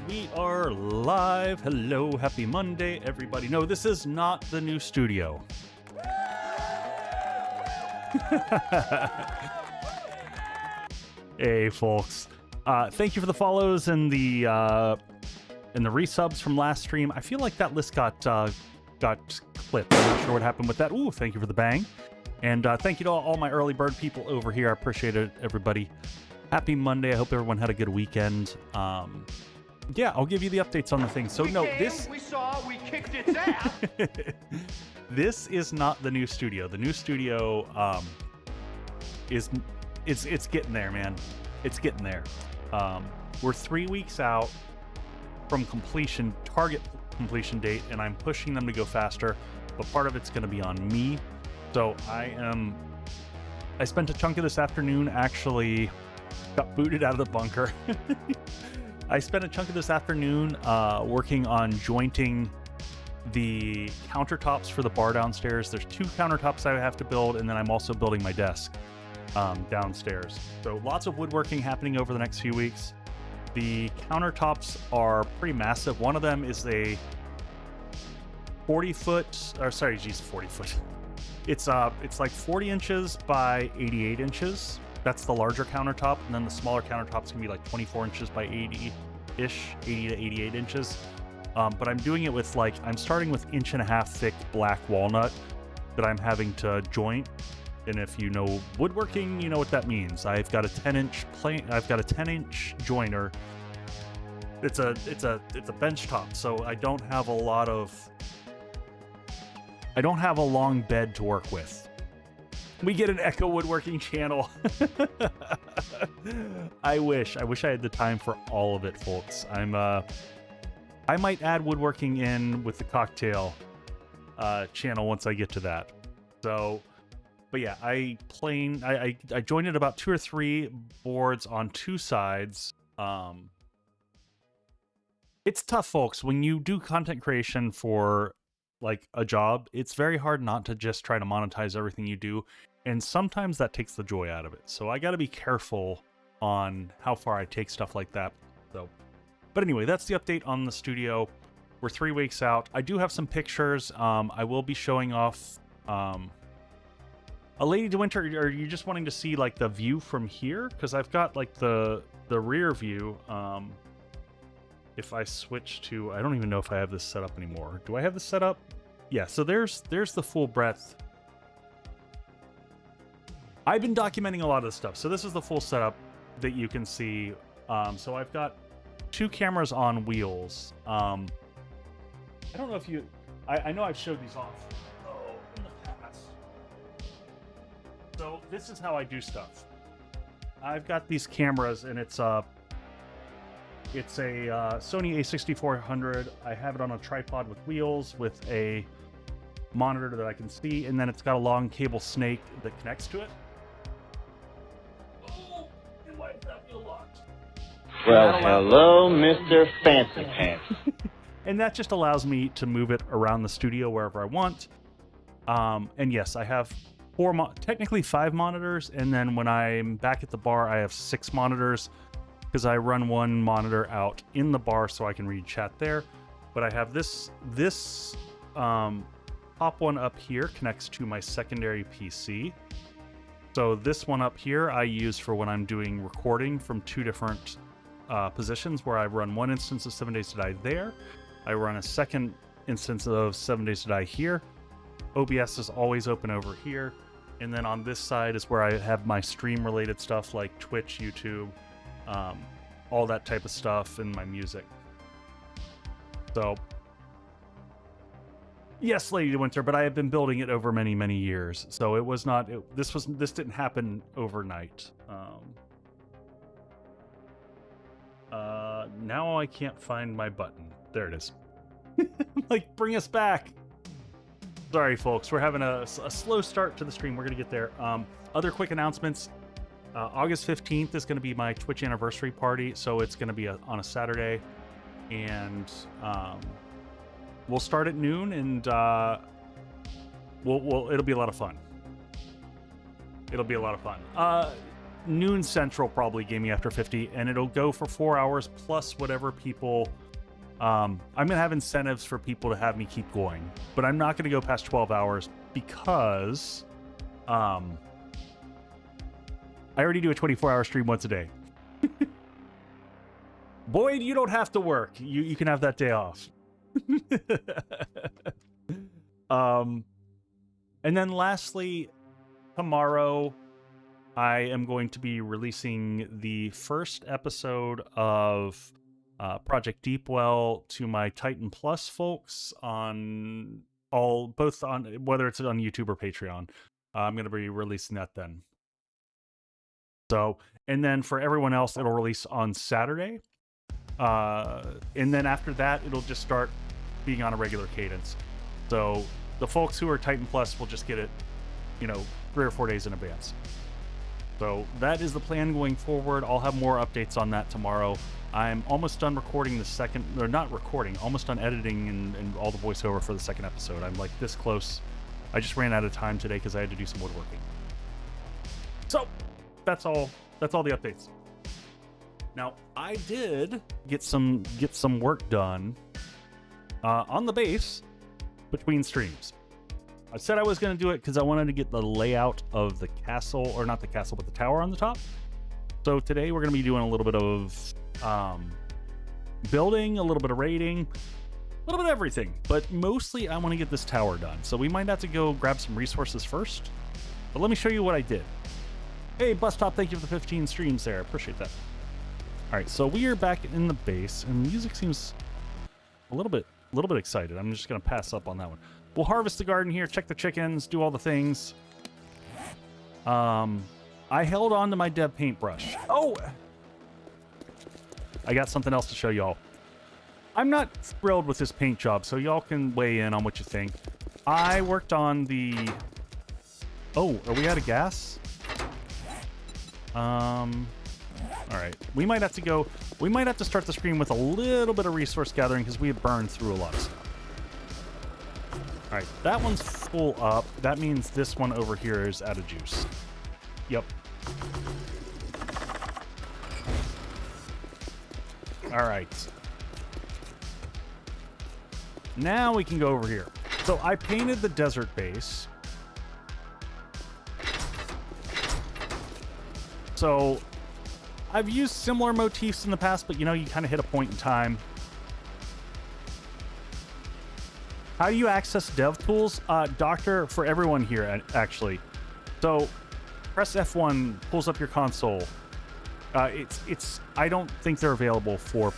We are live. Hello, happy Monday, everybody. No, this is not the new studio. Hey, folks. Thank you for the follows and the resubs from last stream. I feel like that list got clipped. I'm not sure what happened with that. Ooh, thank you for the bang. And thank you to all my early bird people over here. I appreciate it, everybody. Happy Monday. I hope everyone had a good weekend. Yeah, I'll give you the updates on the thing. So we saw, we kicked its ass. This is not the new studio. The new studio it's getting there, man. It's getting there. We're 3 weeks out from target completion date, and I'm pushing them to go faster, but part of it's going to be on me. So I spent a chunk of this afternoon, actually got booted out of the bunker. I spent a chunk of this afternoon working on jointing the countertops for the bar downstairs. There's 2 countertops I have to build, and then I'm also building my desk downstairs. So lots of woodworking happening over the next few weeks. The countertops are pretty massive. One of them is a 40 foot. It's like 40 inches by 88 inches. That's the larger countertop, and then the smaller countertops can be like 24 inches by 80-ish, 80 to 88 inches. But I'm doing it with I'm starting with 1.5 inch thick black walnut that I'm having to joint. And if you know woodworking, you know what that means. I've got a 10-inch plane. I've got a 10-inch joiner. It's a bench top, so I don't have a long bed to work with. We get an Echo Woodworking channel. I wish I had the time for all of it, folks. I might add woodworking in with the cocktail channel once I get to that. So, but yeah, I jointed about 2 or 3 boards on 2 sides. It's tough, folks. When you do content creation for a job, it's very hard not to just try to monetize everything you do. And sometimes that takes the joy out of it. So I got to be careful on how far I take stuff like that. So, but anyway, that's the update on the studio. We're 3 weeks out. I do have some pictures. I will be showing off a Lady de Winter. Are you just wanting to see the view from here? Because I've got the rear view. If I switch to, I don't even know if I have this set up anymore. Do I have this set up? yeah, so there's the full breadth. I've been documenting a lot of this stuff. So this is the full setup that you can see. So I've got 2 cameras on wheels. I don't know if you... I know I've showed these off in the past. So this is how I do stuff. I've got these cameras, and it's a Sony a6400. I have it on a tripod with wheels with a monitor that I can see, and then it's got a long cable snake that connects to it. Oh, and why does that feel locked? Well, hello, Mr. Fancy Pants. And that just allows me to move it around the studio wherever I want. And yes, I have technically 5 monitors, and then when I'm back at the bar, I have 6 monitors because I run one monitor out in the bar so I can read chat there. But I have this top one up here connects to my secondary PC. So this one up here I use for when I'm doing recording from 2 different positions, where I run one instance of 7 Days to Die there. I run a second instance of 7 Days to Die here. OBS is always open over here. And then on this side is where I have my stream related stuff like Twitch, YouTube, all that type of stuff, and my music. So yes, Lady Winter, but I have been building it over many, many years. So it was not, this didn't happen overnight. Now I can't find my button. There it is. Like, bring us back. Sorry, folks. We're having a slow start to the stream. We're going to get there. Other quick announcements. August 15th is going to be my Twitch anniversary party. So it's going to be on a Saturday. And we'll start at noon. And it'll be a lot of fun. It'll be a lot of fun. Noon Central, probably, Gaming After 50. And it'll go for 4 hours plus whatever people... I'm going to have incentives for people to have me keep going, but I'm not going to go past 12 hours because I already do a 24-hour stream once a day. Boyd, you don't have to work. You can have that day off. And then lastly, tomorrow I am going to be releasing the first episode of Project Deepwell to my Titan Plus folks on both on whether it's on YouTube or Patreon. I'm going to be releasing that then. So, and then for everyone else, it'll release on Saturday. And then after that, it'll just start being on a regular cadence. So the folks who are Titan Plus will just get it, 3 or 4 days in advance. So that is the plan going forward. I'll have more updates on that tomorrow. I'm almost done recording almost done editing and all the voiceover for the second episode. I'm like this close. I just ran out of time today because I had to do some woodworking. So that's all the updates. Now I did get some work done on the base between streams. I said I was going to do it because I wanted to get the layout of the castle, or not the castle, but the tower on the top. So today we're going to be doing a little bit of building, a little bit of raiding, a little bit of everything. But mostly I want to get this tower done. So we might have to go grab some resources first. But let me show you what I did. Hey, Bustop, thank you for the 15 streams there. I appreciate that. All right, so we are back in the base, and the music seems a little bit excited. I'm just going to pass up on that one. We'll harvest the garden here, check the chickens, do all the things. I held on to my dev paintbrush. Oh! I got something else to show y'all. I'm not thrilled with this paint job, so y'all can weigh in on what you think. I worked on the... Oh, are we out of gas? Alright. We might have to start the stream with a little bit of resource gathering because we have burned through a lot of stuff. Alright, that one's full up. That means this one over here is out of juice. Yep. Alright. Now we can go over here. So I painted the desert base. So I've used similar motifs in the past, but you kind of hit a point in time. How do you access dev tools? Doctor, for everyone here, actually. So press F1, pulls up your console. I don't think they're available for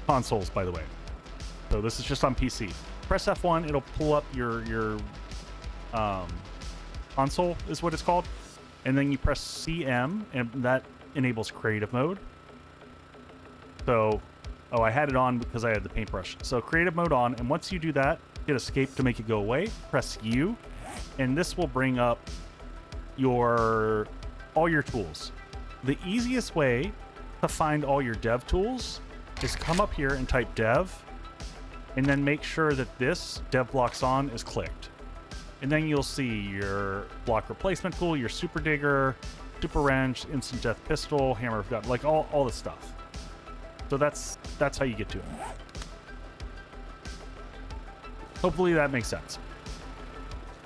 consoles, by the way. So this is just on PC. Press F1, it'll pull up your console, is what it's called. And then you press CM, and that enables creative mode. So, oh, I had it on because I had the paintbrush. So creative mode on, and once you do that, hit escape to make it go away. Press U, and this will bring up all your tools. The easiest way to find all your dev tools is come up here and type dev, and then make sure that this dev blocks on is clicked. And then you'll see your block replacement tool, your super digger, super wrench, instant death pistol, hammer of god, like all the stuff. So that's how you get to it. Hopefully that makes sense.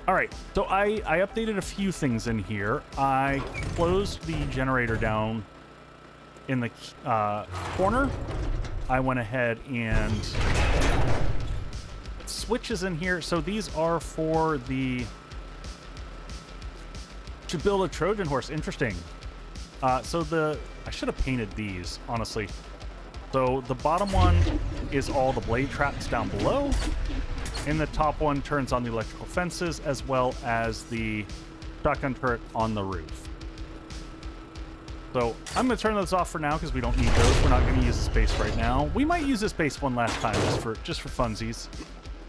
All right, so I updated a few things in here. I closed the generator down in the corner. I went ahead and switches in here. So these are for to build a Trojan horse. Interesting. So I should have painted these, honestly. So the bottom one is all the blade traps down below, and the top one turns on the electrical fences as well as the shotgun turret on the roof. So I'm going to turn those off for now because we don't need those. We're not going to use the space right now. We might use this space one last time just for funsies.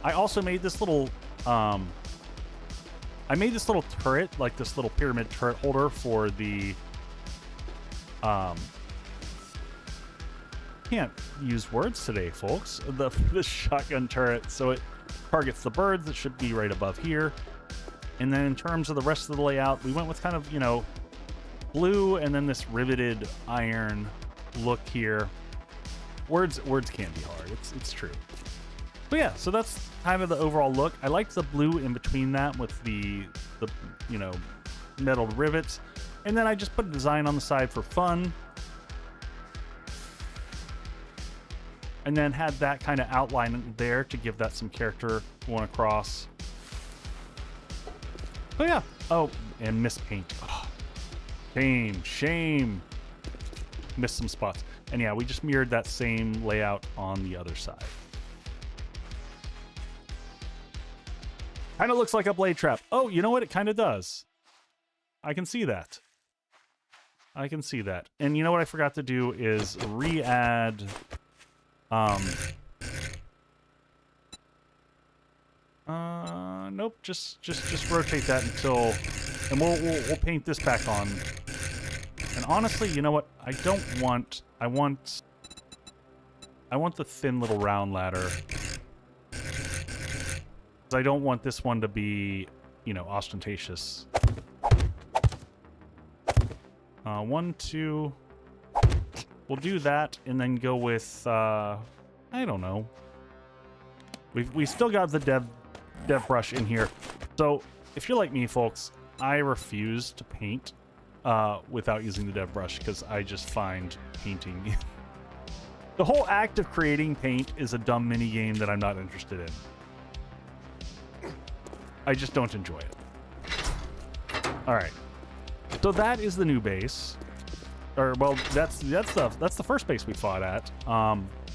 I also made this little turret, like this little pyramid turret holder for the can't use words today, folks. The shotgun turret, so it targets the birds. That should be right above here. And then in terms of the rest of the layout, we went with kind of, blue and then this riveted iron look here. Words can't be hard. It's true. But yeah, so that's kind of the overall look. I like the blue in between that with the metal rivets. And then I just put a design on the side for fun. And then had that kind of outline there to give that some character going across. Oh yeah. Oh, and missed paint. Oh, shame. Missed some spots. And yeah, we just mirrored that same layout on the other side. Kind of looks like a blade trap. Oh, you know what? It kind of does. I can see that. And you know what I forgot to do is re-add... nope, just rotate that until... And we'll paint this back on. And honestly, you know what? I want the thin little round ladder. I don't want this one to be, ostentatious. 1, 2. We'll do that and then go with, I don't know. We still got the dev brush in here. So if you're like me, folks, I refuse to paint without using the dev brush because I just find painting... The whole act of creating paint is a dumb mini game that I'm not interested in. I just don't enjoy it. All right. So that is the new base. Or, well, that's the first base we fought at.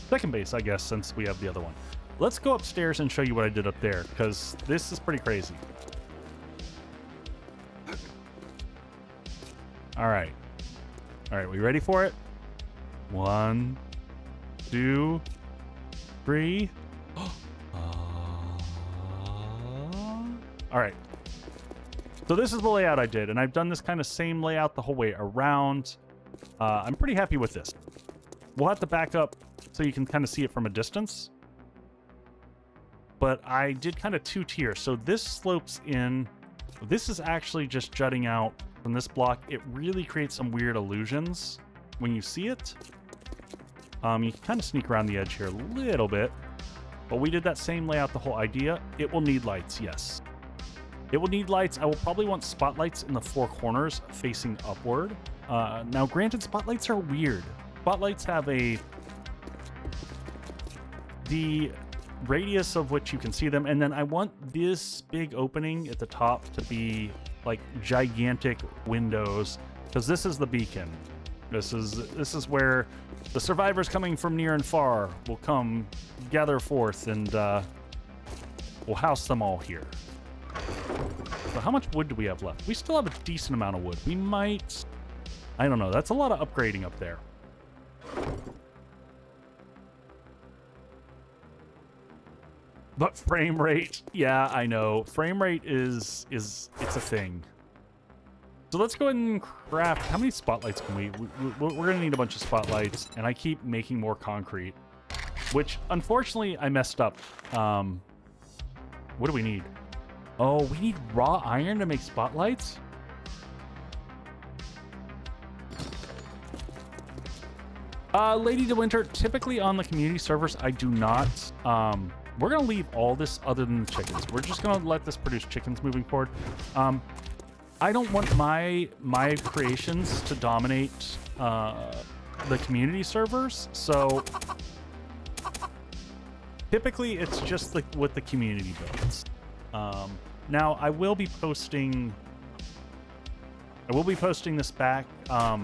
Second base, I guess, since we have the other one. Let's go upstairs and show you what I did up there, because this is pretty crazy. All right. All right, we ready for it? 1, 2, 3. All right. So this is the layout I did, and I've done this kind of same layout the whole way around. I'm pretty happy with this. We'll have to back up so you can kind of see it from a distance. But I did kind of 2 tiers. So this slopes in. This is actually just jutting out from this block. It really creates some weird illusions when you see it. You can kind of sneak around the edge here a little bit. But we did that same layout, the whole idea. It will need lights, yes. It will need lights. I will probably want spotlights in the 4 corners facing upward. Now, granted, spotlights are weird. Spotlights have the radius of which you can see them, and then I want this big opening at the top to be like gigantic windows, because this is the beacon. This is where the survivors coming from near and far will come gather forth, and we'll house them all here. So how much wood do we have left? We still have a decent amount of wood. We might, I don't know, that's a lot of upgrading up there. But frame rate, yeah, I know. Frame rate is it's a thing. So let's go ahead and craft. How many spotlights can we're gonna need a bunch of spotlights, and I keep making more concrete, which unfortunately I messed up. What do we need? Oh, we need raw iron to make spotlights? Lady de Winter, typically on the community servers, I do not. We're going to leave all this other than the chickens. We're just going to let this produce chickens moving forward. I don't want my creations to dominate the community servers, so typically it's just what the community builds. Now I will be posting this back to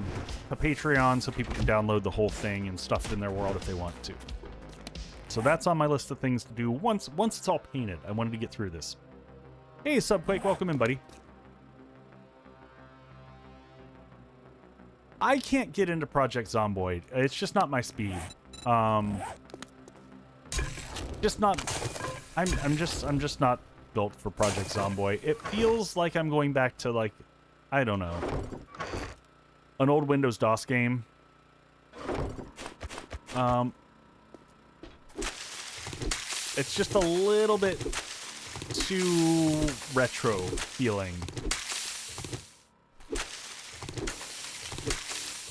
Patreon so people can download the whole thing and stuff it in their world if they want to. So that's on my list of things to do once it's all painted. I wanted to get through this. Hey, Subquake, welcome in, buddy. I can't get into Project Zomboid. It's just not my speed. Just not. I'm just not built for Project Zomboid. It feels like I'm going back to, like, I don't know, an old Windows DOS game. It's just a little bit too retro feeling.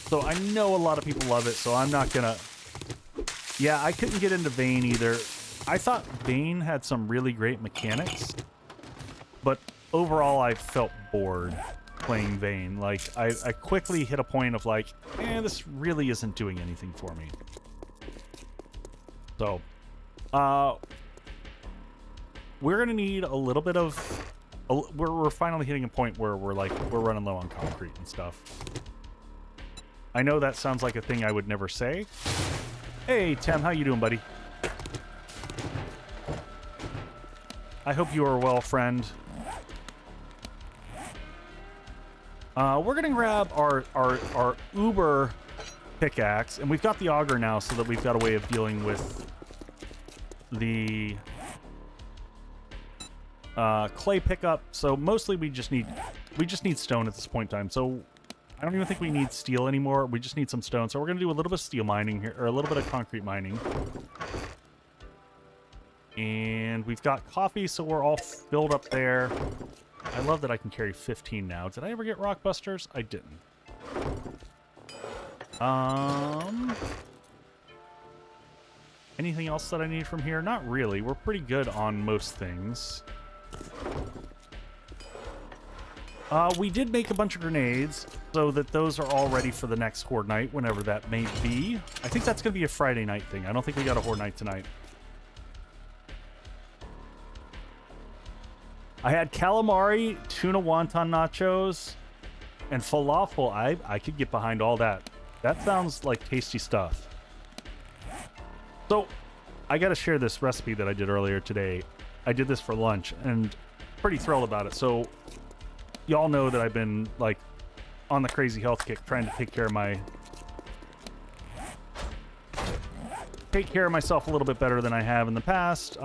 So I know a lot of people love it, so I'm not gonna... Yeah, I couldn't get into Vane either. I thought Vane had some really great mechanics, but overall I felt bored playing Vane. Like, I quickly hit a point of like, this really isn't doing anything for me. So, we're gonna need a little bit of... We're finally hitting a point where we're running low on concrete and stuff. I know that sounds like a thing I would never say. Hey, Tim, how you doing, buddy? I hope you are well, friend. We're gonna grab our Uber pickaxe, and we've got the auger now, so that we've got a way of dealing with the clay pickup. So mostly we just need stone at this point in time. So I don't even think we need steel anymore. We just need some stone. So we're gonna do a little bit of steel mining here, or a little bit of concrete mining. And we've got coffee, so we're all filled up there. I love that I can carry 15 now. Did I ever get rock busters? I didn't. Anything else that I need from here? Not really. We're pretty good on most things. We did make a bunch of grenades, so that those are all ready for the next Horde night, whenever that may be. I think that's going to be a Friday night thing. I don't think we got a Horde night tonight. I had calamari, tuna wonton nachos, and falafel. I could get behind all that. That sounds like tasty stuff. So, I gotta share this recipe that I did earlier today. I did this for lunch, and pretty thrilled about it. So, y'all know that I've been, like, on the crazy health kick, trying to take care of myself a little bit better than I have in the past.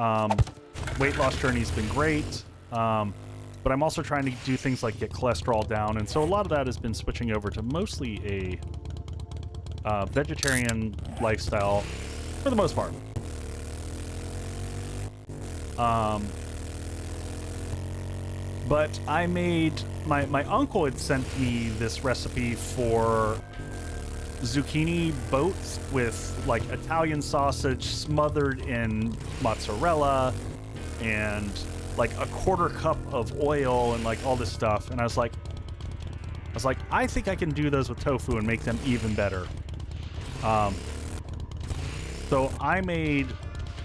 Weight loss journey's been great. But I'm also trying to do things like get cholesterol down, and so a lot of that has been switching over to mostly a vegetarian lifestyle for the most part. But I made... My uncle had sent me this recipe for zucchini boats with, like, Italian sausage smothered in mozzarella and, like, a quarter cup of oil and, like, all this stuff. And I was like, I think I can do those with tofu and make them even better. So I made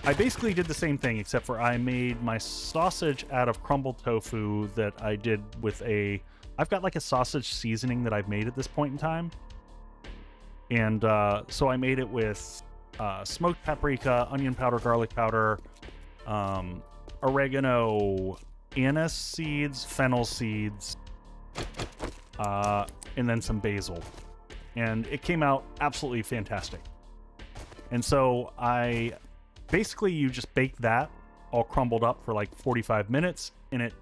I basically did the same thing, except for I made my sausage out of crumbled tofu that I did with I've got like a sausage seasoning that I've made at this point in time. And so I made it with smoked paprika, onion powder, garlic powder, oregano, anise seeds, fennel seeds, and then some basil. And it came out absolutely fantastic. And so basically you just bake that all crumbled up for like 45 minutes, and it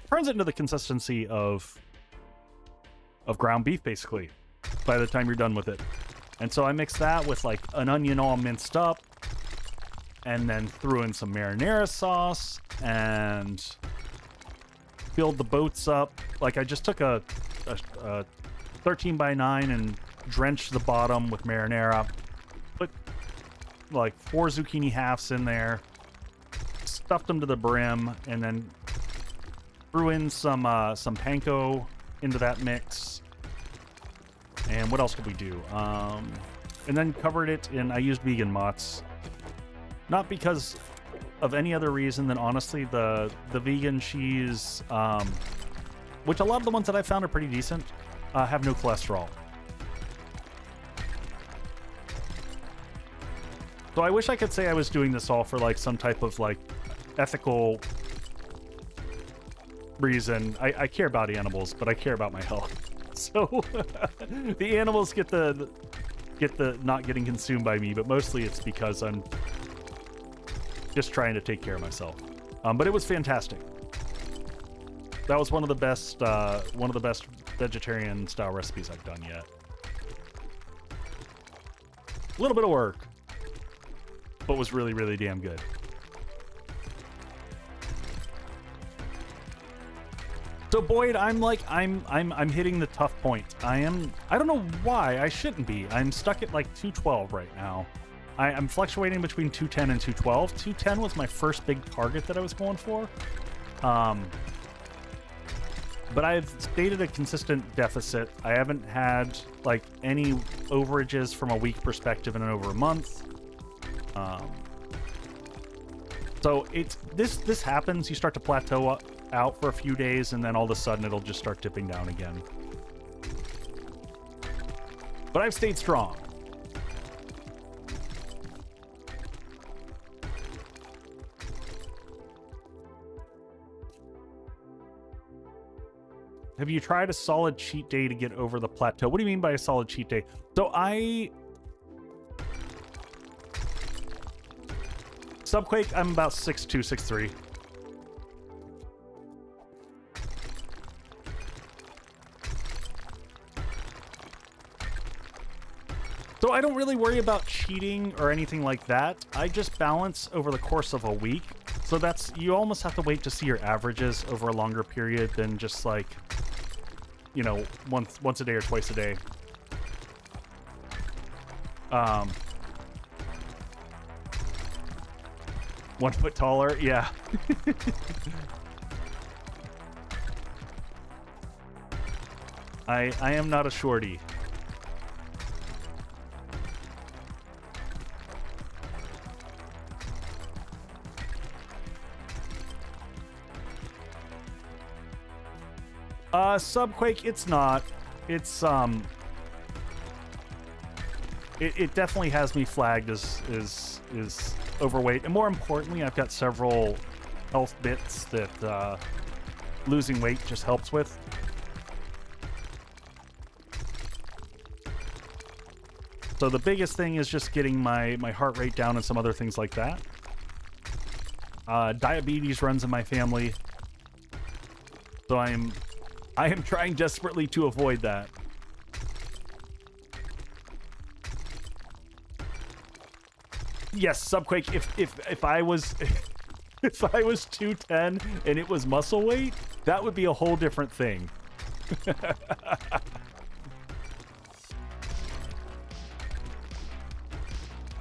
turns it into the consistency of ground beef, basically, by the time you're done with it. And so I mixed that with like an onion all minced up, and then threw in some marinara sauce and filled the boats up. Like I just took a 13 by 9 and drenched the bottom with marinara, put like 4 zucchini halves in there, stuffed them to the brim, and then threw in some panko into that mix. And what else did we do? And then covered it in, I used vegan mozz. Not because of any other reason than honestly the vegan cheese, which a lot of the ones that I found are pretty decent, have no cholesterol. So I wish I could say I was doing this all for like some type of like ethical reason. I care about animals, but I care about my health. So the animals get the not getting consumed by me, but mostly it's because I'm just trying to take care of myself. But it was fantastic. That was one of the best vegetarian style recipes I've done yet. A little bit of work, but was really, really damn good. So Boyd, I'm hitting the tough point. I don't know why I shouldn't be. I'm stuck at like 212 right now. I'm fluctuating between 210 and 212. 210 was my first big target that I was going for. But I've stayed at a consistent deficit. I haven't had like any overages from a week perspective in over a month. So this happens. You start to plateau out for a few days, and then all of a sudden it'll just start dipping down again. But I've stayed strong. Have you tried a solid cheat day to get over the plateau? What do you mean by a solid cheat day? So Subquake, I'm about 6'2", 6'3". So I don't really worry about cheating or anything like that. I just balance over the course of a week. So you almost have to wait to see your averages over a longer period than just like, you know, once a day or twice a day. 1 foot taller, yeah. I am not a shorty. Subquake, it's not. It's it definitely has me flagged as overweight, and more importantly, I've got several health bits that losing weight just helps with. So the biggest thing is just getting my heart rate down and some other things like that. Diabetes runs in my family, so I am trying desperately to avoid that. Yes, Subquake, if I was if I was 210 and it was muscle weight, that would be a whole different thing.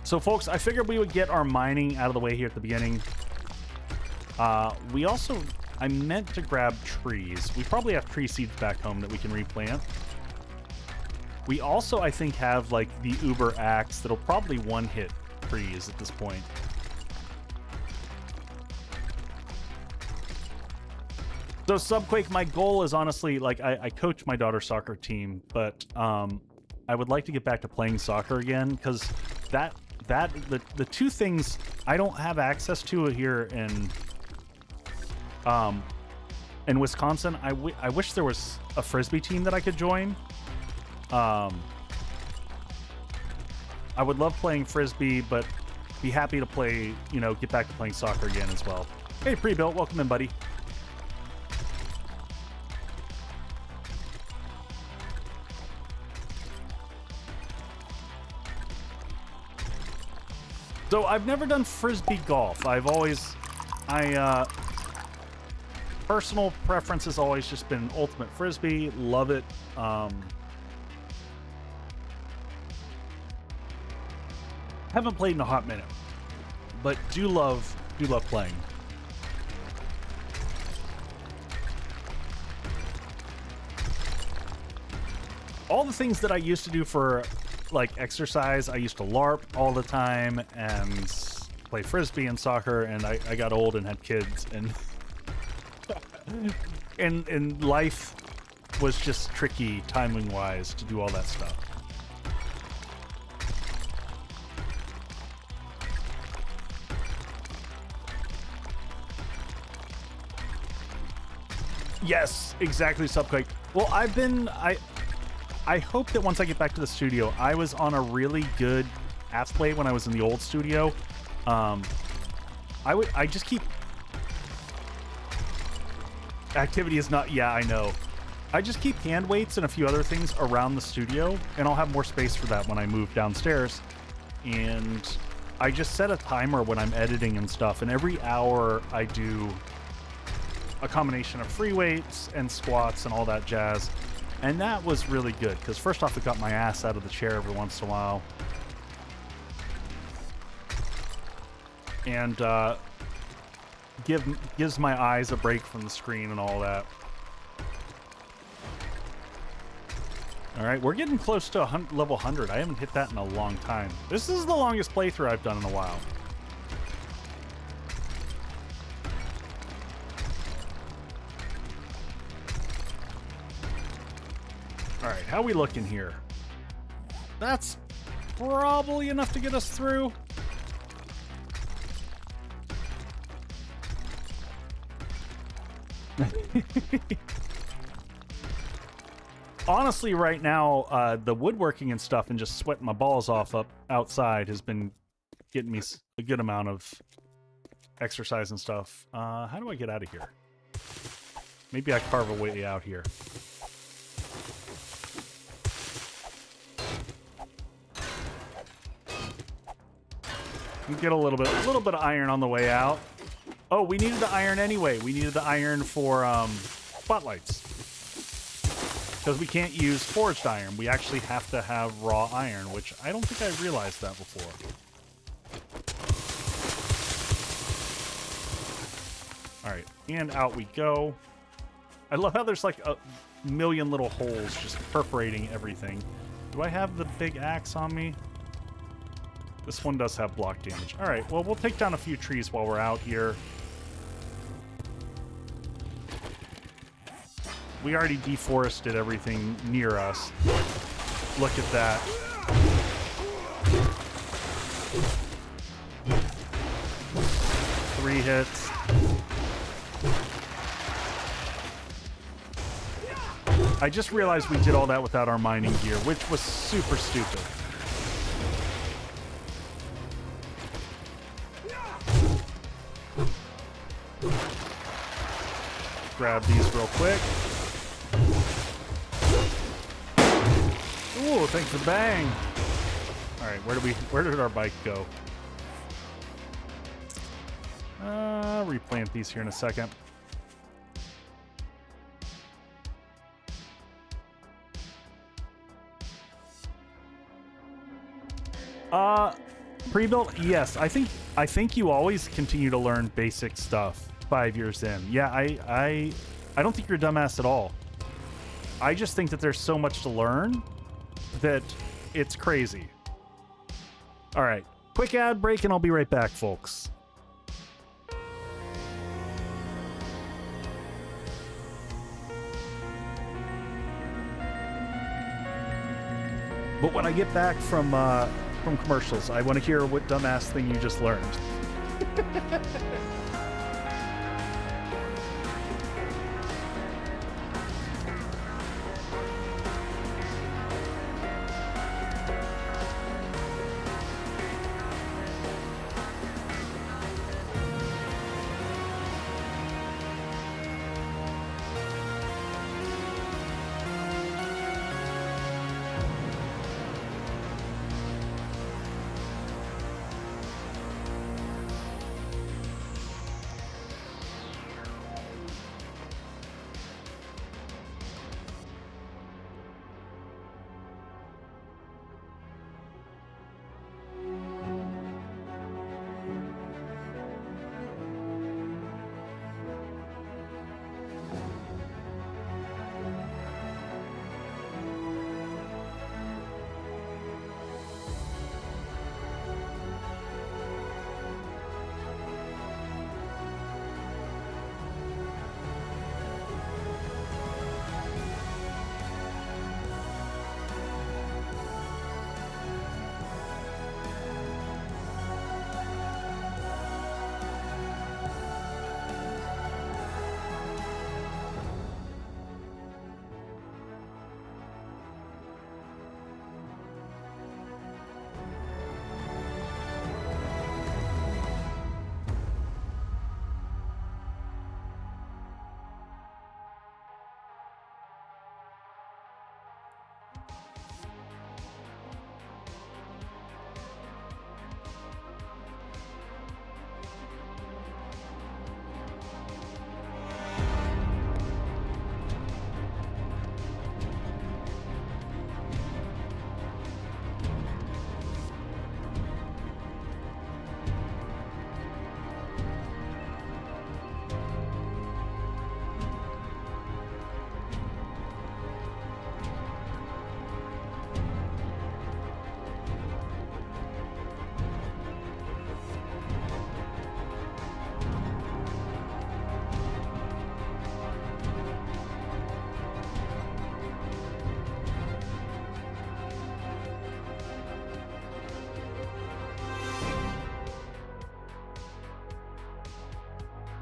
So folks, I figured we would get our mining out of the way here at the beginning. I meant to grab trees. We probably have tree seeds back home that we can replant. We also, I think, have like the Uber axe that'll probably one-hit trees at this point. So Subquake, my goal is honestly, like, I coach my daughter's soccer team, but I would like to get back to playing soccer again, because the two things I don't have access to here in Wisconsin. I wish there was a Frisbee team that I could join. I would love playing Frisbee, but be happy to play, you know, get back to playing soccer again as well. Hey, Pre-Built, welcome in, buddy. So I've never done Frisbee golf. Personal preference has always just been Ultimate Frisbee. Love it. Haven't played in a hot minute, but do love playing. All the things that I used to do for like exercise, I used to LARP all the time and play Frisbee and soccer, and I got old and had kids, and and life was just tricky timing wise to do all that stuff. Yes, exactly, Subquake. Well, I hope that once I get back to the studio, I was on a really good play when I was in the old studio. I just keep... Activity is not... Yeah, I know. I just keep hand weights and a few other things around the studio, and I'll have more space for that when I move downstairs. And I just set a timer when I'm editing and stuff, and every hour I do a combination of free weights and squats and all that jazz. And that was really good, because first off, it got my ass out of the chair every once in a while. And gives my eyes a break from the screen and all that. All right, we're getting close to level 100. I haven't hit that in a long time. This is the longest playthrough I've done in a while. All right, how we looking here? That's probably enough to get us through. Honestly, right now, the woodworking and stuff and just sweating my balls off up outside has been getting me a good amount of exercise and stuff. How do I get out of here? Maybe I carve a way out here. We get a little bit of iron on the way out. Oh, we needed the iron anyway. We needed the iron for Floodlights, because we can't use forged iron. We actually have to have raw iron, which I don't think I realized that before. All right, and out we go. I love how there's like a million little holes just perforating everything. Do I have the big axe on me? This one does have block damage. All right, well, we'll take down a few trees while we're out here. We already deforested everything near us. Look at that. Three hits. I just realized we did all that without our mining gear, which was super stupid. Grab these real quick. Ooh, thanks for the bang. All right, where did our bike go? Replant these here in a second. Pre-built, yes. I think you always continue to learn basic stuff 5 years in. Yeah, I don't think you're a dumbass at all. I just think that there's so much to learn that it's crazy. All right, quick ad break and I'll be right back, folks. But when I get back from commercials, I want to hear what dumbass thing you just learned.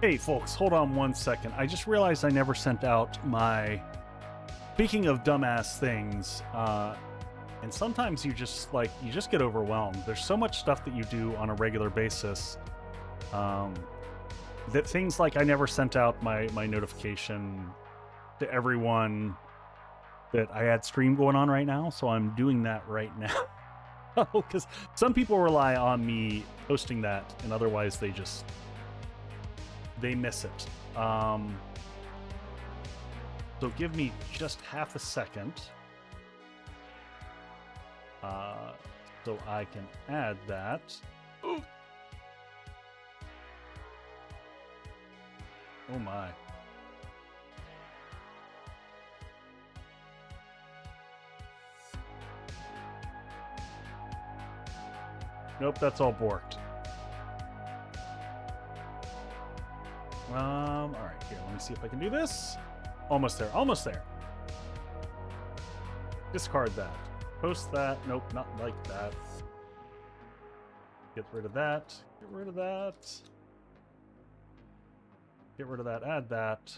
Hey folks, hold on one second. I just realized I never sent out my, speaking of dumbass things, and sometimes you just get overwhelmed. There's so much stuff that you do on a regular basis, that things like I never sent out my notification to everyone that I had stream going on right now, so I'm doing that right now. Because some people rely on me posting that, and otherwise they miss it. So give me just half a second, so I can add that. Oh my. Nope, that's all borked. All right, here, let me see if I can do this. Almost there, almost there. Discard that. Post that. Nope, not like that. Get rid of that. Get rid of that. Get rid of that. Add that.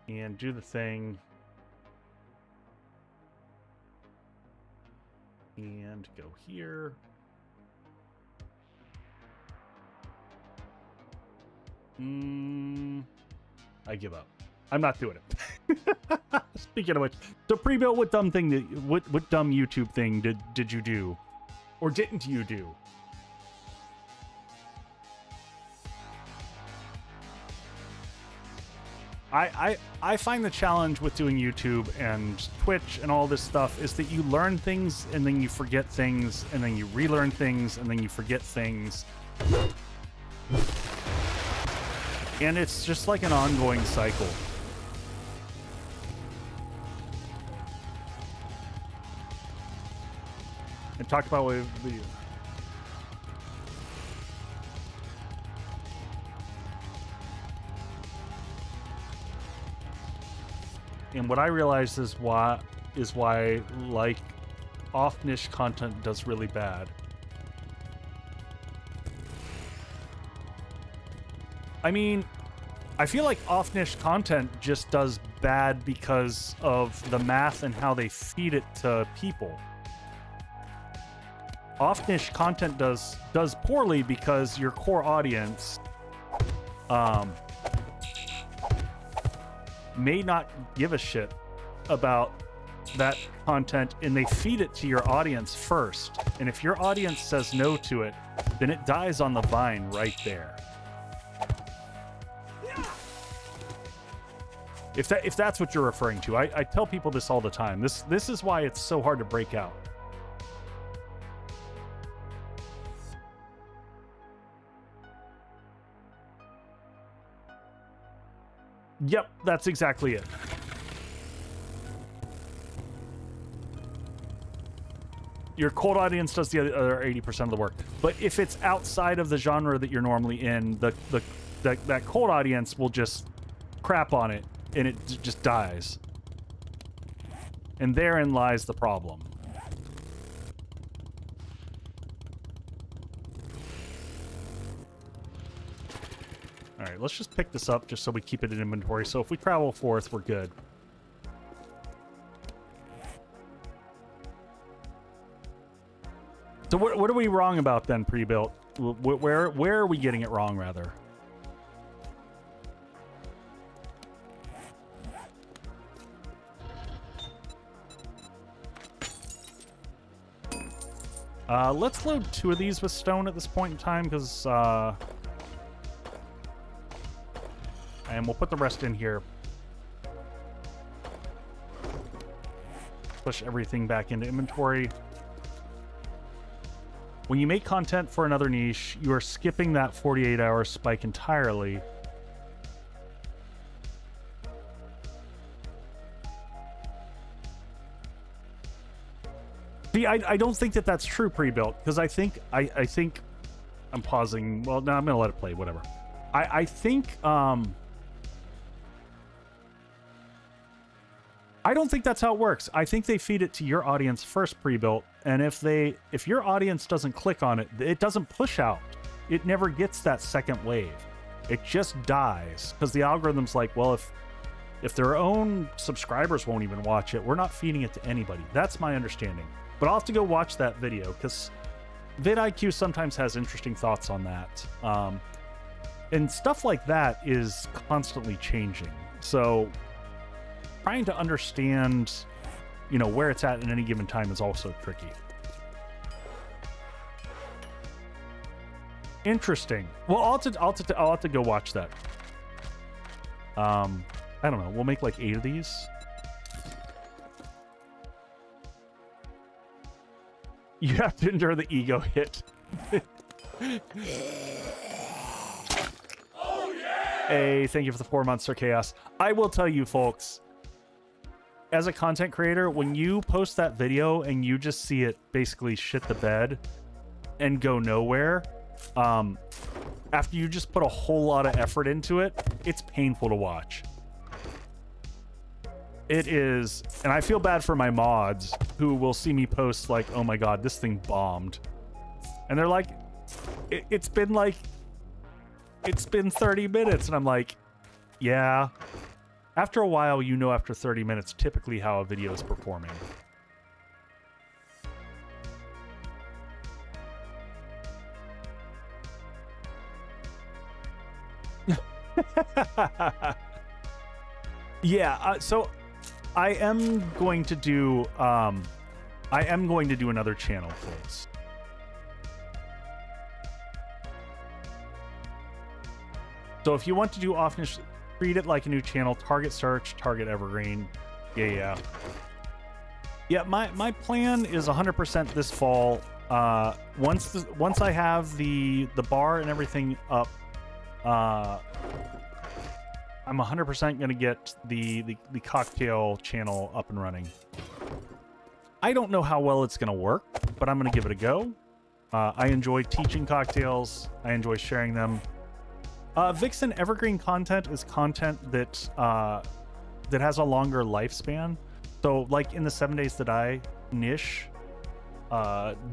And do the thing. And go here. I give up. I'm not doing it. Speaking of which, so pre-built, what dumb thing what dumb YouTube thing did you do, or didn't you do? I find the challenge with doing YouTube and Twitch and all this stuff is that you learn things and then you forget things and then you relearn things and then you forget things. And it's just like an ongoing cycle. And talked about what we... And what I realized is why like off-niche content does really bad. I mean, I feel like off-niche content just does bad because of the math and how they feed it to people. Off-niche content does poorly because your core audience may not give a shit about that content, and they feed it to your audience first. And if your audience says no to it, then it dies on the vine right there. If that's what you're referring to, I tell people this all the time. This is why it's so hard to break out. Yep, that's exactly it. Your cold audience does the other 80% of the work. But if it's outside of the genre that you're normally in, that cold audience will just crap on it, and it just dies. And therein lies the problem. All right, let's just pick this up just so we keep it in inventory. So if we travel forth, we're good. So what are we wrong about then, pre-built? Where are we getting it wrong, rather? Let's load 2 of these with stone at this point in time, because and we'll put the rest in here. Push everything back into inventory. When you make content for another niche, you are skipping that 48-hour spike entirely. See, I don't think that that's true, pre-built, because I think I'm pausing. Well, no, I'm gonna let it play. Whatever. I think I don't think that's how it works. I think they feed it to your audience first, pre-built, and if your audience doesn't click on it, it doesn't push out. It never gets that second wave. It just dies because the algorithm's like, well, if their own subscribers won't even watch it, we're not feeding it to anybody. That's my understanding. But I'll have to go watch that video because vidIQ sometimes has interesting thoughts on that. And stuff like that is constantly changing. So trying to understand, where it's at any given time is also tricky. Interesting. Well, I'll have to go watch that. I don't know. We'll make like 8 of these. You have to endure the ego hit. Oh, yeah! Hey, thank you for the 4 months, Sir Chaos. I will tell you, folks, as a content creator, when you post that video and you just see it basically shit the bed and go nowhere, after you just put a whole lot of effort into it, it's painful to watch. It is, and I feel bad for my mods who will see me post like, oh my god, this thing bombed. And they're like, it's been 30 minutes. And I'm like, yeah. After a while, after 30 minutes, typically how a video is performing. Yeah, so I am going to do another channel, folks. So if you want to do off-niche, treat it like a new channel, target search, target evergreen. Yeah. My plan is 100% this fall. Once I have the bar and everything up, I'm 100% going to get the cocktail channel up and running. I don't know how well it's going to work, but I'm going to give it a go. I enjoy teaching cocktails. I enjoy sharing them. Vixen evergreen content is content that has a longer lifespan. So like in the 7 Days to Die niche,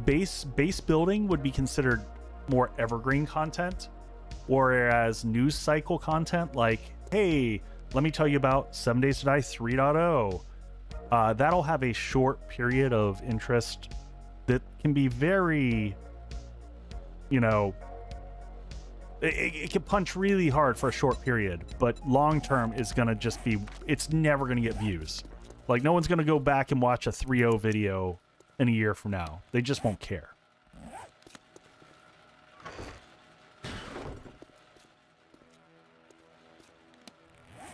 base building would be considered more evergreen content, whereas news cycle content like, hey, let me tell you about 7 Days to Die 3.0, that'll have a short period of interest that can be very, you know, it can punch really hard for a short period, but long term is going to just be, it's never going to get views. Like, no one's going to go back and watch a 3.0 video in a year from now. They just won't care.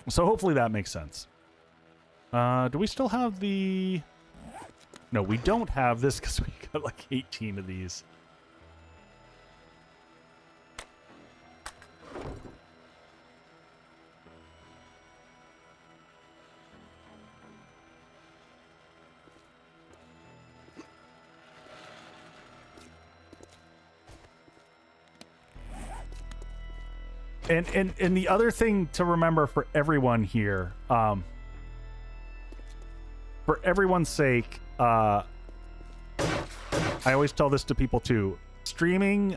So hopefully that makes sense. Do we still have the... No, we don't have this because we got like 18 of these. And the other thing to remember for everyone here, for everyone's sake, I always tell this to people too. Streaming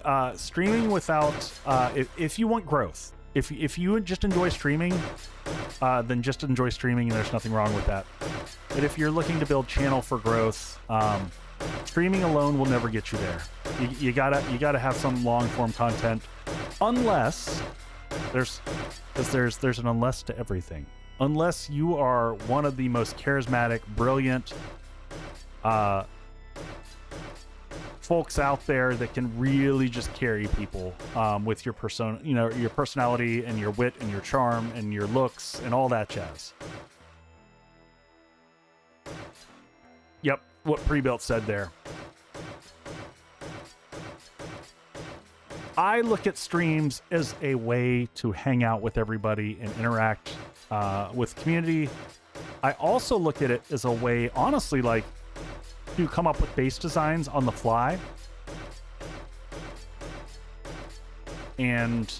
without, if you want growth, if you just enjoy streaming, then just enjoy streaming, and there's nothing wrong with that. But if you're looking to build channel for growth, streaming alone will never get you there. You gotta have some long form content, unless there's an unless to everything. Unless you are one of the most charismatic, brilliant folks out there that can really just carry people with your persona, you know, your personality and your wit and your charm and your looks and all that jazz. Yep, what Pre-Built said there. I look at streams as a way to hang out with everybody and interact with community. I also look at it as a way, honestly, like, to come up with base designs on the fly. And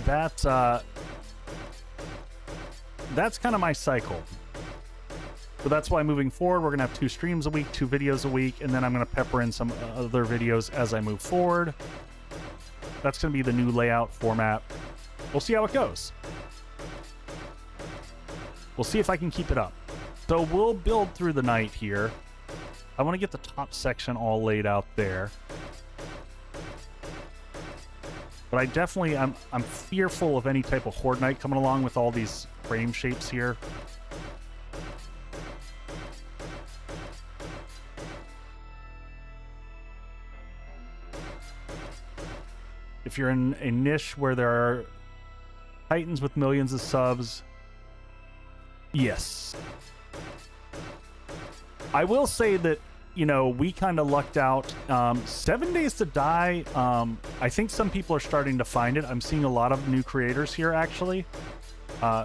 that's kind of my cycle. So that's why moving forward, we're going to have 2 streams a week, 2 videos a week, and then I'm going to pepper in some other videos as I move forward. That's going to be the new layout format. We'll see how it goes. We'll see if I can keep it up. So we'll build through the night here. I want to get the top section all laid out there. But I definitely, I'm fearful of any type of Horde night coming along with all these frame shapes here. If you're in a niche where there are Titans with millions of subs, yes. I will say that, you know, we kind of lucked out. 7 Days to Die, I think some people are starting to find it. I'm seeing a lot of new creators here, actually.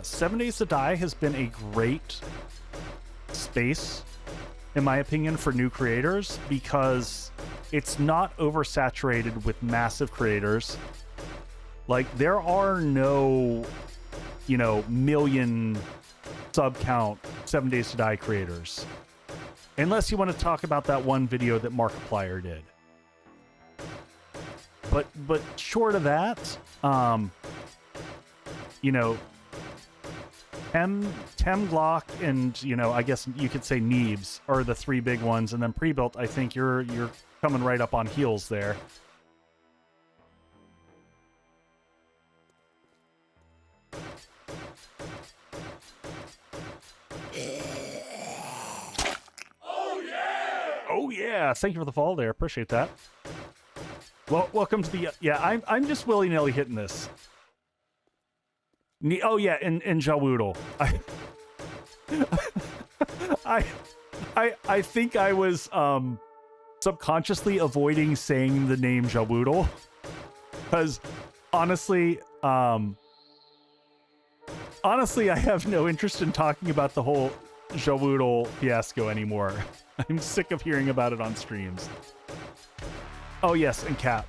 7 Days to Die has been a great space, in my opinion, for new creators, because it's not oversaturated with massive creators. Like, there are no, you know, million sub count 7 Days to Die creators. Unless you want to talk about that one video that Markiplier did. But short of that, you know, Tem Glock and, you know, I guess you could say Neebs are the 3 big ones, and then Pre-Built, I think you're coming right up on heels there. Oh yeah! Thank you for the follow there. Appreciate that. Well, welcome to the... Yeah, I'm just willy-nilly hitting this. Oh yeah, and Jawoodle. I think I was subconsciously avoiding saying the name Jawoodle, because honestly, I have no interest in talking about the whole Jawoodle fiasco anymore. I'm sick of hearing about it on streams. Oh yes, and Cap.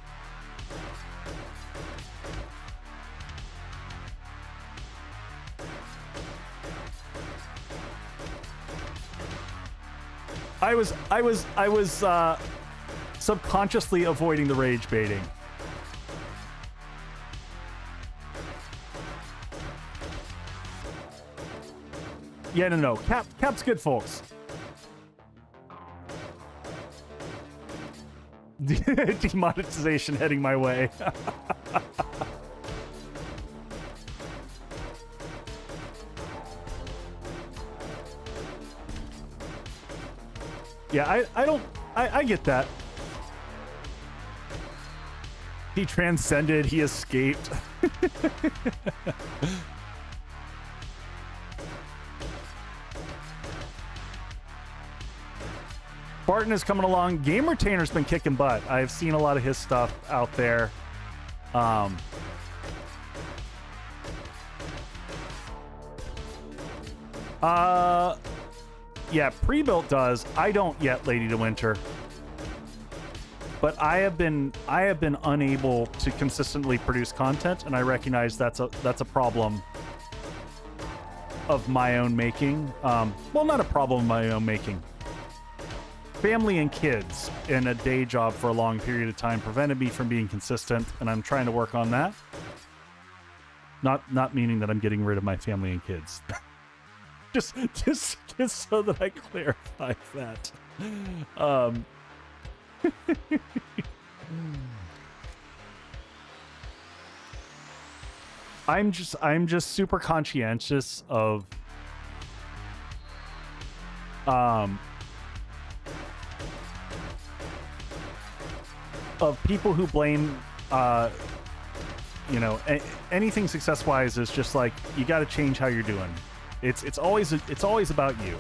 I was subconsciously avoiding the rage baiting. Yeah, no. Cap's good, folks. Demonetization heading my way. Yeah, I get that. He transcended, he escaped. Barton is coming along. Game Retainer's been kicking butt. I've seen a lot of his stuff out there. Yeah, pre-built does. I don't yet, Lady to Winter. But I have been unable to consistently produce content, and I recognize that's a problem of my own making. Well, not a problem of my own making. Family and kids in a day job for a long period of time prevented me from being consistent, and I'm trying to work on that. Not meaning that I'm getting rid of my family and kids. just so that I clarify that. I'm just super conscientious of people who blame anything success-wise is just like, you got to change how you're doing. It's always about you.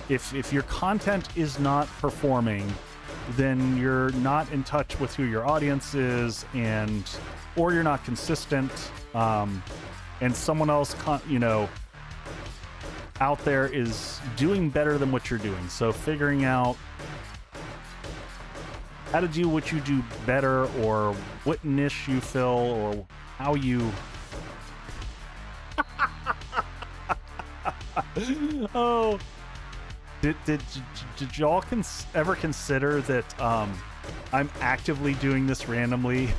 If your content is not performing, then you're not in touch with who your audience is, or you're not consistent, and someone else out there is doing better than what you're doing. So figuring out how to do what you do better, or what niche you fill, or how you oh, did y'all ever consider that I'm actively doing this randomly?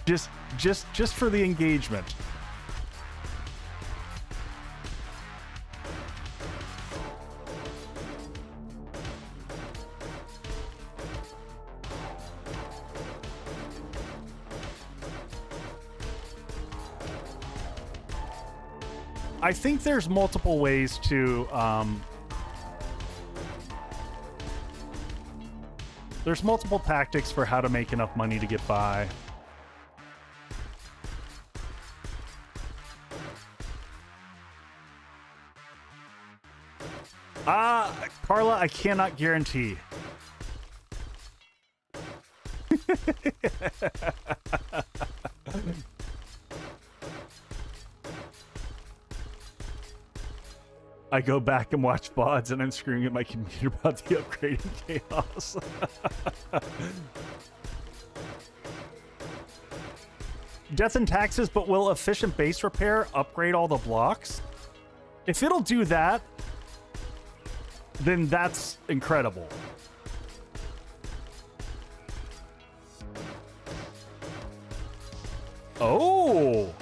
just for the engagement. I think there's multiple ways to there's multiple tactics for how to make enough money to get by. Carla, I cannot guarantee. I go back and watch VODs and I'm screaming at my computer about the upgrading chaos. Death and taxes, but will efficient base repair upgrade all the blocks? If it'll do that, then that's incredible. Oh!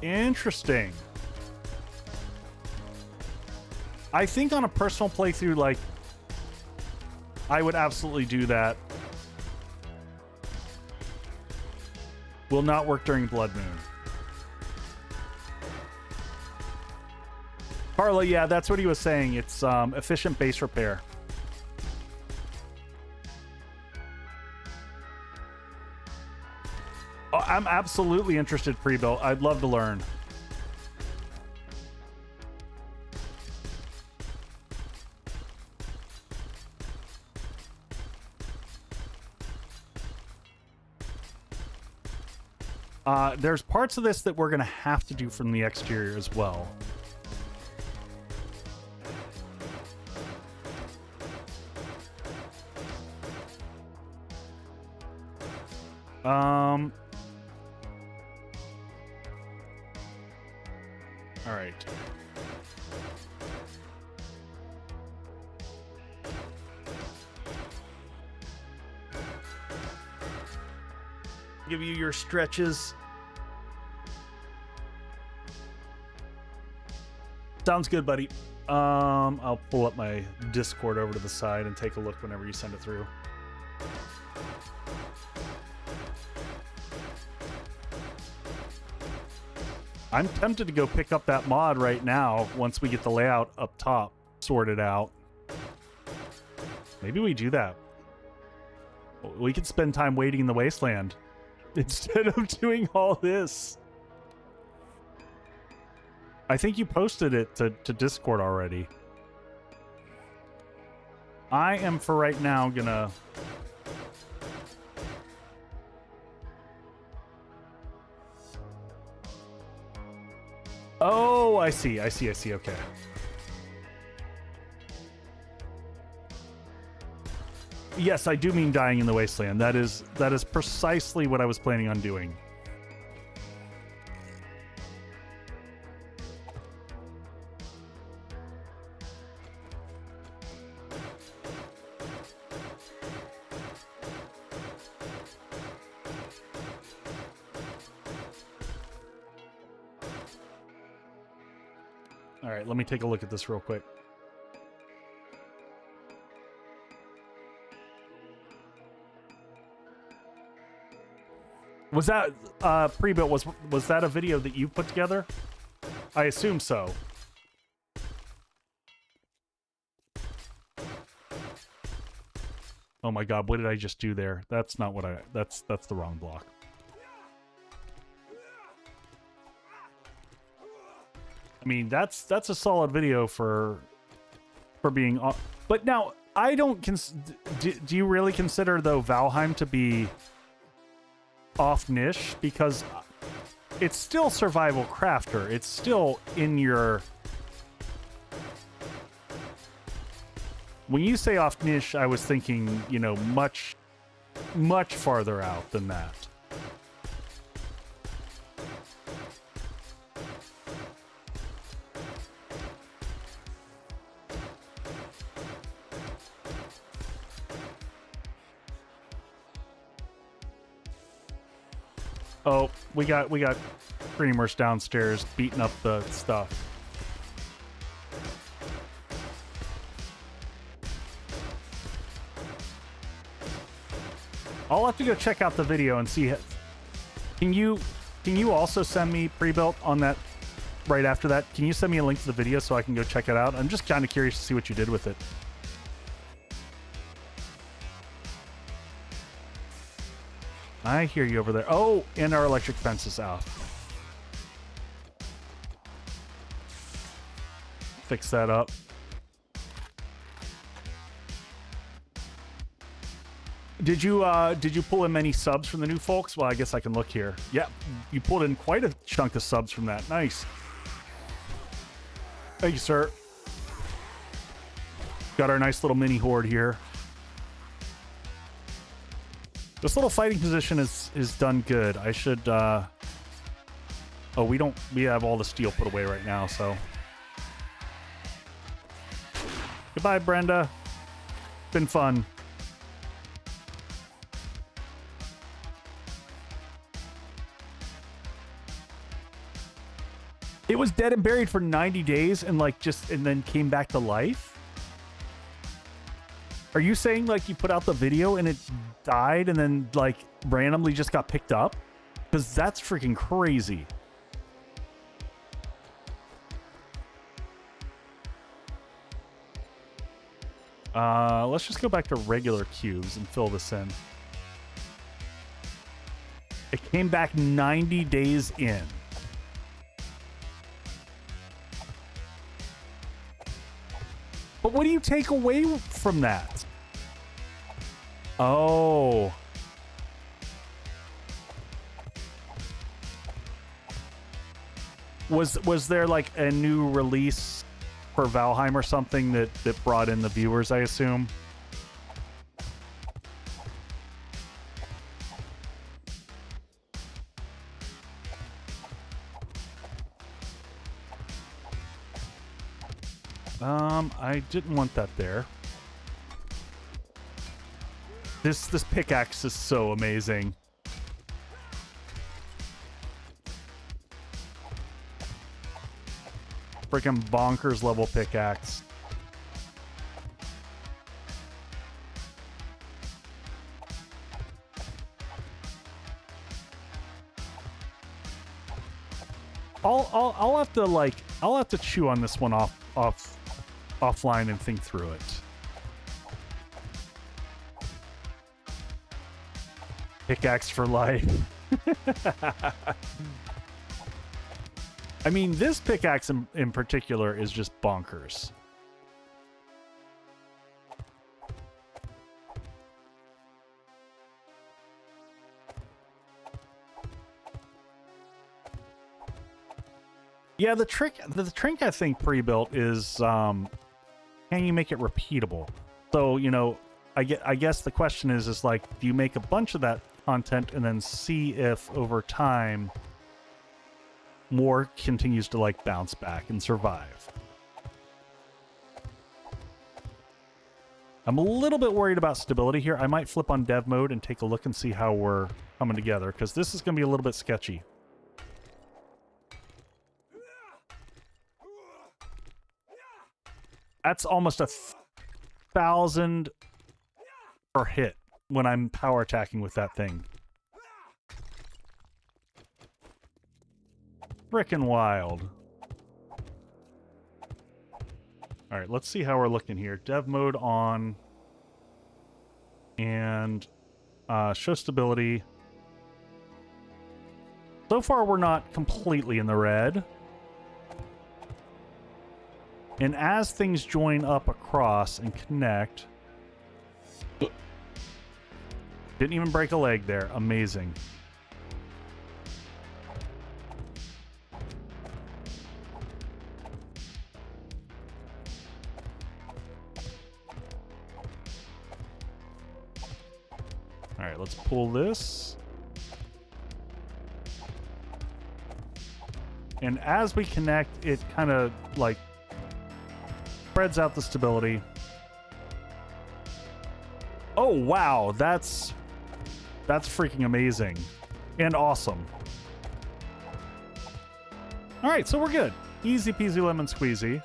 Interesting. I think on a personal playthrough, like, I would absolutely do that. Will not work during Blood Moon. Carla, yeah, that's what he was saying. It's efficient base repair. Oh, I'm absolutely interested pre-built. I'd love to learn. There's parts of this that we're going to have to do from the exterior as well. All right. Give you your stretches. Sounds good, buddy. I'll pull up my Discord over to the side and take a look whenever you send it through. I'm tempted to go pick up that mod right now once we get the layout up top sorted out. Maybe we do that. We could spend time waiting in the Wasteland instead of doing all this. I think you posted it to Discord already. I am for right now gonna... Oh, I see, okay. Yes, I do mean dying in the Wasteland. That is precisely what I was planning on doing. All right, let me take a look at this real quick. Was that pre-built? Was that a video that you put together? I assume so. Oh my god, what did I just do there? That's not what that's the wrong block. I mean, that's a solid video for being off. But now, I don't do you really consider though Valheim to be off niche? Because it's still survival crafter. It's still in your... When you say off niche, I was thinking, you know, much farther out than that. Oh, we got Creamers downstairs beating up the stuff. I'll have to go check out the video and see it. Can you also send me pre-built on that right after that? Can you send me a link to the video so I can go check it out? I'm just kind of curious to see what you did with it. I hear you over there. Oh, and our electric fence is out. Fix that up. Did you pull in many subs from the new folks? Well, I guess I can look here. Yeah, you pulled in quite a chunk of subs from that. Nice. Thank you, sir. Got our nice little mini horde here. This little fighting position is done good. I should, oh, we have all the steel put away right now, so. Goodbye, Brenda. Been fun. It was dead and buried for 90 days and and then came back to life? Are you saying like you put out the video and it died and then like randomly just got picked up? Because that's freaking crazy. Let's just go back to regular cubes and fill this in. It came back 90 days in. But what do you take away from that? Oh. Was there like a new release for Valheim or something that brought in the viewers, I assume? I didn't want that there. This pickaxe is so amazing. Freaking bonkers level pickaxe. I'll have to chew on this one offline and think through it. Pickaxe for life. I mean, this pickaxe in particular is just bonkers. Yeah, the trick I think pre-built is can you make it repeatable? So, you know, I guess the question is like, do you make a bunch of that content and then see if over time more continues to like bounce back and survive? I'm a little bit worried about stability here. I might flip on dev mode and take a look and see how we're coming together, because this is going to be a little bit sketchy. That's almost 1,000 per hit when I'm power attacking with that thing. Frickin' wild. Alright, let's see how we're looking here. Dev mode on. And show stability. So far, we're not completely in the red. And as things join up across and connect... Didn't even break a leg there. Amazing. Alright, let's pull this. And as we connect, it kind of, like, spreads out the stability. Oh, wow. That's freaking amazing. And awesome. Alright, so we're good. Easy peasy lemon squeezy.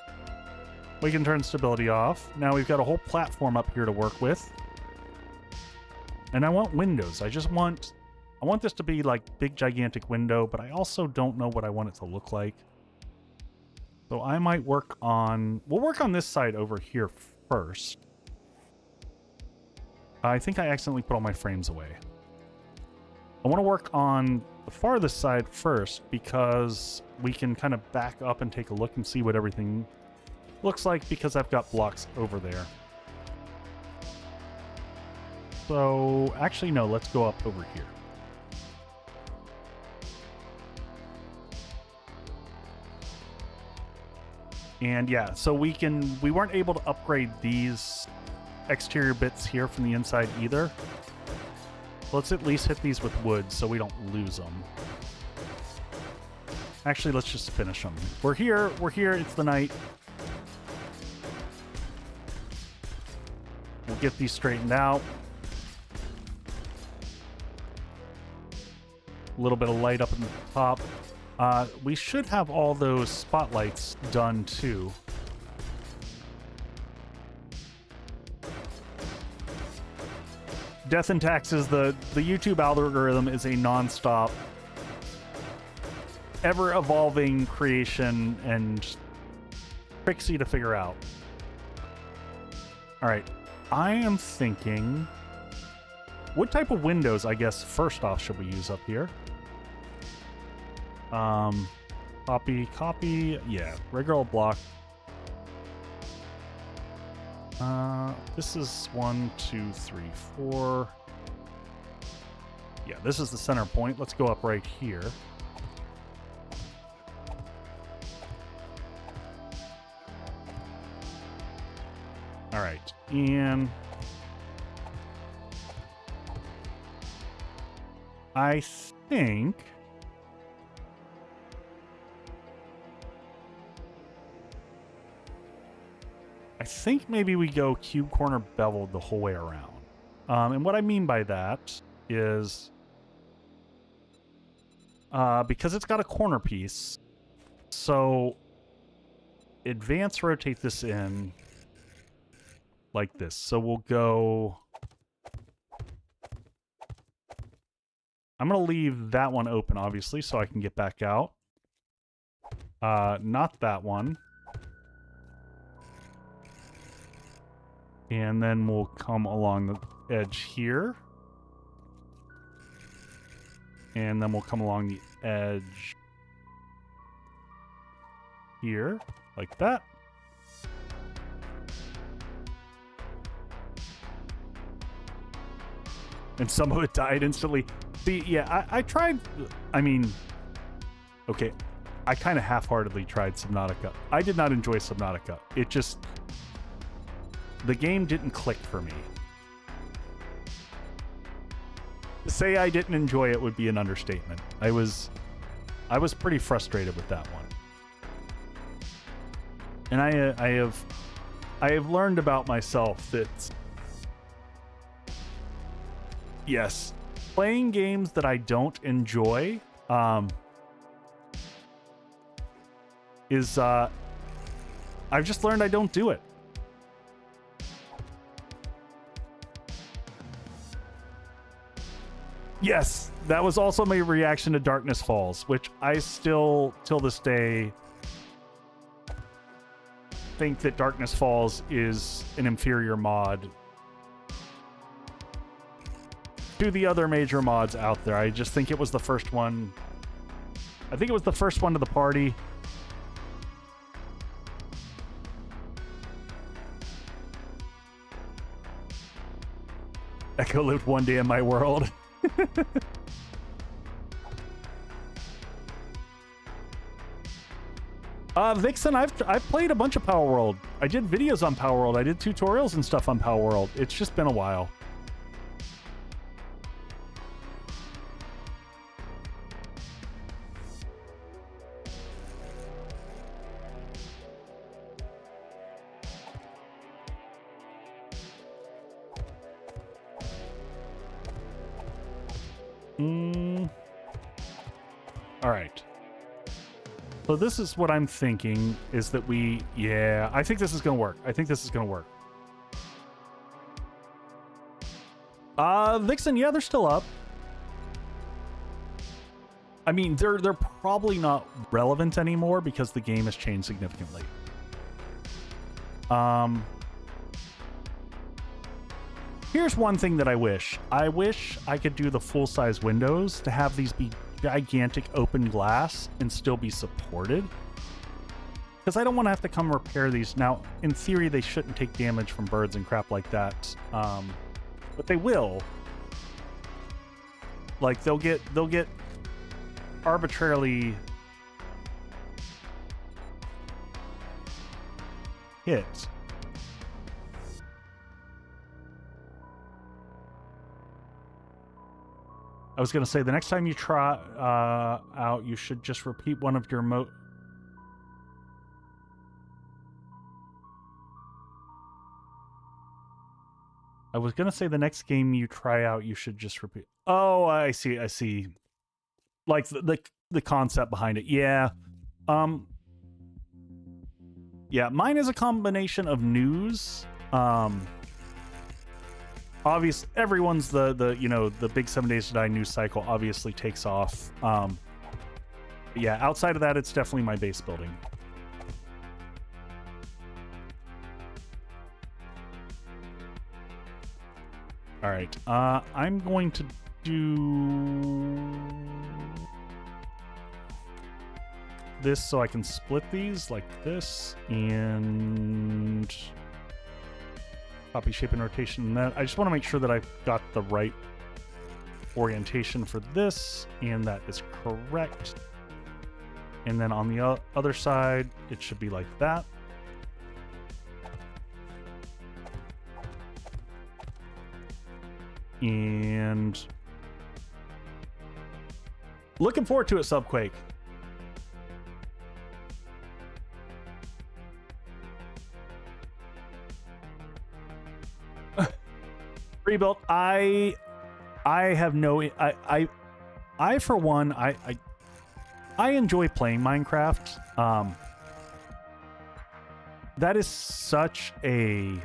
We can turn stability off. Now we've got a whole platform up here to work with. And I want windows. I want this to be like big gigantic window, but I also don't know what I want it to look like. So I might we'll work on this side over here first. I think I accidentally put all my frames away. I want to work on the farthest side first because we can kind of back up and take a look and see what everything looks like, because I've got blocks over there. So, actually, no, let's go up over here. And yeah, so we weren't able to upgrade these exterior bits here from the inside either. Let's at least hit these with wood so we don't lose them. Actually, let's just finish them. We're here, it's the night. We'll get these straightened out. A little bit of light up in the top. We should have all those spotlights done too. Death and taxes, the YouTube algorithm is a non-stop, ever-evolving creation and tricksy to figure out. Alright, I am thinking... What type of windows, I guess, first off, should we use up here? Copy. Yeah, regular old block. This is 1, 2, 3, 4. Yeah, this is the center point. Let's go up right here. All right, and I think I think maybe we go cube corner beveled the whole way around. And what I mean by that is because it's got a corner piece, so advance rotate this in like this. So we'll go... I'm going to leave that one open, obviously, so I can get back out. Not that one. And then we'll come along the edge here. And then we'll come along the edge here, like that. And some of it died instantly. Yeah, I tried, I mean, okay, I kind of half-heartedly tried Subnautica. I did not enjoy Subnautica. It just, the game didn't click for me. To say I didn't enjoy it would be an understatement. I was pretty frustrated with that one. And I have learned about myself that, yes, playing games that I don't enjoy is I've just learned I don't do it. Yes, that was also my reaction to Darkness Falls, which I still, till this day, think that Darkness Falls is an inferior mod to the other major mods out there. I just think it was the first one. I think it was the first one to the party. Echo lived one day in my world. Vixen, I've played a bunch of Power World. I did videos on Power World. I did tutorials and stuff on Power World. It's just been a while. All right. So this is what I'm thinking is that yeah, I think this is going to work. I think this is going to work. Vixen, yeah, they're still up. I mean, they're probably not relevant anymore because the game has changed significantly. Here's one thing that I wish. I wish I could do the full-size windows to have these be gigantic open glass and still be supported. Because I don't want to have to come repair these. Now, in theory, they shouldn't take damage from birds and crap like that. But they will. Like, they'll get arbitrarily hit. I was going to say, the next time you try out, you should just repeat one of your I was going to say the next game you try out, you should just repeat. Oh, I see. I see. Like the concept behind it. Yeah. Yeah, mine is a combination of news. Obvious, everyone's the big 7 Days to Die news cycle obviously takes off. Yeah, outside of that, it's definitely my base building. All right, I'm going to do this so I can split these like this, and copy shape and rotation. And that I just want to make sure that I've got the right orientation for this, and that is correct. And then on the other side, it should be like that. And looking forward to it, Subquake. Rebuilt. I have no. I for one, I enjoy playing Minecraft. That is such a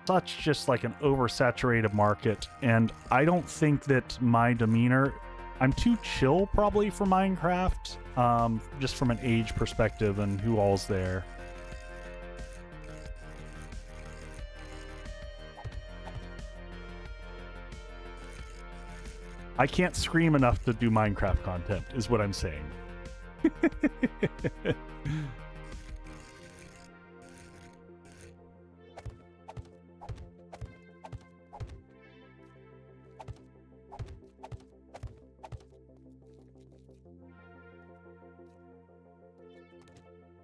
such just like an oversaturated market, and I don't think that my demeanor, I'm too chill probably for Minecraft, just from an age perspective and who all's there. I can't scream enough to do Minecraft content, is what I'm saying.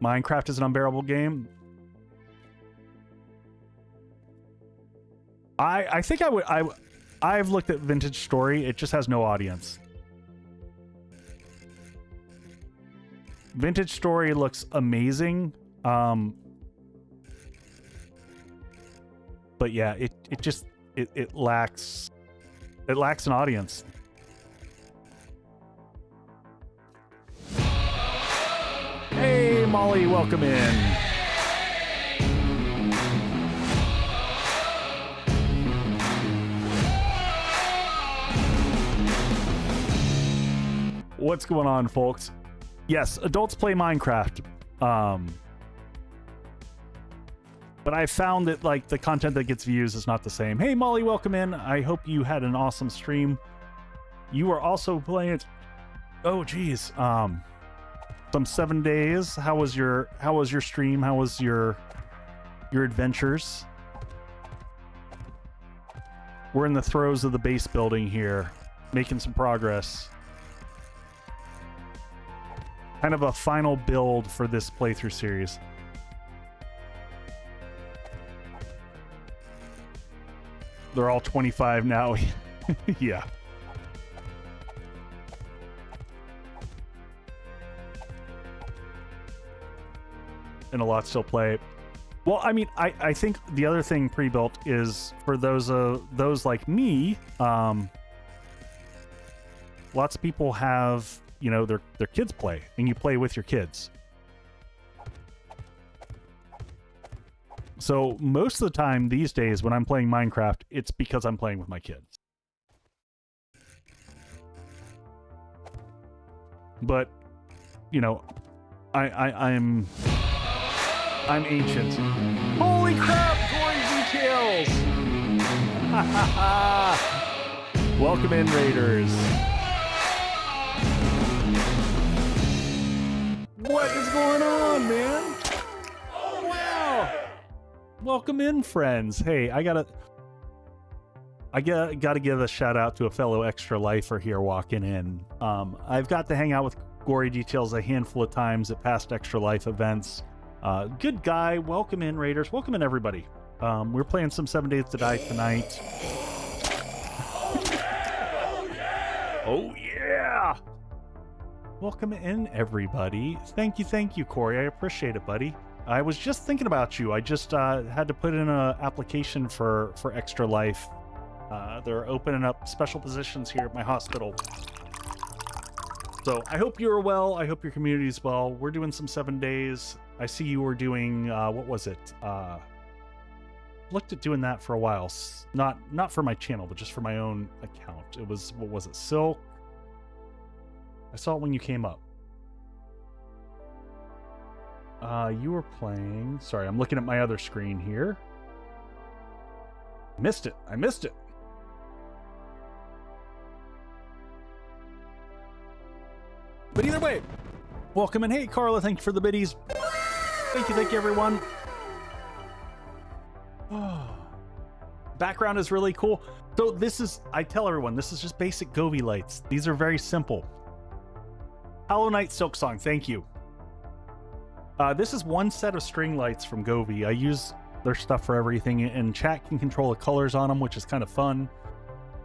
Minecraft is an unbearable game. I think I've looked at Vintage Story. It just has no audience. Vintage Story looks amazing. But yeah, it lacks an audience. Hey, Molly, welcome in. What's going on, folks? Yes, adults play Minecraft. But I found that like the content that gets views is not the same. Hey, Molly, welcome in. I hope you had an awesome stream. You are also playing it. Oh, geez. Some 7 days. How was your stream? How was your adventures? We're in the throes of the base building here, making some progress. Kind of a final build for this playthrough series. They're all 25 now. Yeah. And a lot still play. Well, I mean, I think the other thing pre-built is for those like me, lots of people have, you know, their kids play, and you play with your kids. So most of the time these days when I'm playing Minecraft, it's because I'm playing with my kids. But, you know, I'm ancient. Holy crap, gory details! Welcome in, Raiders. What is going on, man? Oh, wow! Welcome in, friends. Hey, I gotta give a shout out to a fellow extra lifer here walking in. I've got to hang out with Gory Details a handful of times at past Extra Life events. Good guy. Welcome in, Raiders. Welcome in, everybody. We're playing some 7 Days to Die tonight. Oh yeah! Welcome in, everybody. Thank you, Corey. I appreciate it, buddy. I was just thinking about you. I just had to put in an application for Extra Life. They're opening up special positions here at my hospital. So I hope you're well. I hope your community's well. We're doing some 7 days. I see you were doing, what was it? Looked at doing that for a while. Not for my channel, but just for my own account. It was, what was it? Silk? I saw it when you came up. You were playing... Sorry, I'm looking at my other screen here. Missed it. I missed it. But either way, welcome in. Hey, Carla, thank you for the biddies. Thank you, everyone. Background is really cool. So this is, I tell everyone, this is just basic Govee lights. These are very simple. Hollow Knight Silk Song, thank you. This is one set of string lights from Govee. I use their stuff for everything, and chat can control the colors on them, which is kind of fun.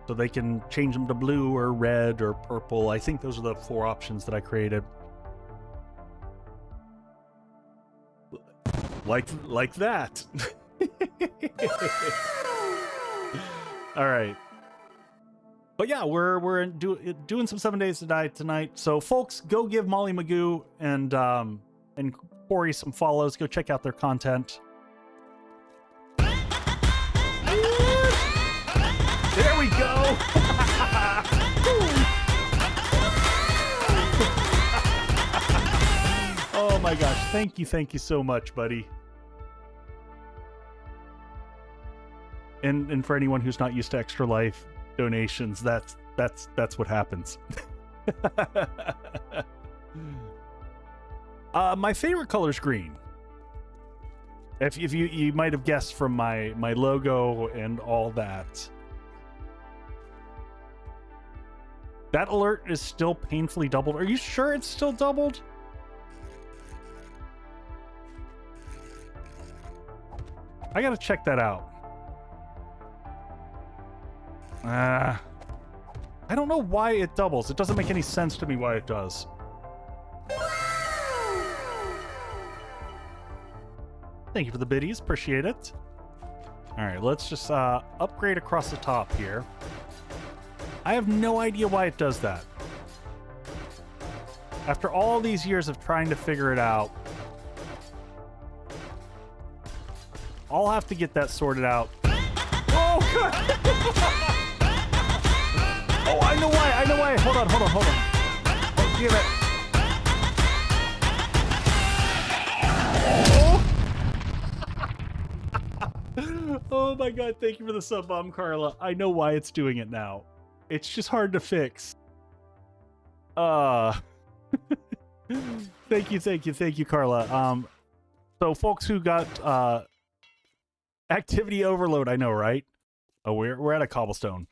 So they can change them to blue or red or purple. I think those are the 4 options that I created. Like that. All right. But yeah, we're doing some 7 Days to Die tonight. So folks, go give Molly Magoo and Corey some follows. Go check out their content. There we go. Oh my gosh, thank you so much, buddy. And for anyone who's not used to Extra Life donations, that's what happens. My favorite color is green. If you might have guessed from my logo and all that. That alert is still painfully doubled. Are you sure it's still doubled? I gotta check that out. I don't know why it doubles. It doesn't make any sense to me why it does. Thank you for the biddies. Appreciate it. All right, let's just upgrade across the top here. I have no idea why it does that. After all these years of trying to figure it out, I'll have to get that sorted out. Oh, God! Oh, I know why. Hold on. Oh, damn it. Oh my God, thank you for the sub bomb, Carla. I know why it's doing it now. It's just hard to fix. Thank you, Carla. So folks who got activity overload, I know, right? Oh, we're at a cobblestone.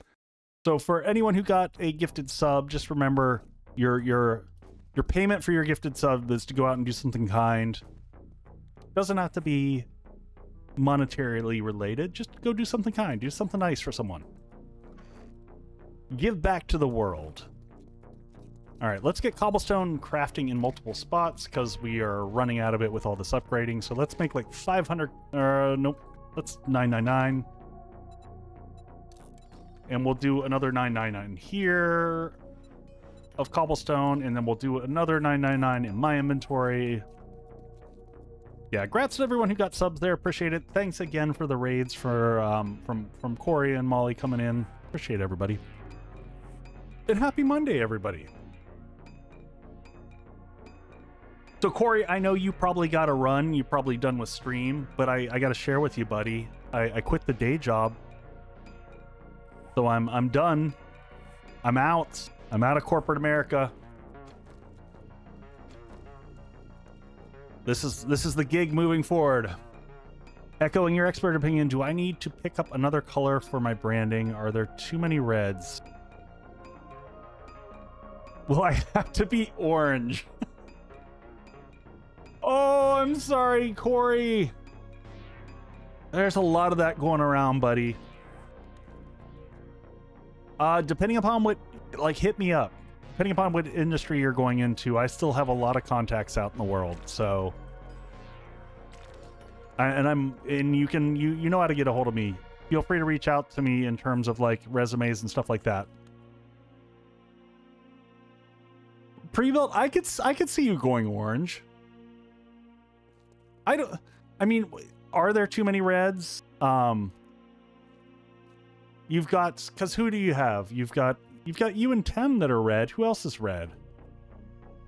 So for anyone who got a gifted sub, just remember your payment for your gifted sub is to go out and do something kind. Doesn't have to be monetarily related. Just go do something kind. Do something nice for someone. Give back to the world. All right, let's get cobblestone crafting in multiple spots because we are running out of it with all this upgrading. So let's make like 500. Nope. Let's 999. And we'll do another 999 here of cobblestone, and then we'll do another 999 in my inventory. Yeah, grats to everyone who got subs there. Appreciate it. Thanks again for the raids for from Corey and Molly coming in. Appreciate everybody. And happy Monday, everybody. So Corey, I know you probably got to run. You're probably done with stream, but I got to share with you, buddy. I quit the day job. So I'm done. I'm out. I'm out of corporate America. This is the gig moving forward. Echoing your expert opinion, do I need to pick up another color for my branding? Are there too many reds? Will I have to be orange? Oh, I'm sorry, Corey. There's a lot of that going around, buddy. Depending upon what, like, hit me up. Depending upon what industry you're going into, I still have a lot of contacts out in the world, so. You know how to get a hold of me. Feel free to reach out to me in terms of like resumes and stuff like that. Pre-built, I could see you going orange. I mean, are there too many reds? You've got, because who do you have? You've got you and Tem that are red. Who else is red?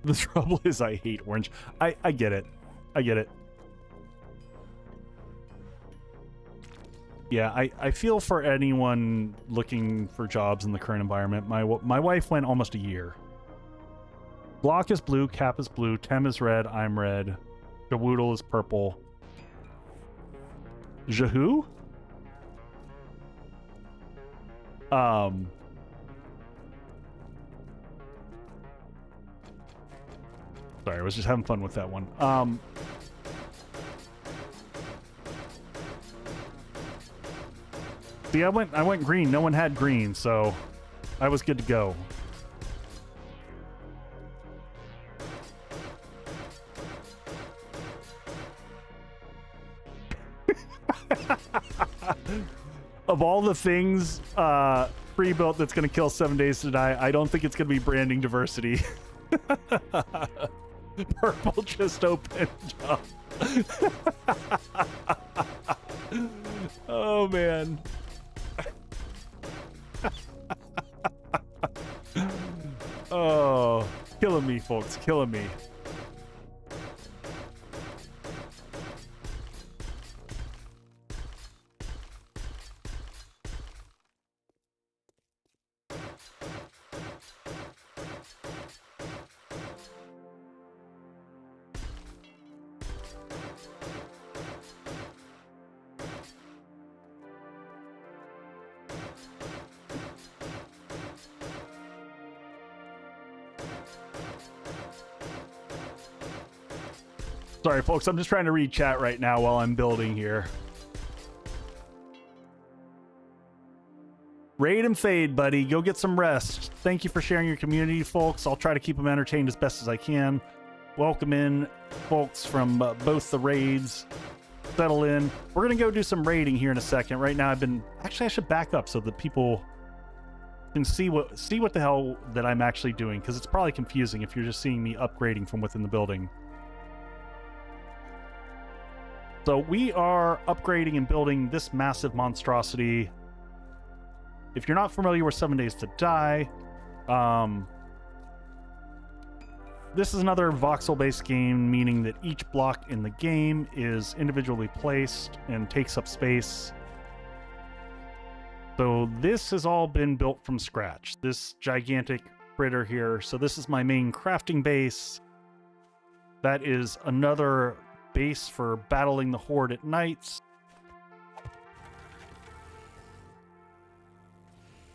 The trouble is I hate orange. I get it. I get it. Yeah, I feel for anyone looking for jobs in the current environment. My wife went almost a year. Block is blue, Cap is blue, Tem is red, I'm red, Jawoodle is purple. Jahoo? Sorry, I was just having fun with that one. See, I went green. No one had green, so I was good to go. of all the things pre-built that's going to kill 7 Days to Die, I don't think it's going to be branding diversity. Purple just opened up. Oh man. Oh, killing me, folks, killing me. Sorry, folks. I'm just trying to read chat right now while I'm building here. Raid and fade, buddy. Go get some rest. Thank you for sharing your community, folks. I'll try to keep them entertained as best as I can. Welcome in, folks, from both the raids. Settle in. We're going to go do some raiding here in a second. Right now, Actually, I should back up so that people can see what the hell that I'm actually doing, because it's probably confusing if you're just seeing me upgrading from within the building. So we are upgrading and building this massive monstrosity. If you're not familiar with 7 Days to Die, this is another voxel-based game, meaning that each block in the game is individually placed and takes up space. So this has all been built from scratch, this gigantic critter here. So this is my main crafting base. That is another base for battling the Horde at nights.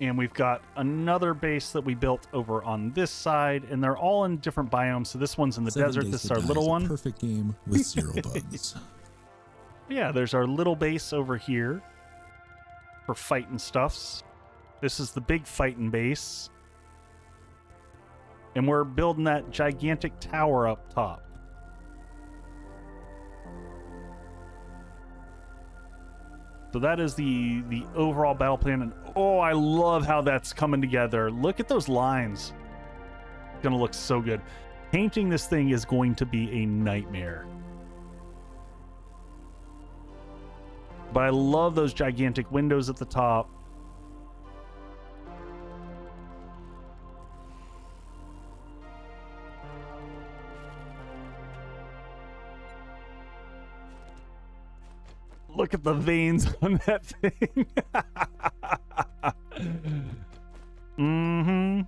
And we've got another base that we built over on this side, and they're all in different biomes. So this one's in the desert. This is our little one. Perfect game with 0 bugs. Yeah, there's our little base over here for fighting stuffs. This is the big fighting base. And we're building that gigantic tower up top. So that is the overall battle plan, and oh, I love how that's coming together. Look at those lines. It's gonna look so good. Painting this thing is going to be a nightmare. But I love those gigantic windows at the top. Look at the veins on that thing. Mm-hmm.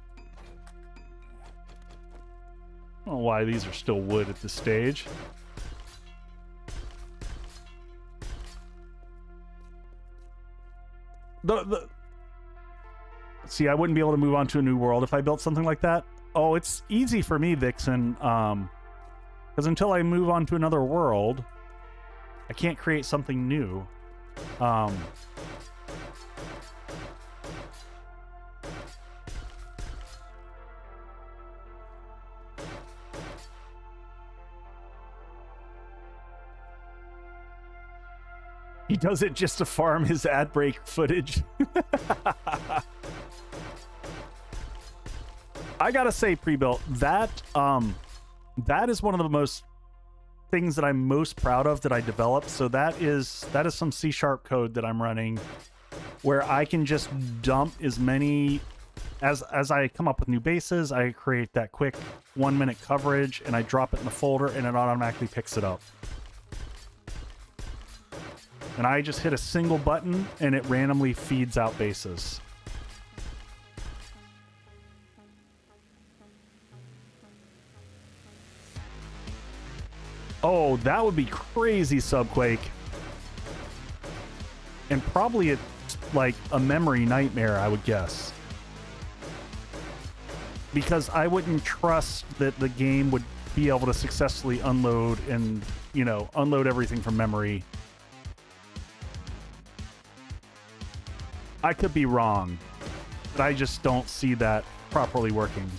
I don't know why these are still wood at this stage. See, I wouldn't be able to move on to a new world if I built something like that. Oh, it's easy for me, Vixen. Because until I move on to another world, I can't create something new. He does it just to farm his ad break footage. I gotta say, pre-built, that is one of the most things that I'm most proud of that I developed. So that is some C# code that I'm running, where I can just dump as many as I come up with new bases. I create that quick 1-minute coverage and I drop it in the folder, and it automatically picks it up. And I just hit a single button and it randomly feeds out bases. Oh, that would be crazy, Subquake. And probably like a memory nightmare, I would guess. Because I wouldn't trust that the game would be able to successfully unload and, you know, unload everything from memory. I could be wrong, but I just don't see that properly working.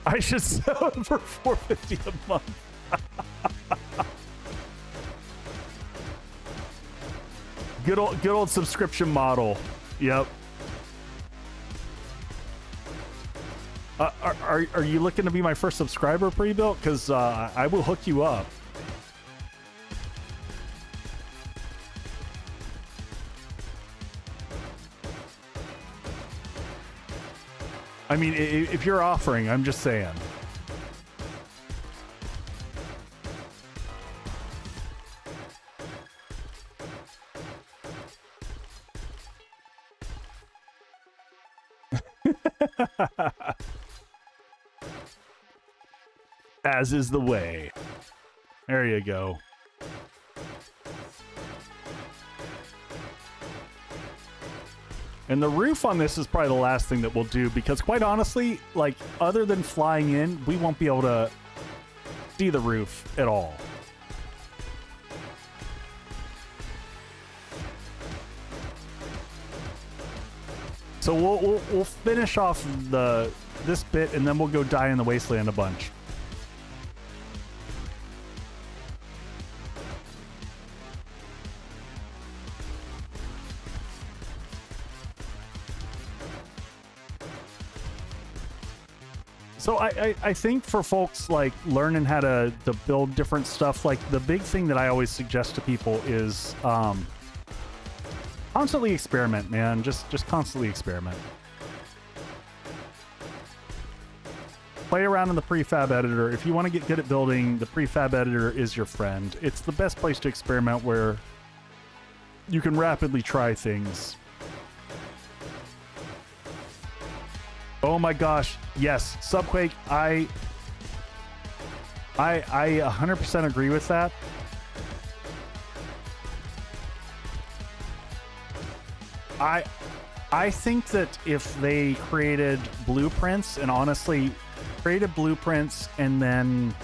I should sell it for $4.50 a month. Good old subscription model. Yep. Are you looking to be my first subscriber pre-built? Because I will hook you up. I mean, if you're offering, I'm just saying. As is the way. There you go. And the roof on this is probably the last thing that we'll do, because quite honestly, like, other than flying in, we won't be able to see the roof at all. So we'll finish off this bit, and then we'll go die in the Wasteland a bunch. So I think for folks like learning how to build different stuff, like the big thing that I always suggest to people is constantly experiment, man. Just constantly experiment. Play around in the prefab editor. If you want to get good at building, the prefab editor is your friend. It's the best place to experiment, where you can rapidly try things. Oh my gosh, yes, Subquake, I 100% agree with that. I think that if they created blueprints, and honestly created blueprints, and then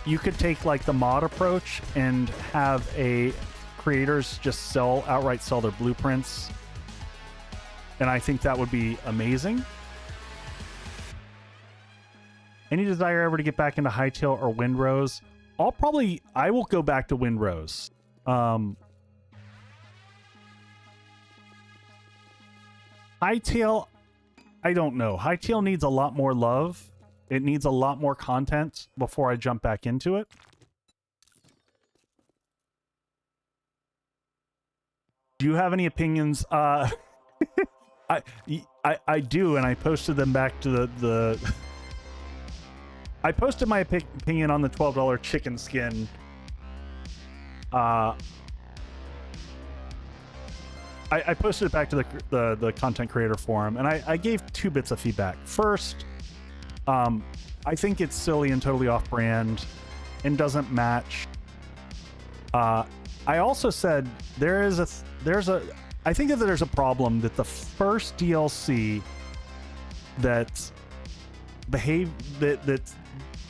you could take like the mod approach and have creators just outright sell their blueprints. And I think that would be amazing. Any desire ever to get back into Hightail or Windrose? I will go back to Windrose. Hightail, I don't know. Hightail needs a lot more love. It needs a lot more content before I jump back into it. Do you have any opinions? I do, and I posted them back to the I posted my opinion on the $12 chicken skin. I posted it back to the content creator forum, and I gave 2 bits of feedback. First, I think it's silly and totally off-brand and doesn't match. I also said I think that there's a problem that the first DLC that's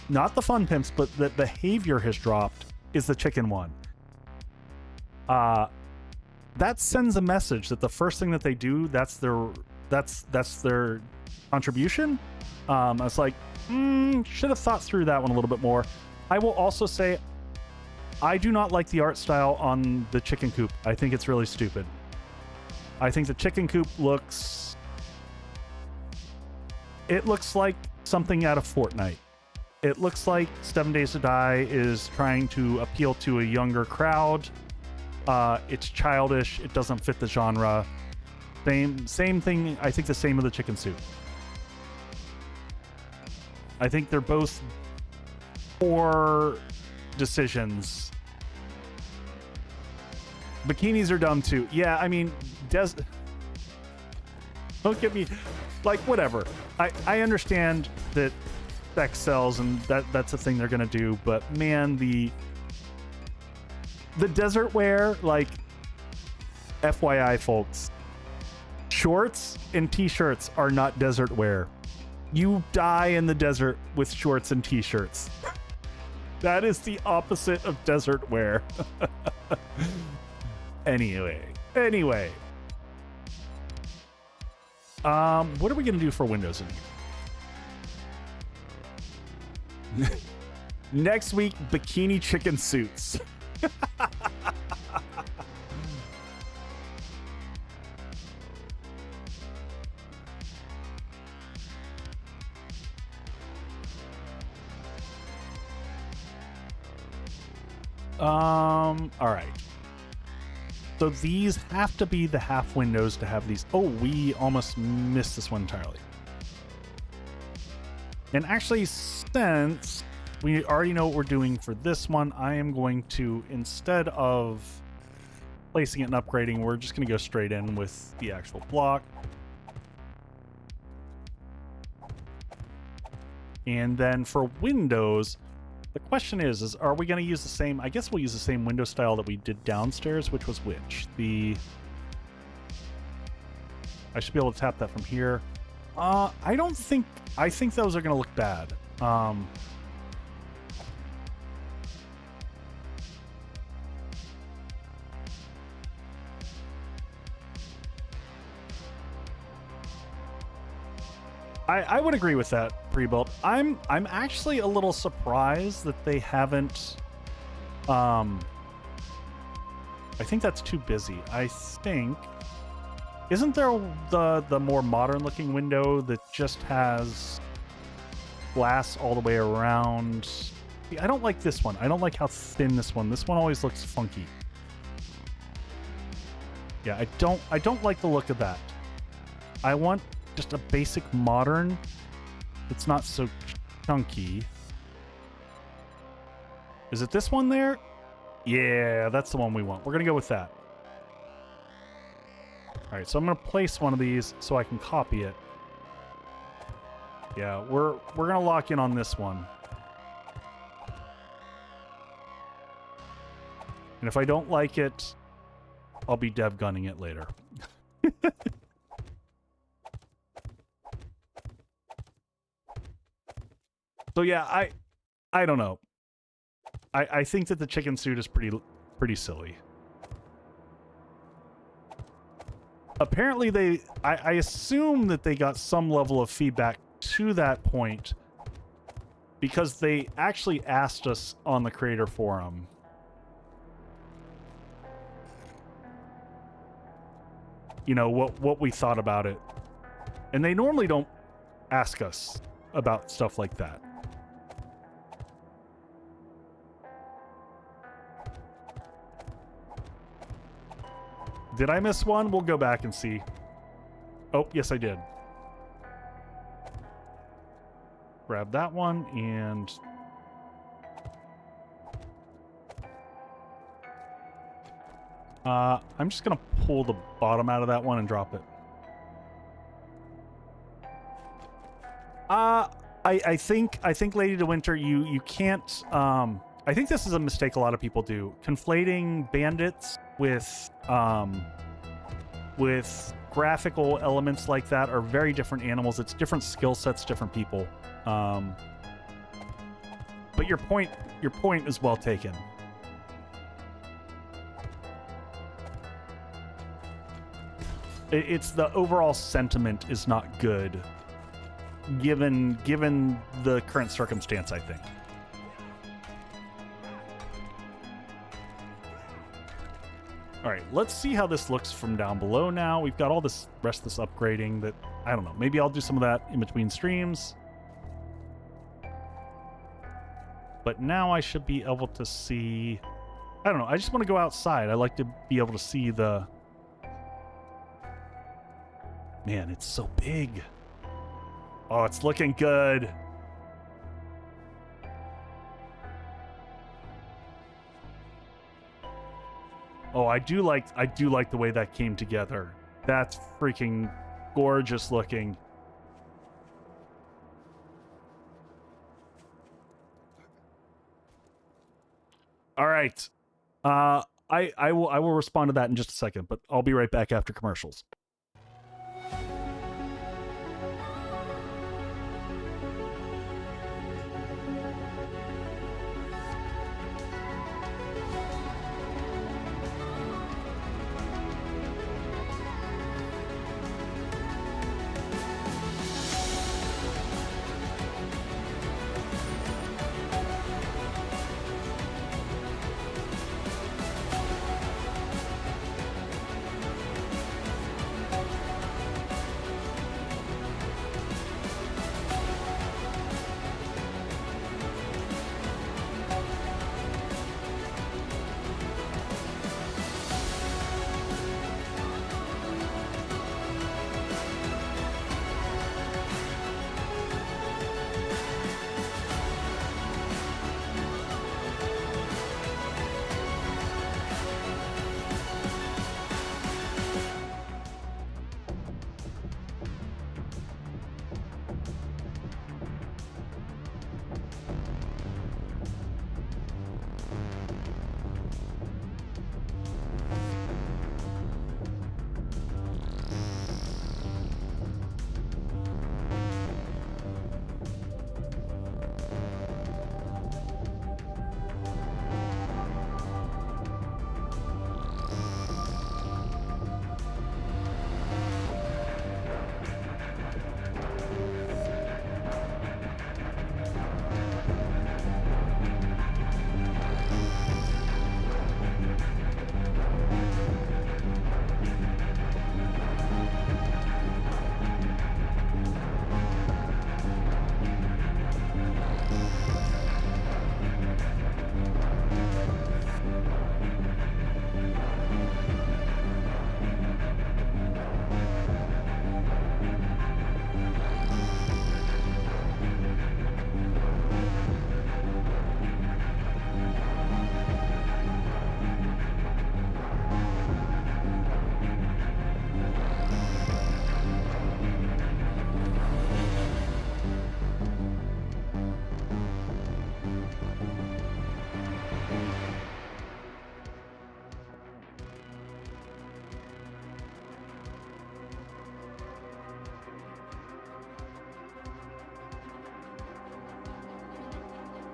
not the fun pimps, but that behavior has dropped is the chicken one. That sends a message that the first thing that they do, that's their contribution. I was like, should have thought through that one a little bit more. I will also say, I do not like the art style on the chicken coop. I think it's really stupid. I think the chicken coop looks like something out of Fortnite. It looks like 7 Days to Die is trying to appeal to a younger crowd. It's childish. It doesn't fit the genre. Same thing. I think the same with the chicken soup. I think they're both poor decisions. Bikinis are dumb too. Yeah, I mean, don't get me, like, whatever. I understand that sex sells, and that's a thing they're gonna do, but man, the desert wear, like, FYI folks, shorts and t-shirts are not desert wear. You die in the desert with shorts and t-shirts. That is the opposite of desert wear. Anyway. What are we gonna do for windows in here? Next week, bikini chicken suits. All right. So these have to be the half windows to have these. Oh, we almost missed this one entirely. And actually, since we already know what we're doing for this one, I am going to, instead of placing it and upgrading, we're just going to go straight in with the actual block. And then for windows, the question is are we going to use the same, I guess we'll use the same window style that we did downstairs, which was which? I should be able to tap that from here. I think those are going to look bad. I would agree with that pre-built. I'm actually a little surprised that they haven't. I think that's too busy. I think, isn't there the more modern looking window that just has glass all the way around? See, I don't like this one. I don't like how thin this one. This one always looks funky. Yeah, I don't like the look of that. I want just a basic modern. It's not so chunky. Is it this one there? Yeah, that's the one we want. We're gonna go with that. All right, so I'm gonna place one of these so I can copy it. Yeah, we're gonna lock in on this one. And if I don't like it, I'll be dev gunning it later. So yeah, I don't know. I think that the chicken suit is pretty silly. Apparently I assume that they got some level of feedback to that point because they actually asked us on the creator forum. You know, what we thought about it. And they normally don't ask us about stuff like that. Did I miss one? We'll go back and see. Oh, yes, I did. Grab that one and... I'm just gonna pull the bottom out of that one and drop it. I think Lady to Winter, you can't, I think this is a mistake a lot of people do. Conflating bandits with graphical elements like that are very different animals. It's different skill sets, different people. But your point is well taken. It's the overall sentiment is not good, given the current circumstance, I think. All right, let's see how this looks from down below now. We've got all this rest of this upgrading that, I don't know, maybe I'll do some of that in between streams. But now I should be able to see, I don't know, I just want to go outside. I like to be able to see the... Man, it's so big. Oh, it's looking good. Oh, I do like the way that came together. That's freaking gorgeous looking. All right. I will respond to that in just a second, but I'll be right back after commercials.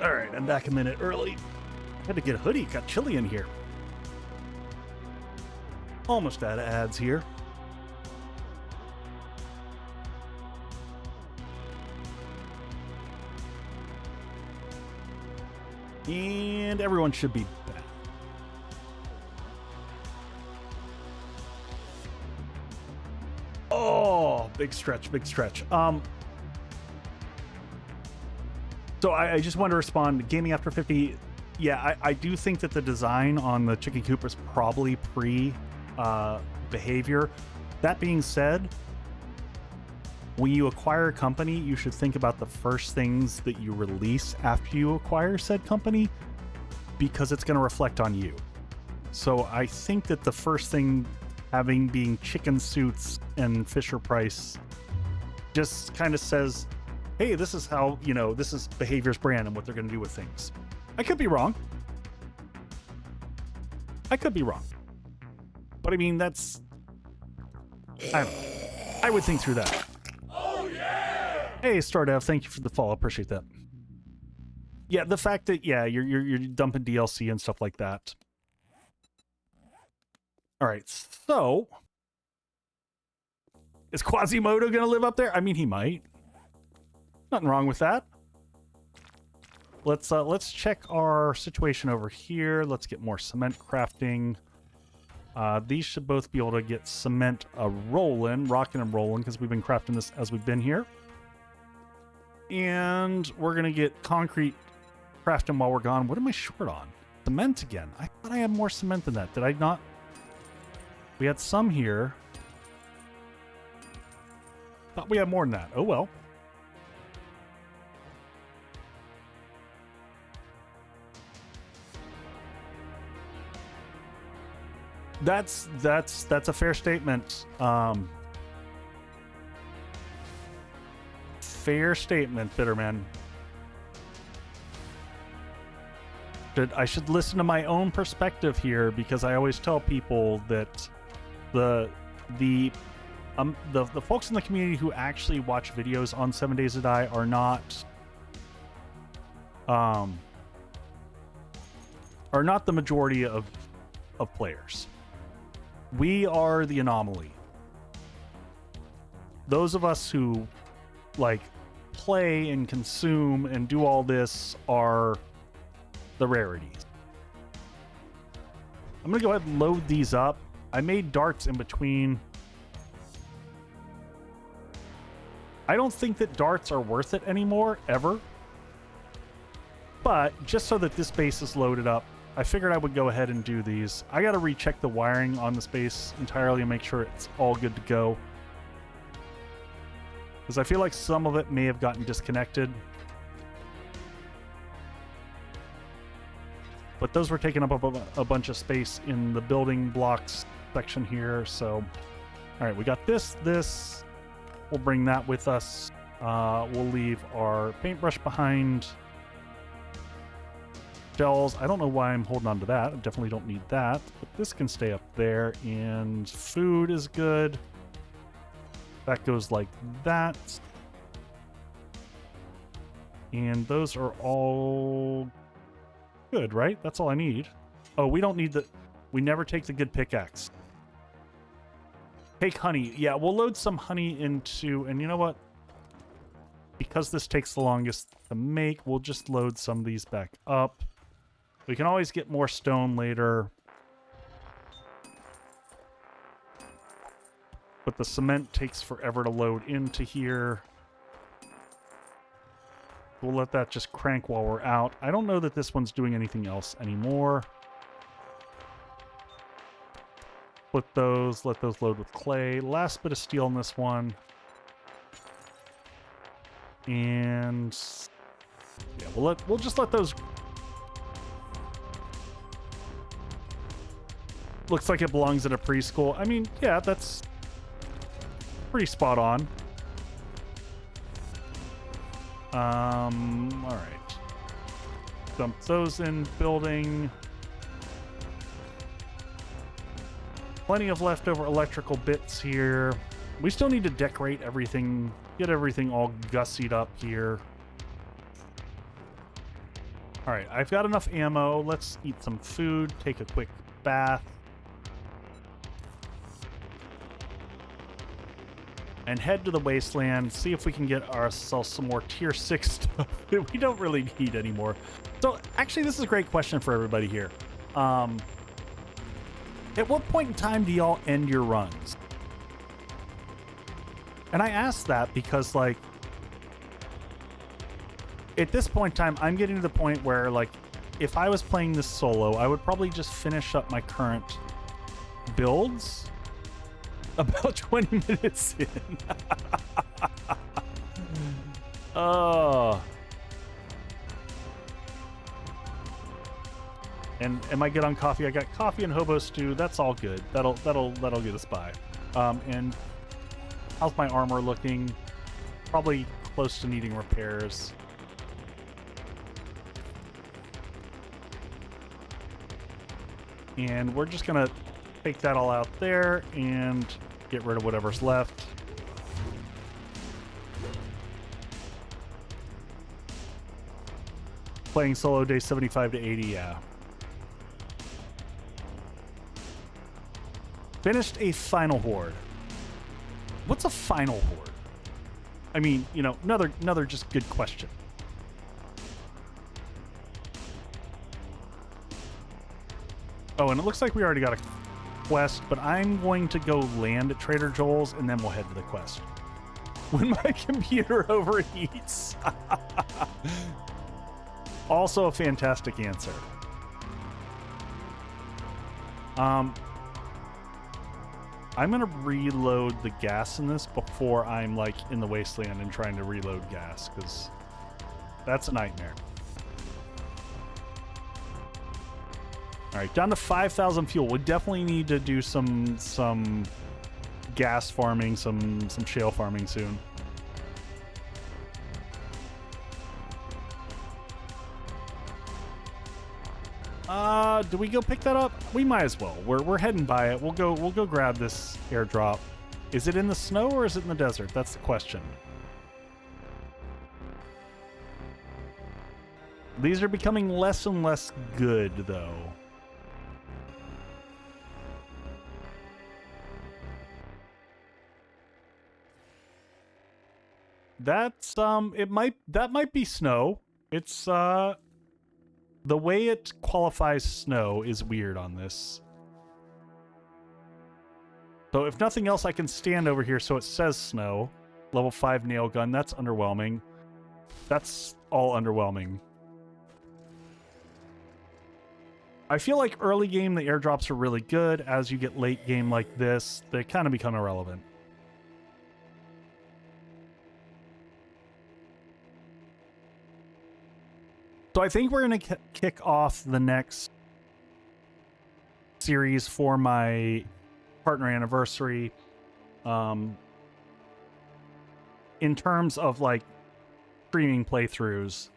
All right, I'm back a minute early. Had to get a hoodie. Got chilly in here. Almost out of ads here. And everyone should be back. Oh, big stretch, big stretch. So I just want to respond. Gaming After 50, yeah, I do think that the design on the chicken coop is probably behavior. That being said, when you acquire a company, you should think about the first things that you release after you acquire said company, because it's going to reflect on you. So I think that the first thing being chicken suits and Fisher Price just kind of says, hey, this is how, this is behavior's brand and what they're going to do with things. I could be wrong. But I mean, I don't know. I would think through that. Hey, Stardev, thank you for the follow. Appreciate that. Yeah, the fact that, yeah, you're dumping DLC and stuff like that. All right, so is Quasimodo gonna live up there? I mean, he might. Nothing wrong with that. Let's check our situation over here. Let's get more cement crafting. These should both be able to get cement rolling, rocking and rolling, because we've been crafting this as we've been here. And we're going to get concrete crafting while we're gone. What am I short on? Cement again. I thought I had more cement than that. Did I not? We had some here. Thought we had more than that. Oh, well. That's a fair statement. Fair statement, Bitterman. I should listen to my own perspective here, because I always tell people that the folks in the community who actually watch videos on 7 Days to Die are not the majority of players. We are the anomaly. Those of us who play and consume and do all this are the rarities. I'm gonna go ahead and load these up. I made darts in between. I don't think that darts are worth it anymore, ever. But just so that this base is loaded up, I figured I would go ahead and do these. I gotta recheck the wiring on this base entirely and make sure it's all good to go, because I feel like some of it may have gotten disconnected. But those were taking up a bunch of space in the building blocks section here. So, all right, we got this. We'll bring that with us. We'll leave our paintbrush behind. Shells, I don't know why I'm holding on to that. I definitely don't need that. But this can stay up there. And food is good. That goes like that. And those are all good, right? That's all I need. Oh, we don't need we never take the good pickaxe. Take honey. Yeah, we'll load some honey into, and you know what? Because this takes the longest to make, we'll just load some of these back up. We can always get more stone later. But the cement takes forever to load into here. We'll let that just crank while we're out. I don't know that this one's doing anything else anymore. Let those load with clay. Last bit of steel in this one. And yeah, we'll just let those. Looks like it belongs in a preschool. I mean, yeah, that's pretty spot on. All right. Dump those in building. Plenty of leftover electrical bits here. We still need to decorate everything, get everything all gussied up here. All right, I've got enough ammo. Let's eat some food, take a quick bath. And head to the Wasteland, see if we can get ourselves some more tier 6 stuff that we don't really need anymore. So, actually, this is a great question for everybody here. At what point in time do y'all end your runs? And I ask that because, like, at this point in time, I'm getting to the point where, like, if I was playing this solo, I would probably just finish up my current builds about 20 minutes in. And am I good on coffee? I got coffee and hobo stew. That's all good. That'll get us by. And how's my armor looking? Probably close to needing repairs. And we're just gonna take that all out there and get rid of whatever's left. Playing solo day 75 to 80, yeah. Finished a final horde. What's a final horde? I mean, you know, another just good question. Oh, and it looks like we already got a quest, but I'm going to go land at Trader Joel's and then we'll head to the quest. When my computer overheats. Also a fantastic answer. I'm gonna reload the gas in this before I'm like in the Wasteland and trying to reload gas, because that's a nightmare. All right, down to 5,000 fuel. We definitely need to do some gas farming, some shale farming soon. Do we go pick that up? We might as well. We're heading by it. We'll go grab this airdrop. Is it in the snow or is it in the desert? That's the question. These are becoming less and less good, though. That's that might be snow. It's the way it qualifies snow is weird on this. So if nothing else, I can stand over here so it says snow. Level 5 nail gun, that's underwhelming. That's all underwhelming. I feel like early game the airdrops are really good. As you get late game like this, they kind of become irrelevant. So I think we're going to kick off the next series for my partner anniversary. In terms of like streaming playthroughs.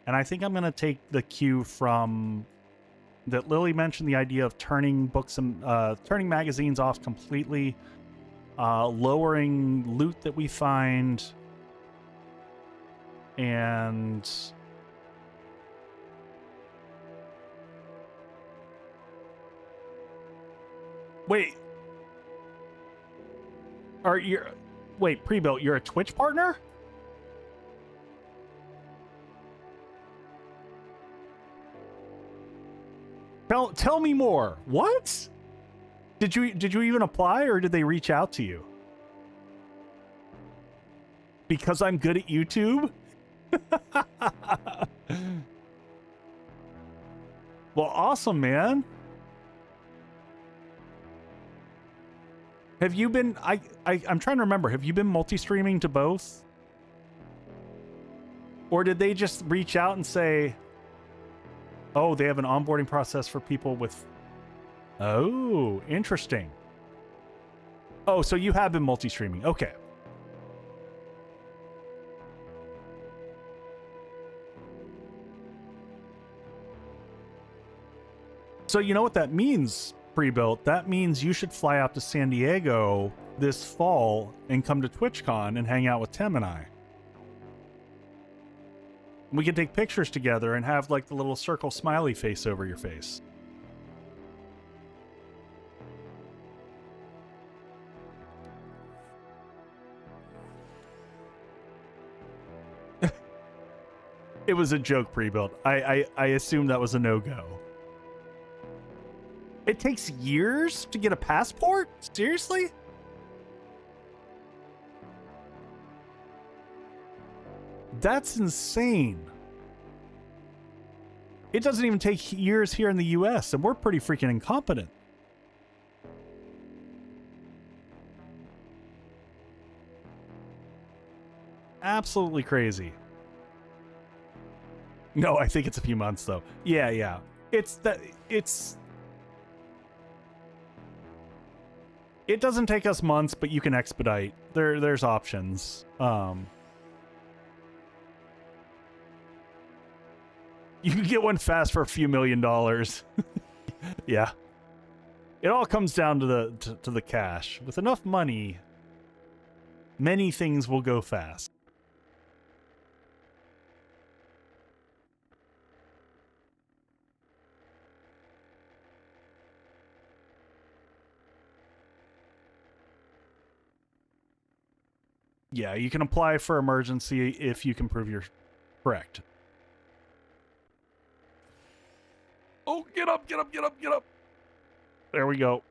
And I think I'm going to take the cue from that Lily mentioned, the idea of turning books and turning magazines off completely, lowering loot that we find, and wait, pre-built, you're a Twitch partner? Tell me more. What? Did you even apply, or did they reach out to you? Because I'm good at YouTube? Well, awesome, man. Have you been I'm trying to remember, have you been multi-streaming to both? Or did they just reach out and say, oh, they have an onboarding process for people with... Oh, interesting. Oh, so you have been multi-streaming. Okay. So you know what that means, pre-built? That means you should fly out to San Diego this fall and come to TwitchCon and hang out with Tim and I. We can take pictures together and have like the little circle smiley face over your face. It was a joke pre-built. I assume that was a no-go. It takes years to get a passport? Seriously? That's insane. It doesn't even take years here in the US, and we're pretty freaking incompetent. Absolutely crazy. No, I think it's a few months though. Yeah. It doesn't take us months, but you can expedite. There's options. You can get one fast for a few $1 million. Yeah. It all comes down to the cash. With enough money, many things will go fast. Yeah, you can apply for emergency if you can prove you're correct. Oh, get up, get up, get up, get up. There we go.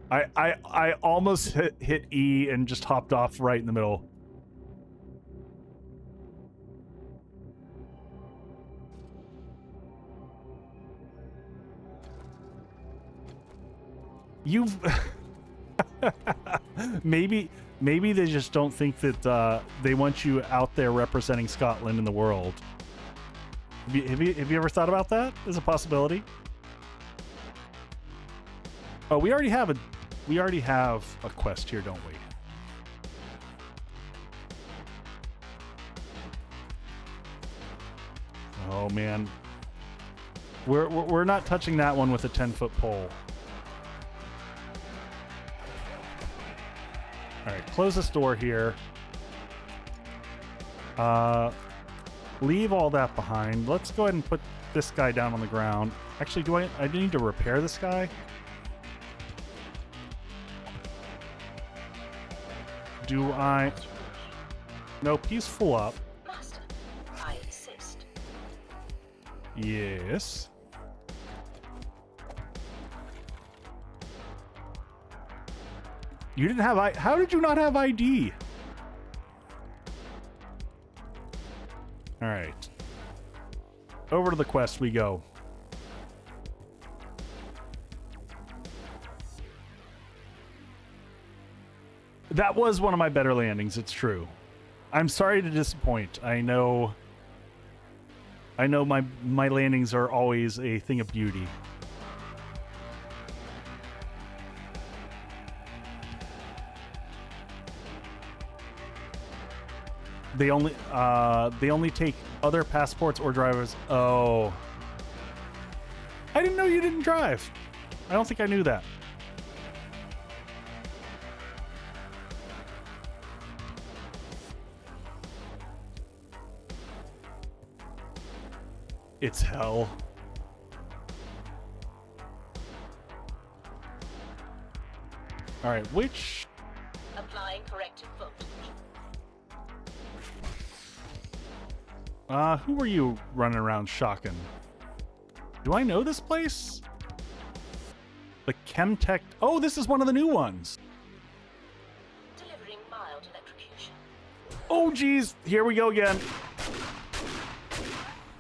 I almost hit E and just hopped off right in the middle. You've maybe they just don't think that they want you out there representing Scotland in the world. Have you ever thought about that as a possibility? Oh, we already have a quest here, don't we? Oh man, we're not touching that one with a 10-foot pole. All right, close this door here. Leave all that behind. Let's go ahead and put this guy down on the ground. Actually, do I need to repair this guy? Do I? Nope, he's full up. Master, I insist. Yes. You didn't have how did you not have ID? All right. Over to the quest we go. That was one of my better landings, it's true. I'm sorry to disappoint. I know my landings are always a thing of beauty. They only take other passports or drivers. Oh. I didn't know you didn't drive. I don't think I knew that. It's hell. All right, which... Applying corrective voltage. Who are you running around shocking? Do I know this place? The Chemtech... Oh, this is one of the new ones. Delivering mild electrocution. Oh, geez. Here we go again.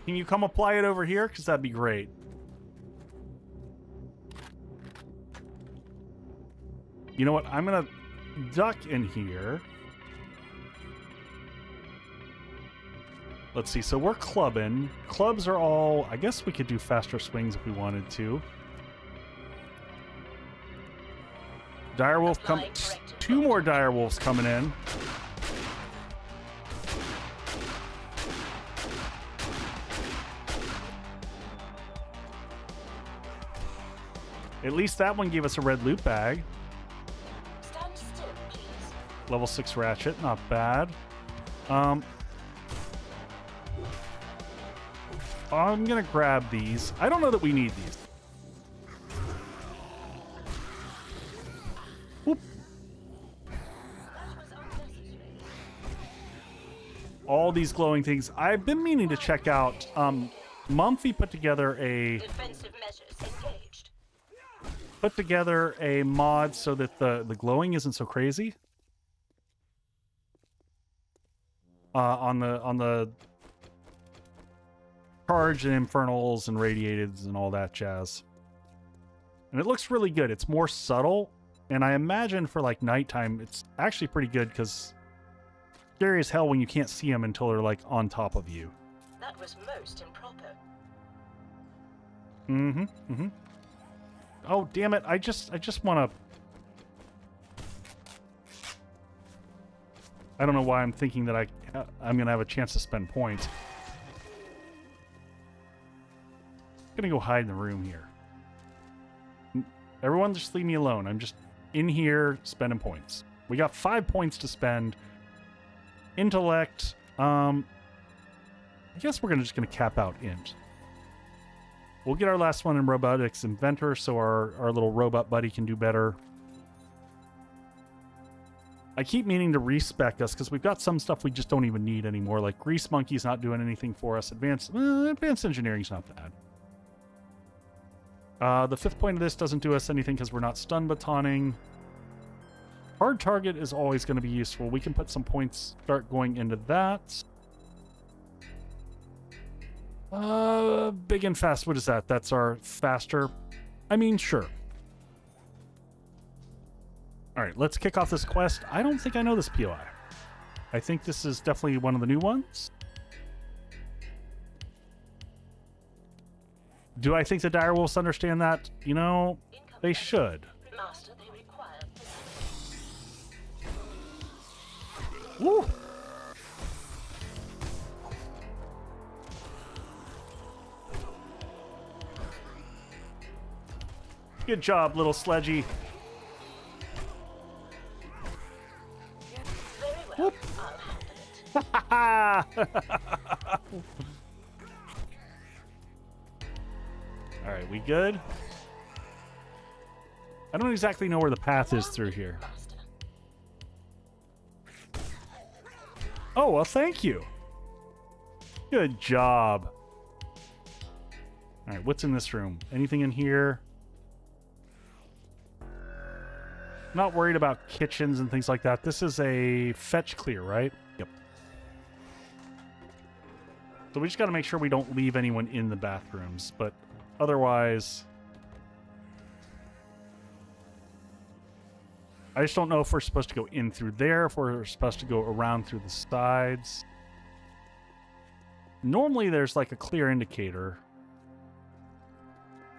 Can you come apply it over here? Because that'd be great. You know what? I'm going to duck in here. Let's see. So we're clubbing. Clubs are all... I guess we could do faster swings if we wanted to. Direwolf come... 2 more direwolves coming in. At least that one gave us a red loot bag. Stand still, please. Level 6 ratchet, not bad. I'm gonna grab these. I don't know that we need these. Whoop. All these glowing things. I've been meaning to check out. Mumphy put together a Defensive measures engaged. mod so that the glowing isn't so crazy. On the charged and infernals and radiateds and all that jazz. And it looks really good. It's more subtle, and I imagine for like nighttime it's actually pretty good because scary as hell when you can't see them until they're like on top of you. That was most improper. Oh damn it! I just want to. I don't know why I'm thinking that I'm gonna have a chance to spend points. I'm gonna go hide in the room here. Everyone, just leave me alone. I'm just in here spending points. We got 5 points to spend. Intellect. I guess we're just gonna cap out int. We'll get our last one in robotics inventor, so our little robot buddy can do better. I keep meaning to respec us because we've got some stuff we just don't even need anymore. Like Grease Monkey's not doing anything for us. Advanced engineering's not bad. The 5th point of this doesn't do us anything because we're not stun batoning. Hard target is always going to be useful. We can put some points, start going into that. Big and fast. What is that? That's our faster. I mean, sure. All right, let's kick off this quest. I don't think I know this POI. I think this is definitely one of the new ones. Do I think the direwolves understand that? You know, they should. Master, they require. Woo! Good job, little sledgy. Very well. I'll handle it. All right, we good? I don't exactly know where the path is through here. Master. Oh, well, thank you. Good job. All right, what's in this room? Anything in here? Not worried about kitchens and things like that. This is a fetch clear, right? Yep. So we just got to make sure we don't leave anyone in the bathrooms, but otherwise, I just don't know if we're supposed to go in through there, if we're supposed to go around through the sides. Normally there's like a clear indicator.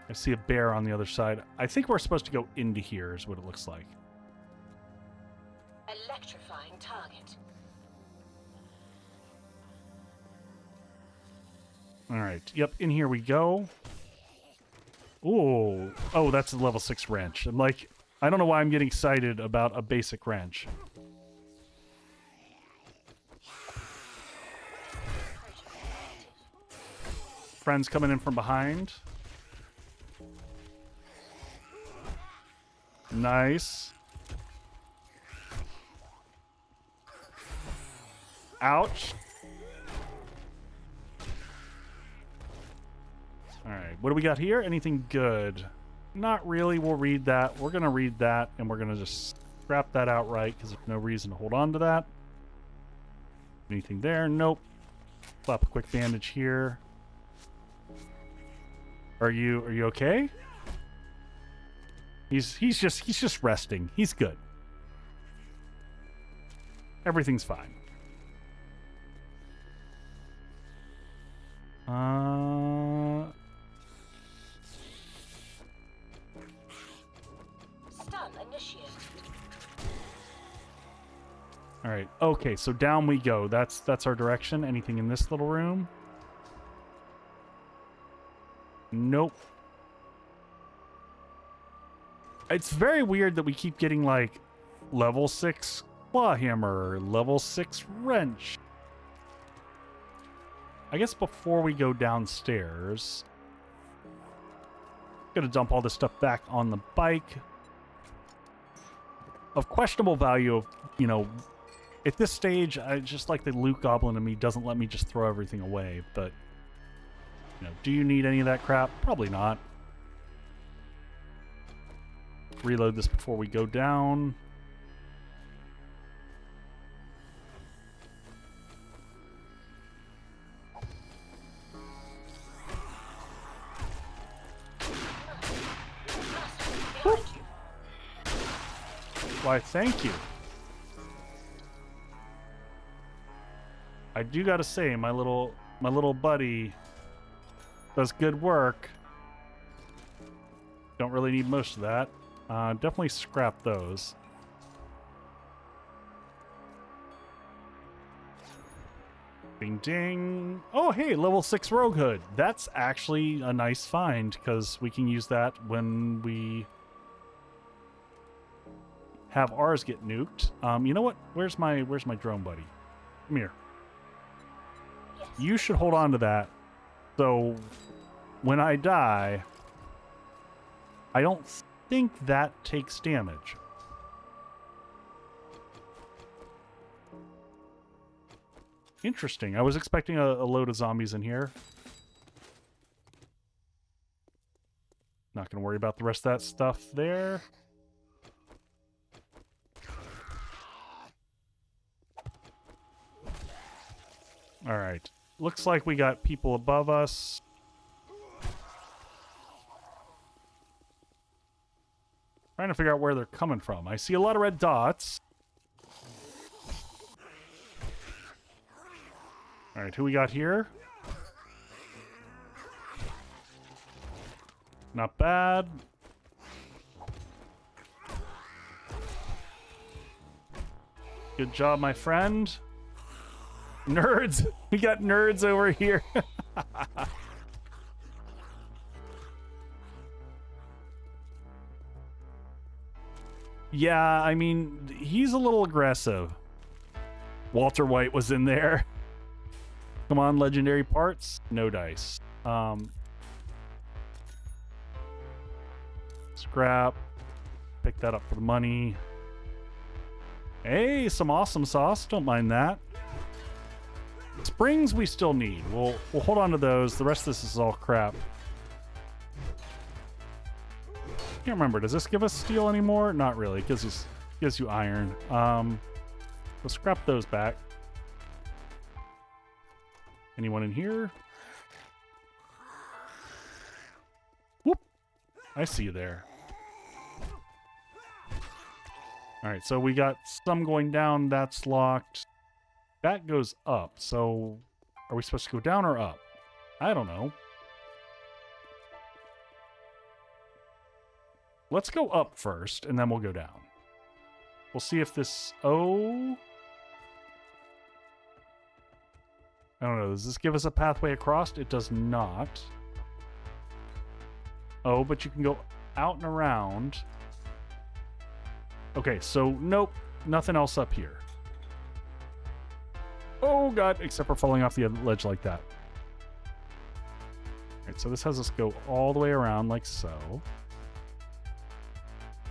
I see a bear on the other side. I think we're supposed to go into here is what it looks like. Electrifying target. All right. Yep, in here we go. Ooh. Oh, that's a level 6 wrench. I'm like, I don't know why I'm getting excited about a basic wrench. Friends coming in from behind. Nice. Ouch. All right, what do we got here? Anything good? Not really. We'll read that. We're going to read that, and we're going to just scrap that outright because there's no reason to hold on to that. Anything there? Nope. Slap a quick bandage here. Are you okay? He's just resting. He's good. Everything's fine. Stun initiated. All right. Okay, so down we go. That's our direction. Anything in this little room? Nope. It's very weird that we keep getting like level 6 claw hammer, level 6 wrench. I guess before we go downstairs, gonna dump all this stuff back on the bike. Of questionable value, you know, at this stage, I just like the loot goblin in me doesn't let me just throw everything away, but, you know, do you need any of that crap? Probably not. Reload this before we go down. Why, thank you. I do gotta say, my little buddy does good work. Don't really need most of that. Definitely scrap those. Ding ding. Oh, hey, level 6 Rogue Hood. That's actually a nice find, because we can use that when we have ours get nuked. You know what? Where's my drone buddy? Come here. Yes. You should hold on to that. So when I die, I don't think that takes damage. Interesting. I was expecting a load of zombies in here. Not going to worry about the rest of that stuff there. All right. Looks like we got people above us. Trying to figure out where they're coming from. I see a lot of red dots. All right, who we got here? Not bad. Good job, my friend. Nerds! We got nerds over here. Yeah, I mean, he's a little aggressive. Walter White was in there. Come on, legendary parts. No dice. Scrap. Pick that up for the money. Hey, some awesome sauce. Don't mind that. Springs we still need. We'll hold on to those. The rest of this is all crap. Can't remember. Does this give us steel anymore? Not really. It gives you iron. We'll scrap those back. Anyone in here? Whoop! I see you there. Alright, so we got some going down. That's locked. That goes up. So are we supposed to go down or up? I don't know. Let's go up first, and then we'll go down. We'll see if this... Oh... I don't know. Does this give us a pathway across? It does not. Oh, but you can go out and around. Okay, so nope. Nothing else up here. Oh, God. Except for falling off the ledge like that. Alright, so this has us go all the way around like so.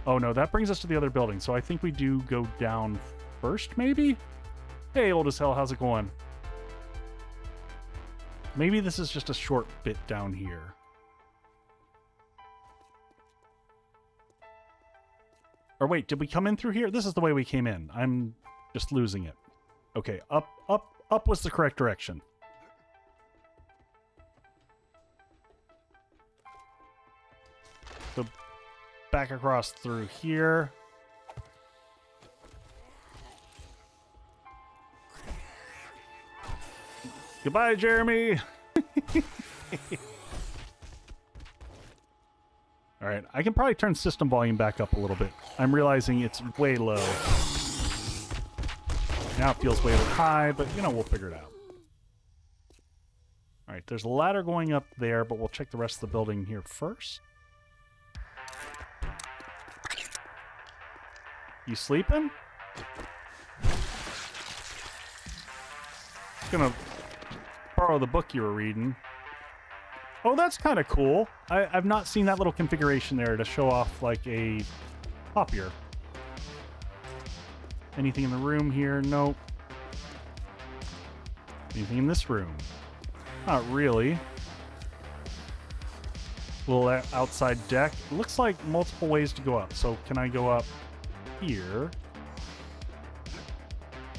Oh, no. That brings us to the other building. So I think we do go down first, maybe? Hey, old as hell. How's it going? Maybe this is just a short bit down here. Or wait, did we come in through here? This is the way we came in. I'm just losing it. Okay, up, up, up was the correct direction. So back across through here. Goodbye, Jeremy. All right, I can probably turn system volume back up a little bit. I'm realizing it's way low. Now it feels way high, but, you know, we'll figure it out. All right, there's a ladder going up there, but we'll check the rest of the building here first. You sleeping? gonna borrow the book you were reading. Oh, that's kind of cool. I've not seen that little configuration there to show off like a copier. Anything in the room here? Nope. Anything in this room? Not really. Little outside deck. Looks like multiple ways to go up. So can I go up here?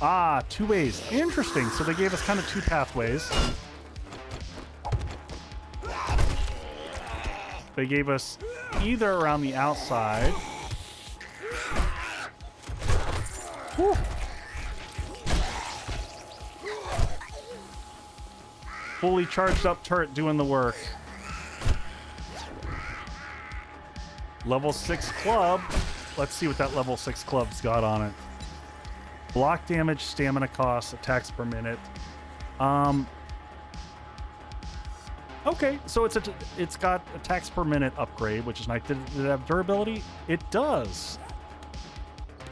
Ah, 2 ways. Interesting. So they gave us kind of 2 pathways. They gave us either around the outside. Whew. Fully charged up turret doing the work. Level 6 club. Let's see what that level 6 club's got on it. Block damage, stamina cost, attacks per minute. Okay, so it's got attacks per minute upgrade, which is nice. Did it have durability? It does.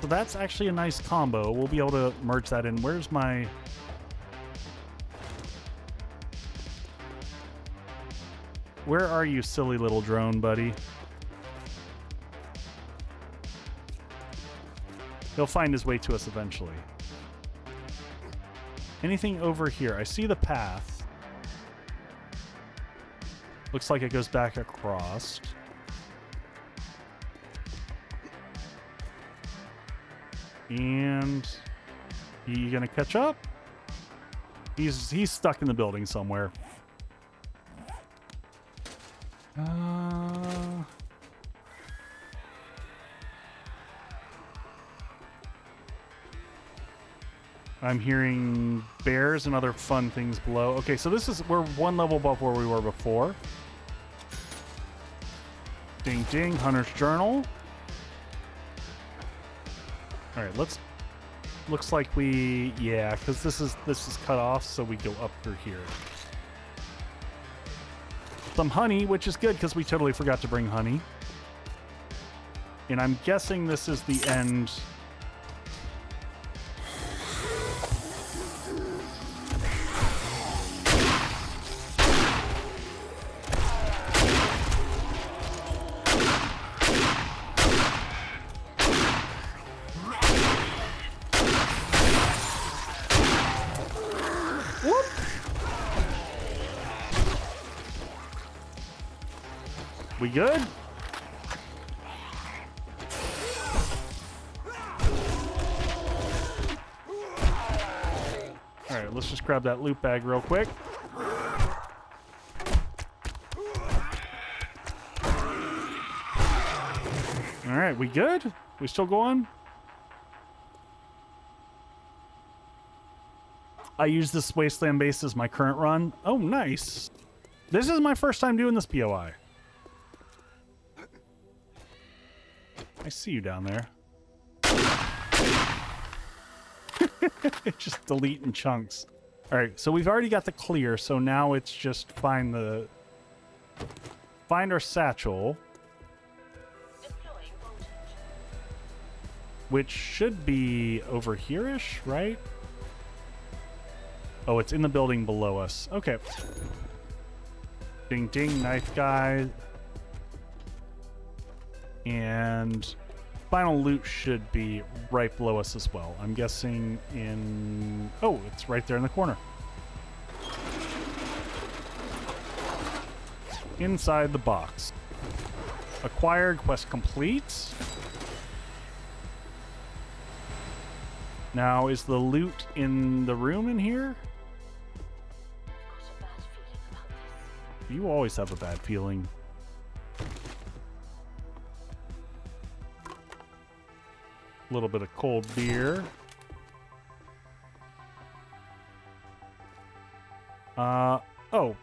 So that's actually a nice combo. We'll be able to merge that in. Where's my... Where are you, silly little drone, buddy? He'll find his way to us eventually. Anything over here? I see the path. Looks like it goes back across. And you gonna catch up? He's stuck in the building somewhere. I'm hearing bears and other fun things below. Okay, so we're 1 level above where we were before. Ding ding, Hunter's Journal. All right, looks like yeah, because this is cut off, so we go up through here. Some honey, which is good because we totally forgot to bring honey. And I'm guessing this is the end. We good? All right, let's just grab that loot bag real quick. All right, we good? We still going? I use this Wasteland base as my current run. Oh, nice. This is my first time doing this POI. I see you down there. Just deleting chunks. All right, so we've already got the clear, so now it's just find our satchel, which should be over here-ish, right? Oh, it's in the building below us. Okay. Ding ding, knife guy. And final loot should be right below us as well. I'm guessing in... Oh, it's right there in the corner. Inside the box. Acquired, quest complete. Now, is the loot in the room in here? You always have a bad feeling. A little bit of cold beer. Oh,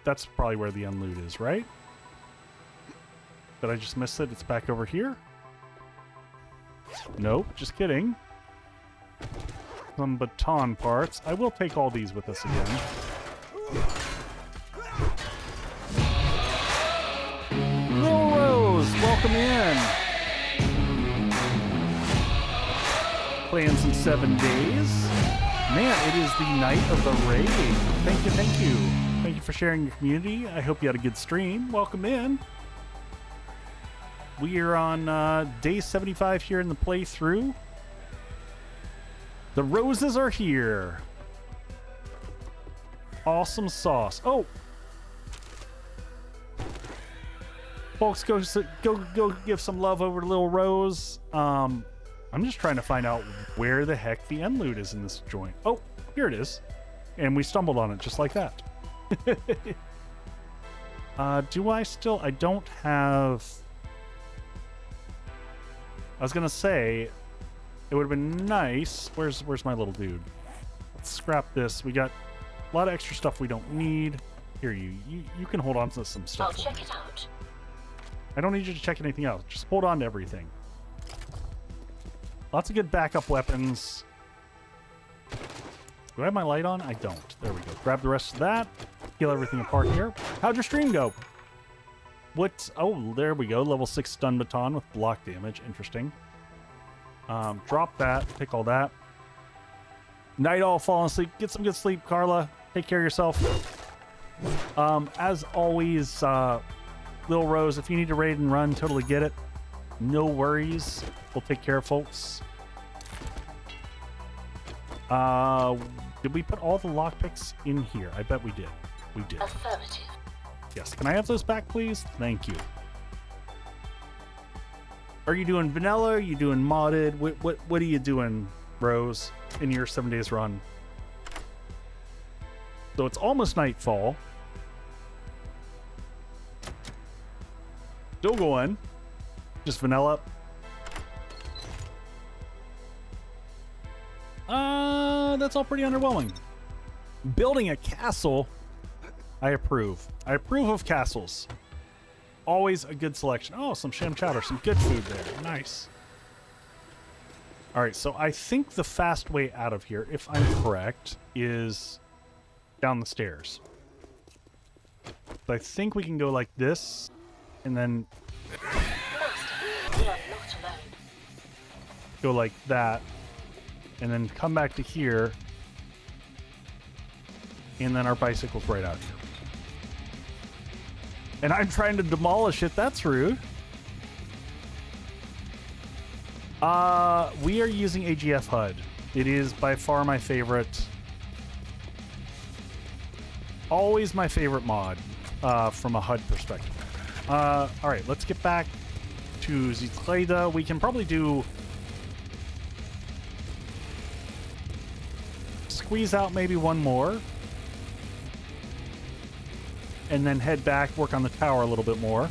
that's probably where the unloot is, right? Did I just miss it? It's back over here? Nope, just kidding. Some baton parts. I will take all these with us again. Little Rose, welcome in. Playing some 7 Days. Man, it is the night of the raid. Thank you, thank you. Thank you for sharing your community. I hope you had a good stream. Welcome in. We are on day 75 here in the playthrough. The roses are here. Awesome sauce. Oh! Folks, go give some love over to Little Rose. I'm just trying to find out where the heck the end loot is in this joint. Oh, here it is. And we stumbled on it just like that. Do I still... I don't have... I was going to say, it would have been nice... Where's my little dude? Let's scrap this. We got a lot of extra stuff we don't need. Here, you can hold on to some stuff. I'll check it out. I don't need you to check anything else. Just hold on to everything. Lots of good backup weapons. Do I have my light on? I don't. There we go. Grab the rest of that. Heal everything apart here. How'd your stream go? What? Oh, there we go. Level 6 stun baton with block damage. Interesting. Drop that. Pick all that. Night all falling asleep. Get some good sleep, Carla. Take care of yourself. As always, Little Rose, if you need to raid and run, totally get it. No worries. We'll take care of folks. Did we put all the lockpicks in here? I bet we did. We did. Affirmative. Yes. Can I have those back, please? Thank you. Are you doing vanilla? Are you doing modded? What are you doing, Rose, in your 7 days run? So it's almost nightfall. Still going. Just vanilla. That's all pretty underwhelming. Building a castle. I approve. I approve of castles. Always a good selection. Oh, some sham chowder. Some good food there. Nice. All right, so I think the fast way out of here, if I'm correct, is down the stairs. So I think we can go like this, and then Master, you are not alone. go like that, and then come back to here, and then our bicycle's right out here. And I'm trying to demolish it. That's rude. We are using AGF HUD. It is by far my favorite. Always my favorite mod from a HUD perspective. All right, let's get back to Zitleda. We can probably do... Squeeze out maybe one more. And then head back, work on the tower a little bit more.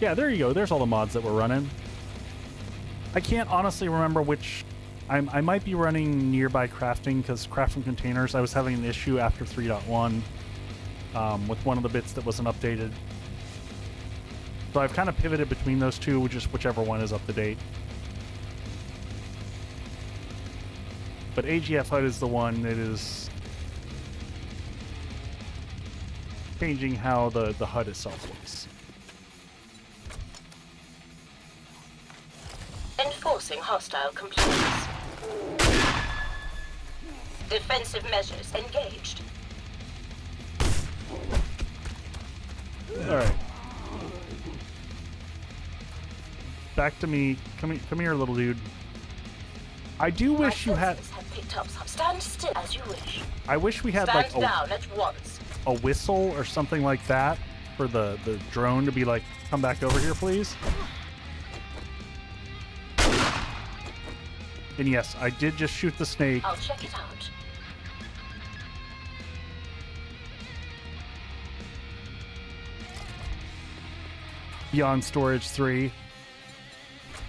Yeah, there you go. There's all the mods that we're running. I can't honestly remember which... I might be running nearby crafting, because crafting containers, I was having an issue after 3.1 with one of the bits that wasn't updated. So I've kind of pivoted between those two, just whichever one is up to date. But AGF HUD is the one that is changing how the HUD itself looks. Enforcing hostile compliance. Defensive measures engaged. All right. Back to me. Come here, little dude. I do wish you had... Have picked up some. Stand still as you wish. I wish we had Stand like down at once. a whistle or something like that for the drone to be like, come back over here, please. And yes, I did just shoot the snake. I'll check it out. Beyond Storage 3.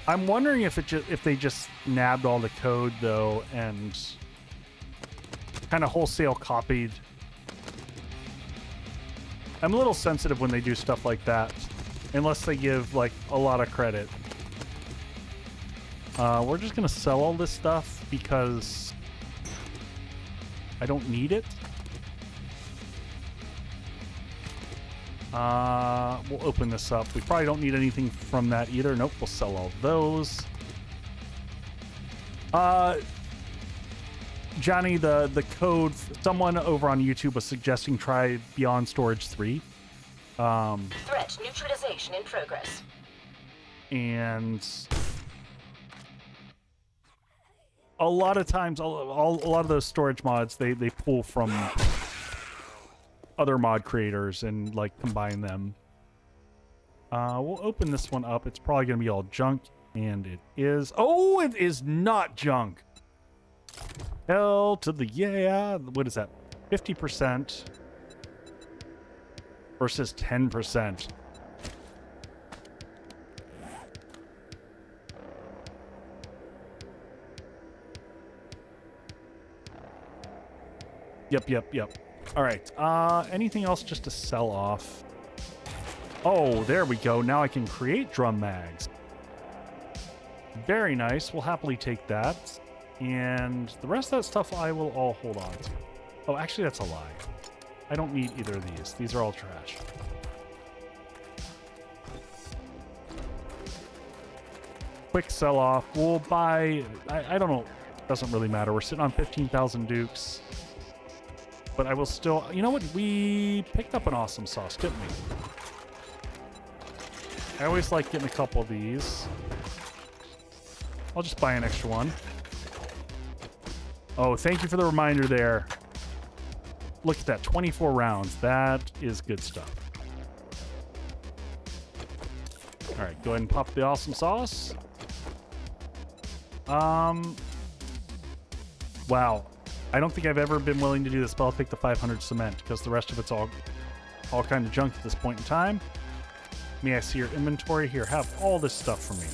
I'm wondering if they just nabbed all the code though and kind of wholesale copied. I'm a little sensitive when they do stuff like that, unless they give like a lot of credit. We're just gonna sell all this stuff because I don't need it. We'll open this up. We probably don't need anything from that either. Nope, we'll sell all those. Johnny, the code, someone over on YouTube was suggesting try Beyond Storage 3. Threat neutralization in progress. And a lot of times, a lot of those storage mods, they pull from other mod creators and like combine them. We'll open this one up. It's probably going to be all junk, and it is. Oh, it is not junk. Hell to the yeah. What is that? 50% versus 10%. Yep. All right. Anything else just to sell off? Oh, there we go. Now I can create drum mags. Very nice. We'll happily take that. And the rest of that stuff I will all hold on to. Oh, actually, that's a lie. I don't need either of these. These are all trash. Quick sell-off. We'll buy... I don't know. Doesn't really matter. We're sitting on 15,000 dukes. But I will still... You know what? We picked up an awesome sauce, didn't we? I always like getting a couple of these. I'll just buy an extra one. Oh, thank you for the reminder there. Look at that, 24 rounds. That is good stuff. All right, go ahead and pop the awesome sauce. Wow. I don't think I've ever been willing to do this, but I'll take the 500 cement because the rest of it's all kind of junk at this point in time. May I see your inventory? Here, have all this stuff for me.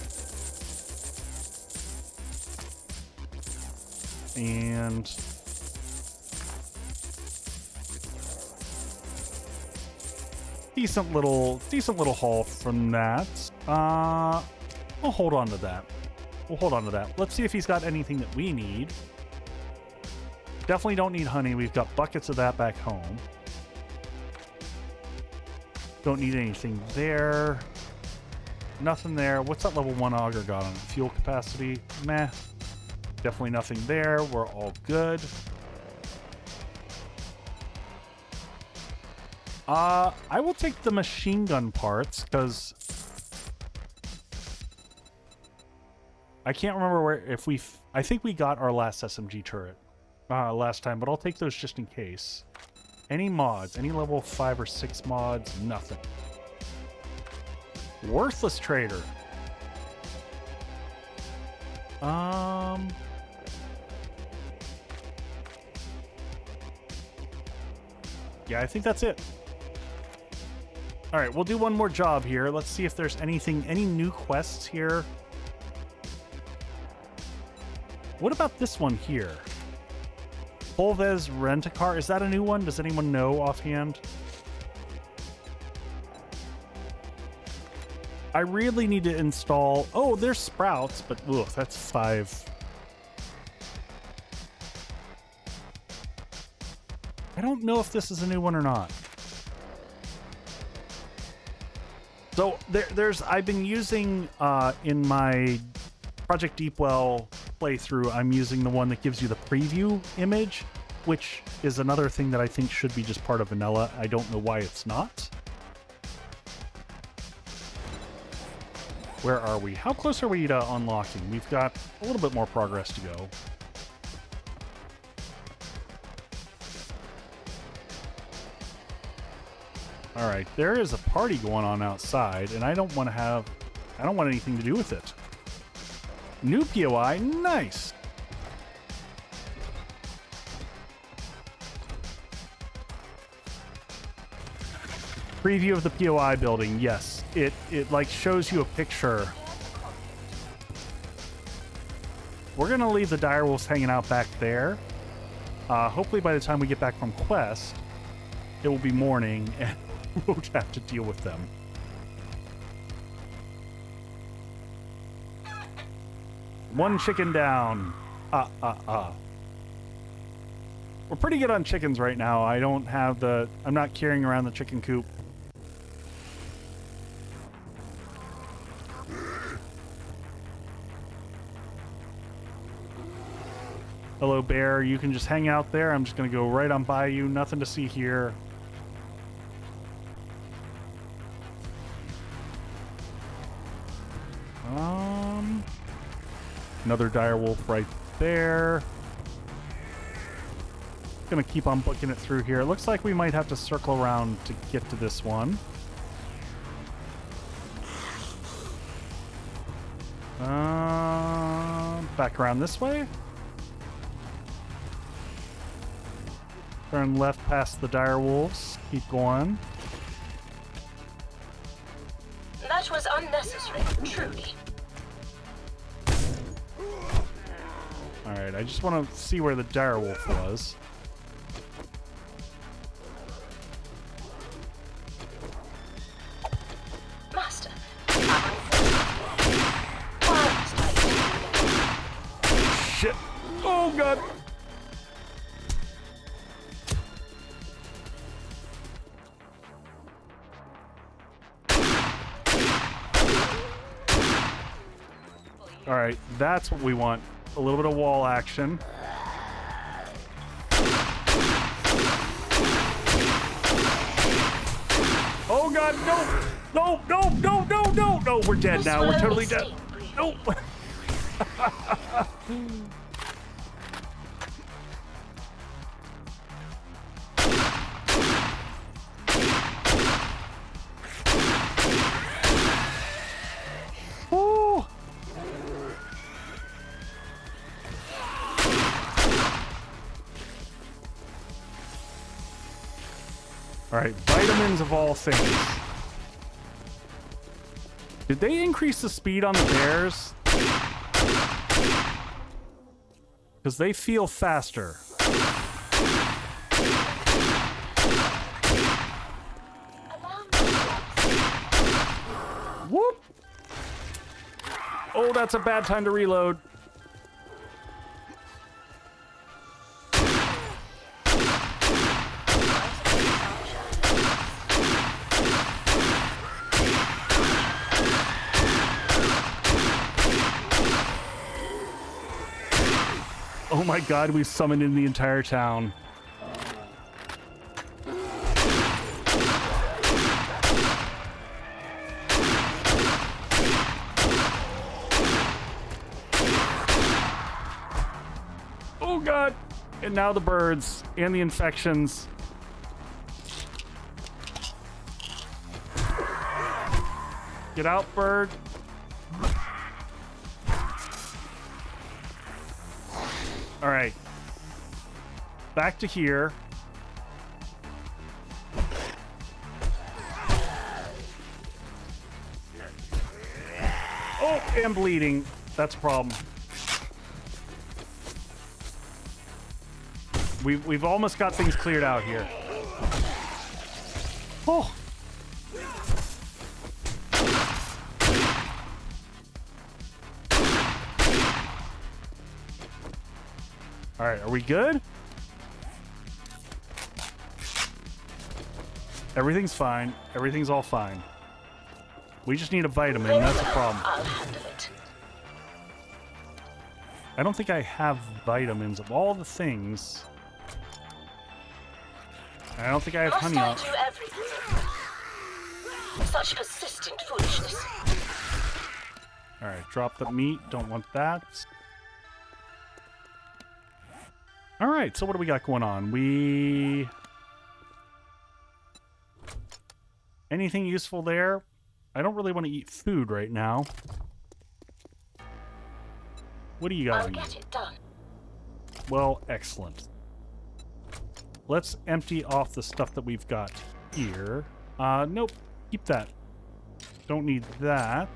And decent little haul from that. We'll hold on to that. Let's see if he's got anything that we need. Definitely don't need honey. We've got buckets of that back home. Don't need anything there. Nothing there. What's that level 1 auger got on it? Fuel capacity? Meh. Definitely nothing there. We're all good. I will take the machine gun parts because I can't remember where I think we got our last SMG turret last time, but I'll take those just in case. Any mods, any level 5 or 6 mods, nothing. Worthless trader. Yeah, I think that's it. All right, we'll do one more job here. Let's see if there's any new quests here. What about this one here? Polvez Rent-A-Car, is that a new one? Does anyone know offhand? I really need to install... Oh, there's sprouts, but ugh, that's 5. I don't know if this is a new one or not. So I've been using in my Project Deepwell playthrough, I'm using the one that gives you the preview image, which is another thing that I think should be just part of vanilla. I don't know why it's not. Where are we? How close are we to unlocking? We've got a little bit more progress to go. All right, there is a party going on outside, and I don't want anything to do with it. New POI, nice. Preview of the POI building, yes. It like shows you a picture. We're gonna leave the direwolves hanging out back there. Hopefully by the time we get back from quest, it will be morning and we won't have to deal with them. One chicken down. We're pretty good on chickens right now. I'm not carrying around the chicken coop. Hello, bear. You can just hang out there. I'm just going to go right on by you. Nothing to see here. Another dire wolf right there. Gonna keep on booking it through here. It looks like we might have to circle around to get to this one. Back around this way. Turn left past the dire wolves. Keep going. That was unnecessary, truly. Alright, I just want to see where the dire wolf was. Master. Shit. Oh, God. All right, that's what we want. A little bit of wall action. Oh, God, no. No, no, no, no, no, no. We're dead now. We're totally dead. Nope. Woo. All right, vitamins of all things. Did they increase the speed on the bears? Because they feel faster. Whoop! Oh, that's a bad time to reload. Oh my God, we summoned in the entire town. Oh God! And now the birds and the infections. Get out, bird. All right. Back to here. Oh, and bleeding. That's a problem. We've almost got things cleared out here. Oh. All right, are we good? Everything's fine. Everything's all fine. We just need a vitamin. That's the problem. I'll handle it. I don't think I have vitamins of all the things. I don't think I have honey on. Must I do everything? Such persistent foolishness. All right, drop the meat. Don't want that. All right, so what do we got going on? Anything useful there? I don't really want to eat food right now. What do you got? I'll get it done. Well, excellent. Let's empty off the stuff that we've got here. Nope. Keep that. Don't need that.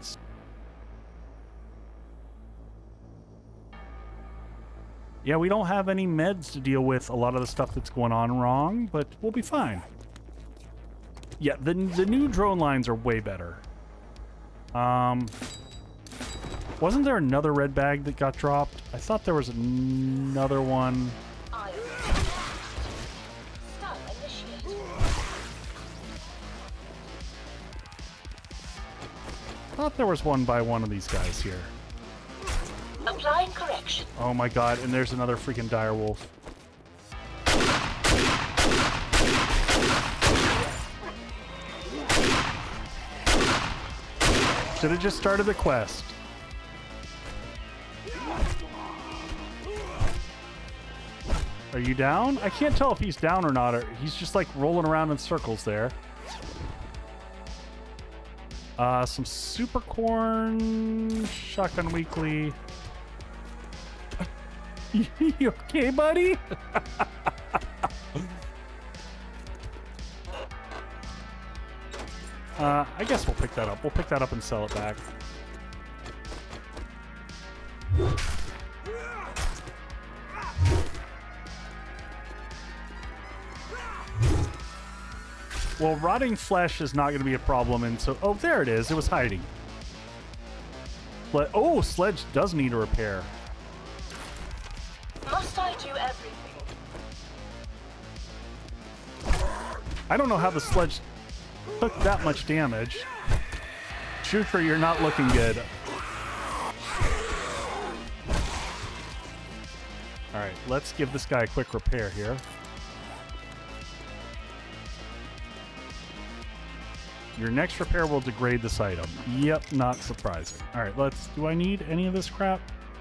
Yeah, we don't have any meds to deal with a lot of the stuff that's going on wrong, but we'll be fine. Yeah, the new drone lines are way better. Wasn't there another red bag that got dropped? I thought there was another one. Stun initiated. I thought there was one by one of these guys here. Applying correction. Oh my god, and there's another freaking dire wolf. Should have just started the quest. Are you down? I can't tell if he's down or not. Or he's just like rolling around in circles there. Some super corn, shotgun weekly. You okay, buddy? I guess we'll pick that up. We'll pick that up and sell it back. Well, rotting flesh is not going to be a problem, and so... Oh, there it is. It was hiding. Oh, sledge does need a repair. Must I do everything? I don't know how the sledge took that much damage. Truther, you're not looking good. Alright, let's give this guy a quick repair here. Your next repair will degrade this item. Yep, not surprising. Alright, let's... Do I need any of this crap?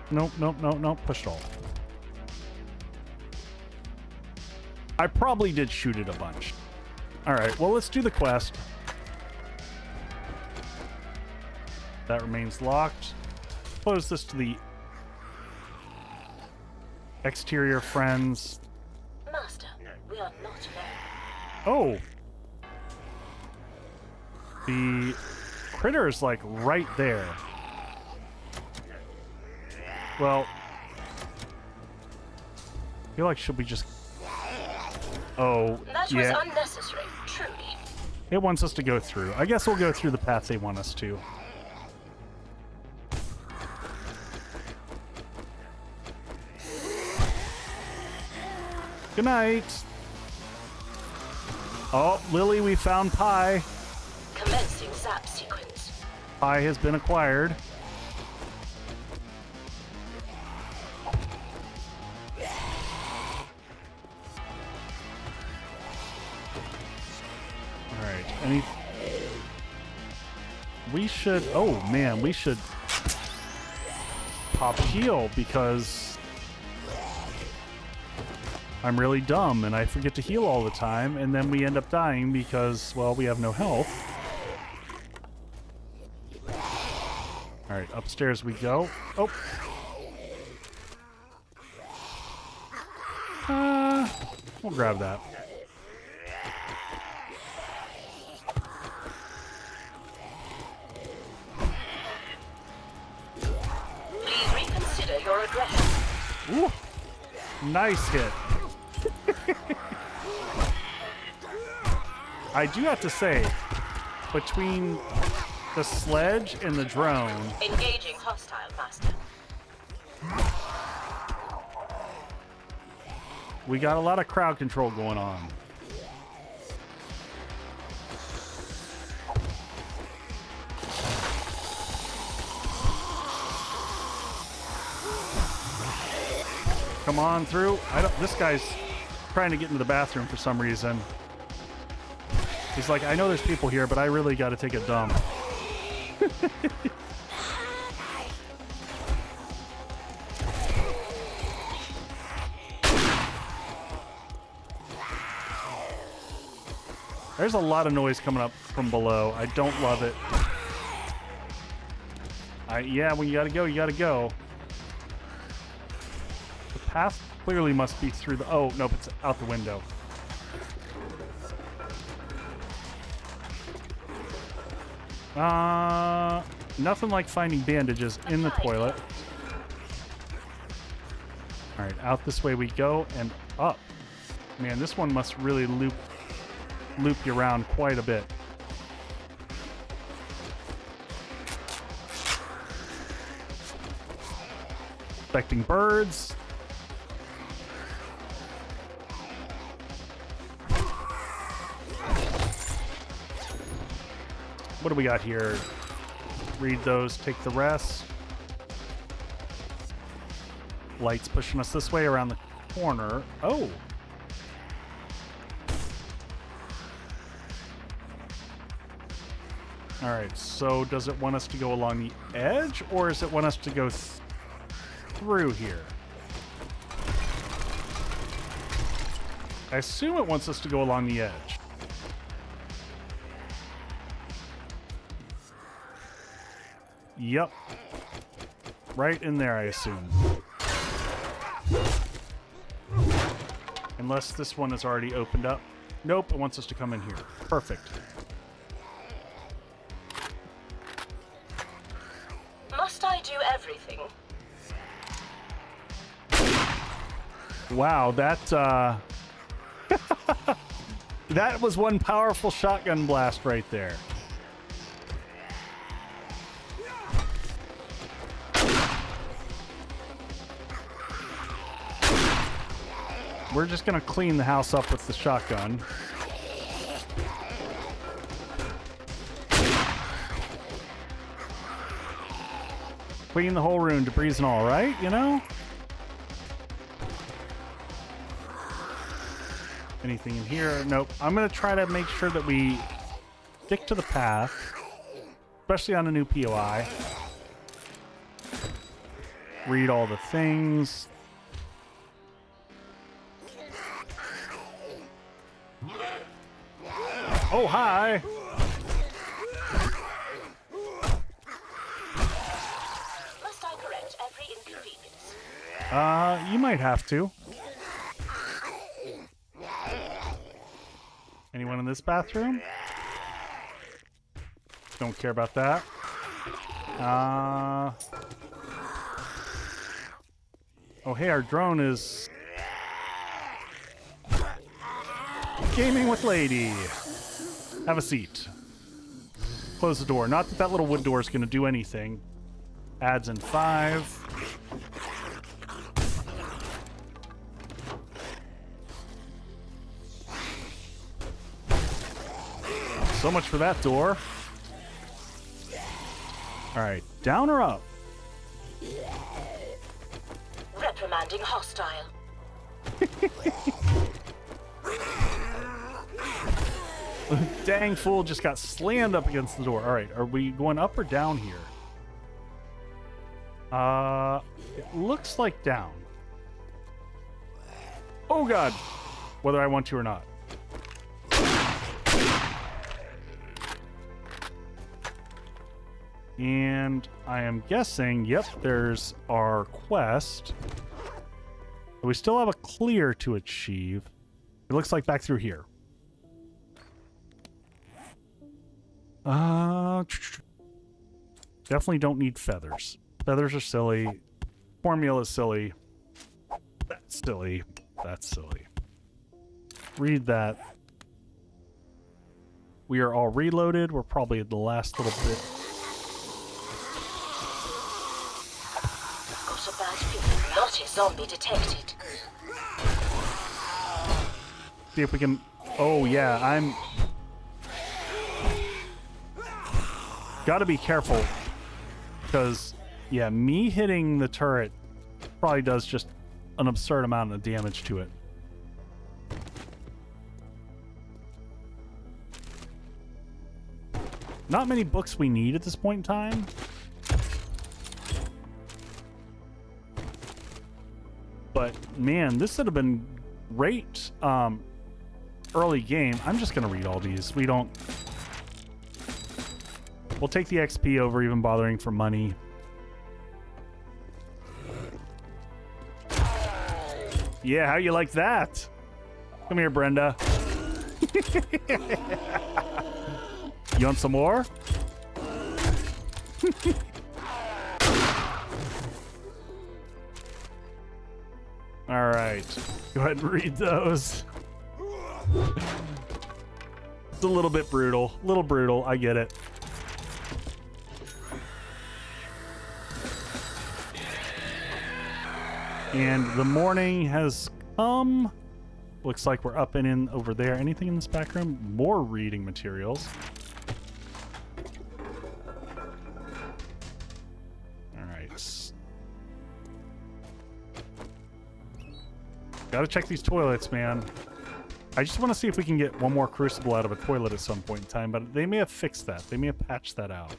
Nope, nope, nope, nope. Push it all. I probably did shoot it a bunch. Alright, well, let's do the quest. That remains locked. Close this to the exterior friends. Master, we are not alone. Oh! The critter is like right there. Well, I feel like should we just... Oh, That yeah. was unnecessary, truly. It wants us to go through. I guess we'll go through the path they want us to. Good night. Oh, Lily, we found Pie. Commencing zap sequence. Pie has been acquired. Alright, we should... Oh, man, we should pop heal because I'm really dumb and I forget to heal all the time, and then we end up dying because, well, we have no health. Alright, upstairs we go. Oh! We'll grab that. Please reconsider your aggression. Ooh! Nice hit. I do have to say, between the sledge and the drone... Engaging hostile, Master. We got a lot of crowd control going on. Come on through. This guy's trying to get into the bathroom for some reason. He's like, I know there's people here, but I really got to take a dump. There's a lot of noise coming up from below. I don't love it. Yeah, when you gotta go, you gotta go. The path clearly must be through the... Oh, nope, it's out the window. Nothing like finding bandages in the toilet. Alright, out this way we go and up. Man, this one must really loop you around quite a bit. Expecting birds. What do we got here? Read those, take the rest. Lights pushing us this way around the corner. Oh! Alright, so does it want us to go along the edge, or does it want us to go through here? I assume it wants us to go along the edge. Yep. Right in there, I assume. Unless this one is already opened up. Nope, it wants us to come in here. Perfect. Must I do everything? Wow, that that was one powerful shotgun blast right there. We're just gonna clean the house up with the shotgun. Clean the whole room, debris and all, right? You know? Anything in here? Nope. I'm gonna try to make sure that we stick to the path, especially on a new POI. Read all the things. Oh, hi! Must I correct every inconvenience? You might have to. Anyone in this bathroom? Don't care about that. Oh, hey, our drone is gaming with lady. Have a seat. Close the door. Not that that little wood door is going to do anything. Adds in 5. So much for that door. Alright, down or up? Reprimanding hostile. Dang fool just got slammed up against the door. Alright, are we going up or down here? It looks like down. Oh god! Whether I want to or not. And I am guessing, yep, there's our quest. But we still have a clear to achieve. It looks like back through here. Definitely don't need feathers. Feathers are silly. Formula is silly. That's silly. That's silly. Read that. We are all reloaded. We're probably at the last little bit. Got a bad feeling. Naughty zombie detected. See if we can... Oh, yeah, I'm... Gotta be careful. Because, yeah, me hitting the turret probably does just an absurd amount of damage to it. Not many books we need at this point in time. But, man, this would have been great early game. I'm just going to read all these. We don't... We'll take the XP over even bothering for money. Yeah, how you like that? Come here, Brenda. You want some more? All right. Go ahead and read those. It's a little bit brutal. A little brutal. I get it. And the morning has come. Looks like we're up and in over there. Anything in this back room? More reading materials. All right. Gotta check these toilets, man. I just want to see if we can get one more crucible out of a toilet at some point in time, but they may have fixed that. They may have patched that out.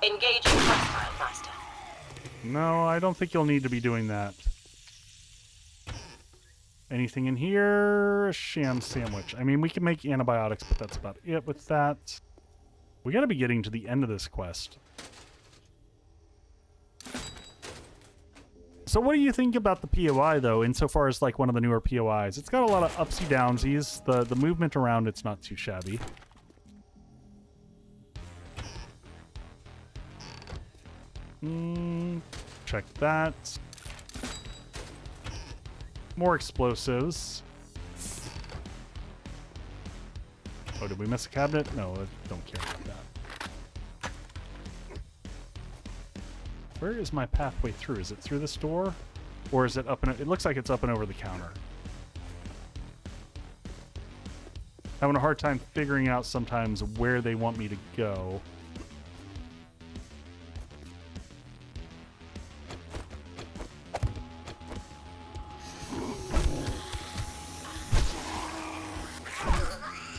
Engaging hostile, Master. No, I don't think you'll need to be doing that. Anything in here? A sham sandwich. I mean, we can make antibiotics, but that's about it with that. We gotta be getting to the end of this quest. So what do you think about the POI, though, insofar as, like, one of the newer POIs? It's got a lot of upsy downsies. The movement around it's not too shabby. Check that. More explosives. Oh, did we miss a cabinet? No, I don't care about that. Where is my pathway through? Is it through this door? Or is it up and... It looks like it's up and over the counter. Having a hard time figuring out sometimes where they want me to go.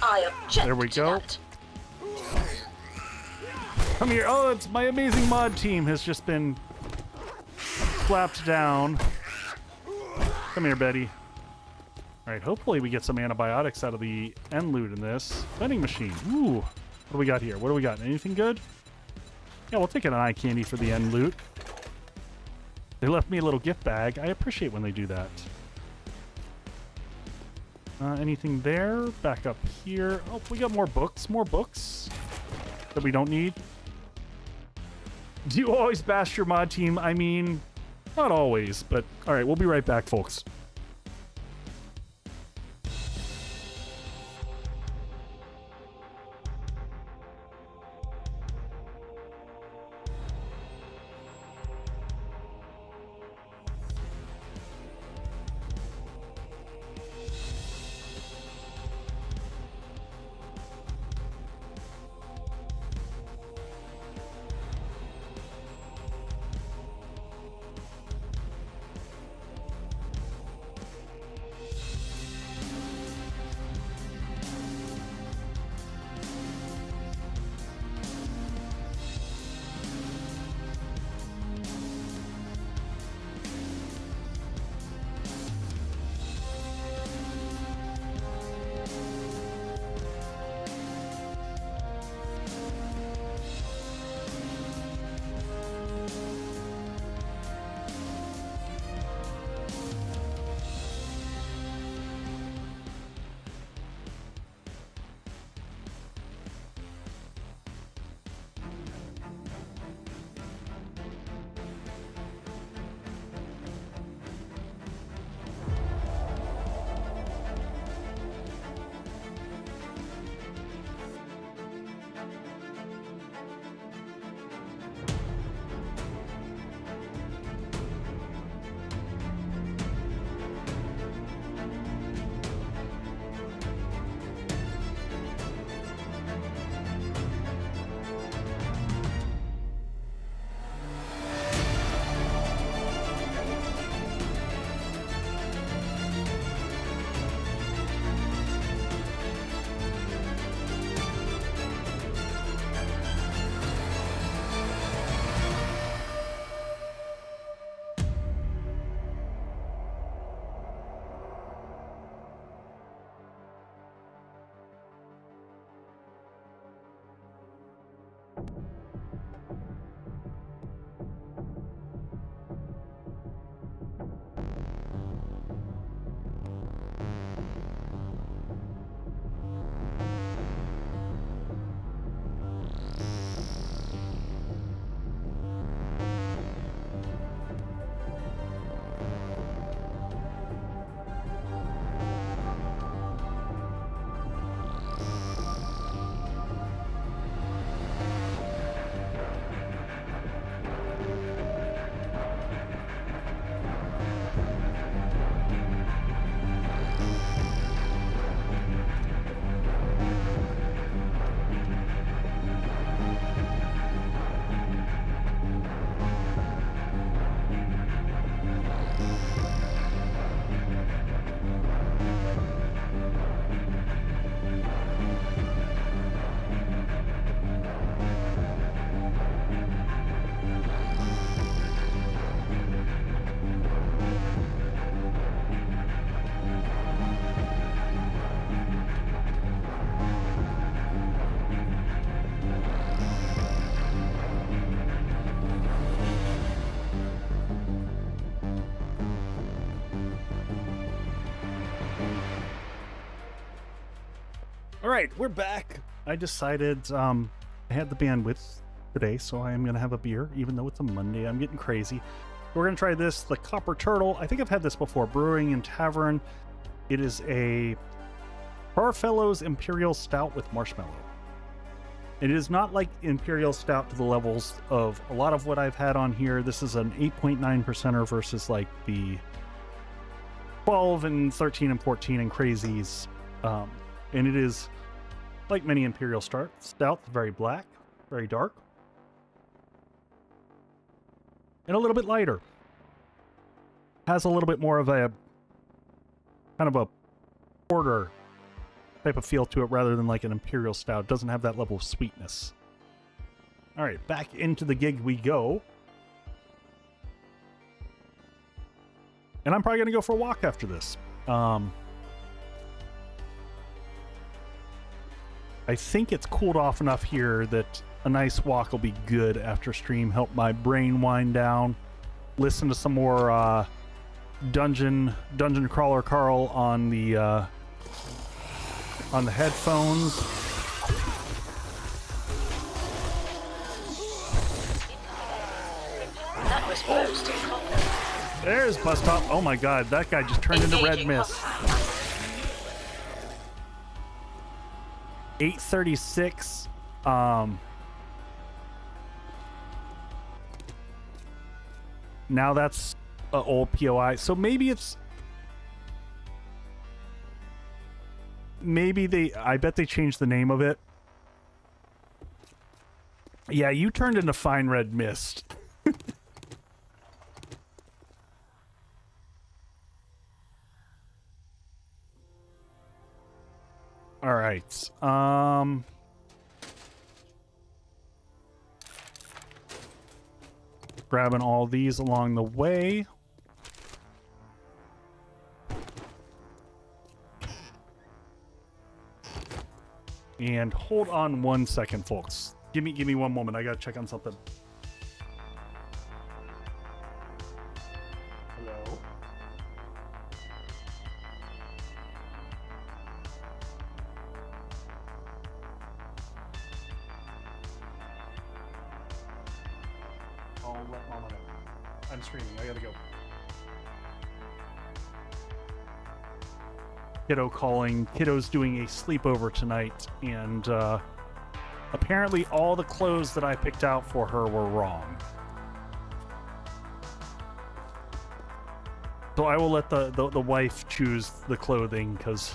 I object There we to go. that. Come here. Oh, it's my amazing mod team has just been slapped down. Come here, Betty. All right, hopefully we get some antibiotics out of the end loot in this. Vending machine. Ooh. What do we got here? What do we got? Anything good? Yeah, we'll take an eye candy for the end loot. They left me a little gift bag. I appreciate when they do that. Anything there? Back up here. Oh, we got more books. More books that we don't need. Do you always bash your mod team? I mean, not always, but all right, we'll be right back, folks. All right, we're back. I decided I had the bandwidth today, so I am going to have a beer, even though it's a Monday. I'm getting crazy. We're going to try this, the Copper Turtle. I think I've had this before, Brewing and Tavern. It is a Farfellow's Imperial Stout with marshmallow. It is not like Imperial Stout to the levels of a lot of what I've had on here. This is an 8.9%er versus like the 12 and 13 and 14 and crazies. And it is, like many Imperial stouts, very black, very dark, and a little bit lighter. Has a little bit more of a kind of a porter type of feel to it rather than like an Imperial stout. Doesn't have that level of sweetness. All right, back into the gig we go. And I'm probably going to go for a walk after this. I think it's cooled off enough here that a nice walk will be good after stream. Help my brain wind down. Listen to some more Dungeon Crawler Carl on the headphones. That was burst in copper. There's Bus Stop. Oh my god, that guy just turned into red mist. 836. Now that's an old POI. So maybe it's... I bet they changed the name of it. Yeah, you turned into Fine Red Mist. All right. Grabbing all these along the way. And hold on 1 second, folks. Give me 1 moment. I gotta check on something. Hello? I'll let Mama know. I'm streaming. I gotta go. Kiddo calling. Kiddo's doing a sleepover tonight, and apparently all the clothes that I picked out for her were wrong. So I will let the wife choose the clothing, because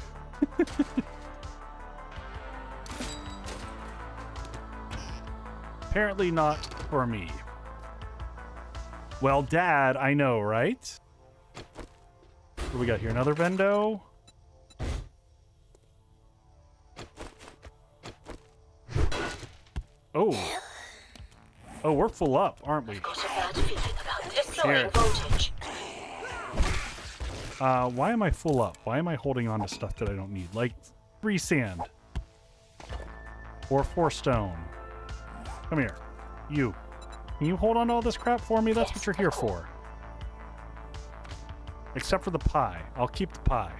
apparently not for me. Well, Dad, I know, right? What do we got here? Another vendo? Oh. Oh, we're full up, aren't we? I've got a bad feeling about this. Deploying voltage. Why am I full up? Why am I holding on to stuff that I don't need? Like 3 sand. Or 4 stone. Come here. You. Can you hold on to all this crap for me? That's what you're here for. Except for the pie. I'll keep the pie.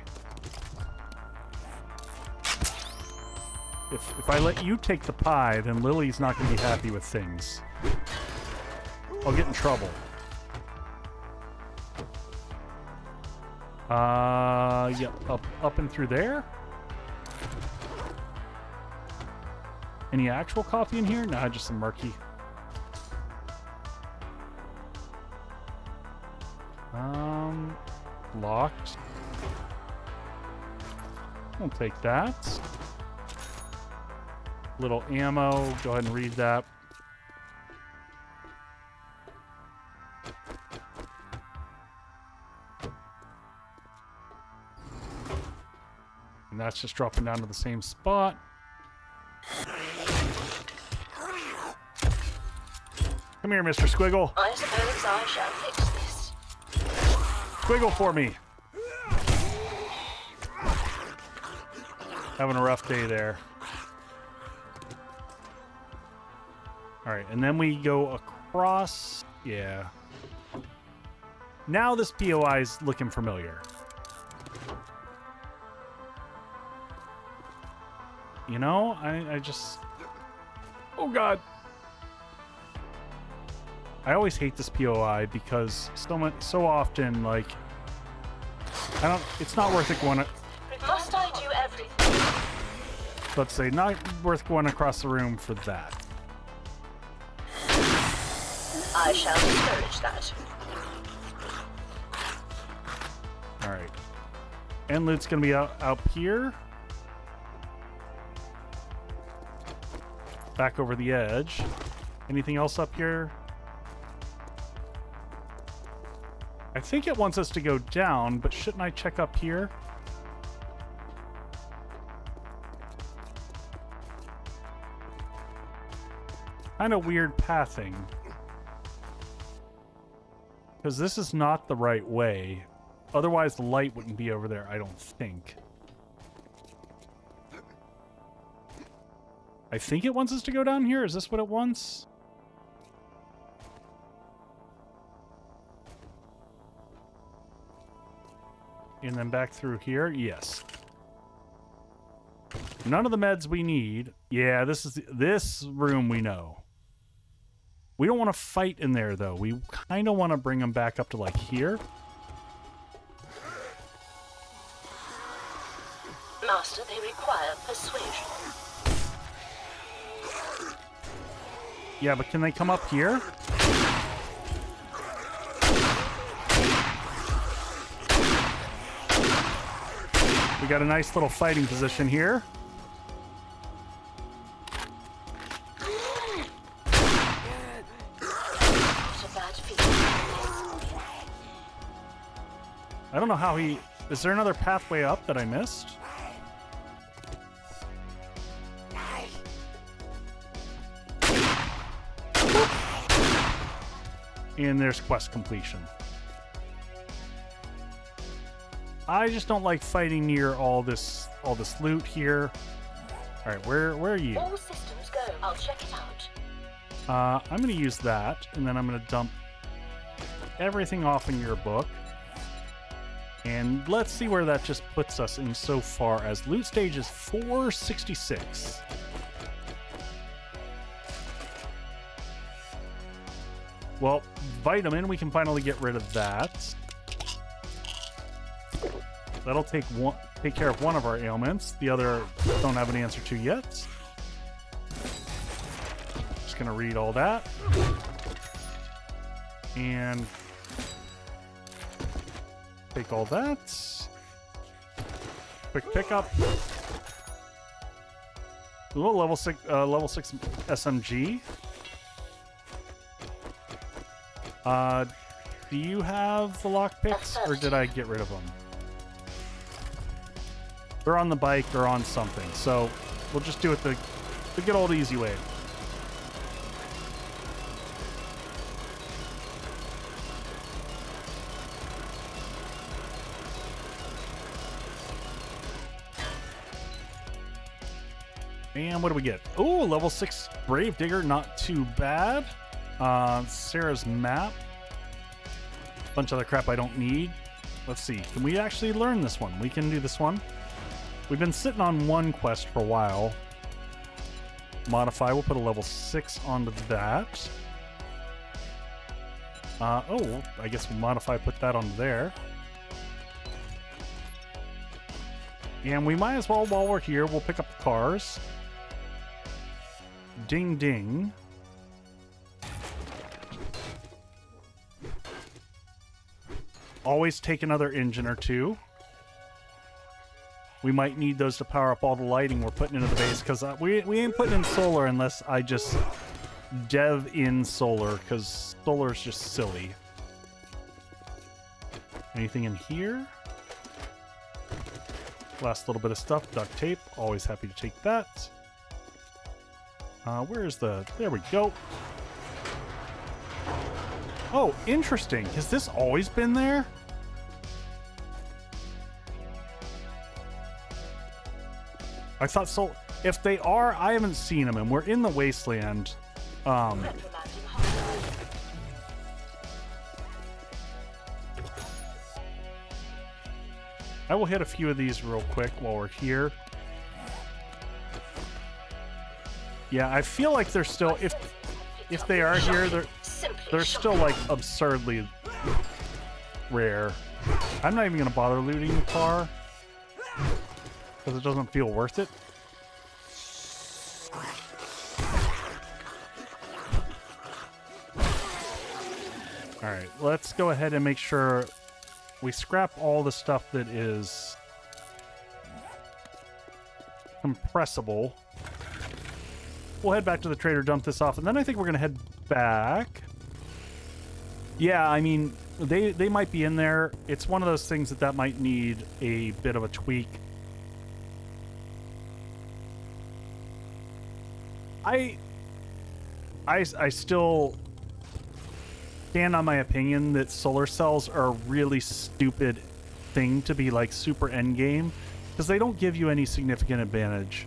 If I let you take the pie, then Lily's not going to be happy with things. I'll get in trouble. Yep, up and through there. Any actual coffee in here? Nah, just some murky. Locked. We'll take that. Little ammo. Go ahead and read that. And that's just dropping down to the same spot. Come here, Mr. Squiggle. I suppose I shall fix this. Squiggle for me. Having a rough day there. All right, and then we go across. Yeah. Now this POI is looking familiar. You know, I just... Oh, God. I always hate this POI because so often, like... It's not worth it going... Must I do everything? Let's say, not worth going across the room for that. I shall discourage that. Alright. And loot's gonna be out here. Back over the edge. Anything else up here? I think it wants us to go down, but shouldn't I check up here? Kind of weird pathing. Because this is not the right way. Otherwise, the light wouldn't be over there, I don't think. I think it wants us to go down here. Is this what it wants? And then back through here? Yes. None of the meds we need. Yeah, this room we know. We don't want to fight in there, though. We kind of want to bring them back up to, like, here. Master, they require persuasion. Yeah, but can they come up here? We got a nice little fighting position here. I don't know how he... Is there another pathway up that I missed? And there's quest completion. I just don't like fighting near all this loot here. All right, where are you? All systems go. I'll check it out. I'm going to use that, and then I'm going to dump everything off in your book. And let's see where that just puts us in so far as loot stage is 466. Well, vitamin, we can finally get rid of that. That'll take care of one of our ailments. The other don't have an answer to yet. Just gonna read all that. And take all that. Quick pickup. Ooh, level 6 SMG. Do you have the lockpicks, or did I get rid of them? They're on the bike or on something, so we'll just do it the good old easy way. And what do we get? Oh, level 6 Grave Digger, not too bad. Sarah's map. Bunch of other crap I don't need. Let's see. Can we actually learn this one? We can do this one. We've been sitting on one quest for a while. Modify. We'll put a level 6 onto that. Oh, I guess we'll modify, put that onto there. And we might as well, while we're here, we'll pick up the cars. Ding ding. Always take another engine or two. We might need those to power up all the lighting we're putting into the base, because we ain't putting in solar unless I just dev in solar, because solar is just silly. Anything in here? Last little bit of stuff, duct tape. Always happy to take that. Where's the... There we go. Oh, interesting. Has this always been there? I thought so. If they are, I haven't seen them, and we're in the Wasteland. I will hit a few of these real quick while we're here. Yeah, I feel like they're still, if they are here, they're still like absurdly rare. I'm not even gonna bother looting the car because it doesn't feel worth it. All right, let's go ahead and make sure we scrap all the stuff that is compressible. We'll head back to the trader, dump this off, and then I think we're gonna head back. Yeah, I mean, they might be in there. It's one of those things that might need a bit of a tweak. I still stand on my opinion that solar cells are a really stupid thing to be like super endgame because they don't give you any significant advantage.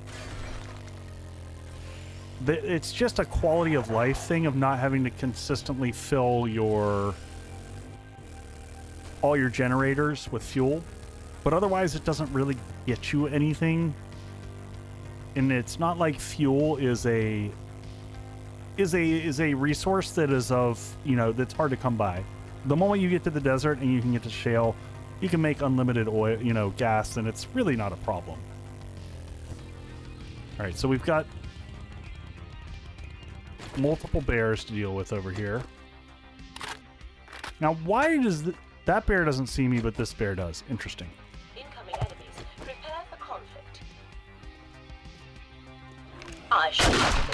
It's just a quality of life thing of not having to consistently fill all your generators with fuel, but otherwise it doesn't really get you anything. And it's not like fuel is a resource that is of, you know, that's hard to come by. The moment you get to the desert and you can get to shale, you can make unlimited oil, you know, gas, and it's really not a problem. All right, so we've got multiple bears to deal with over here. Now, why does that bear doesn't see me, but this bear does? Interesting. Incoming enemies. Prepare for conflict. I shall have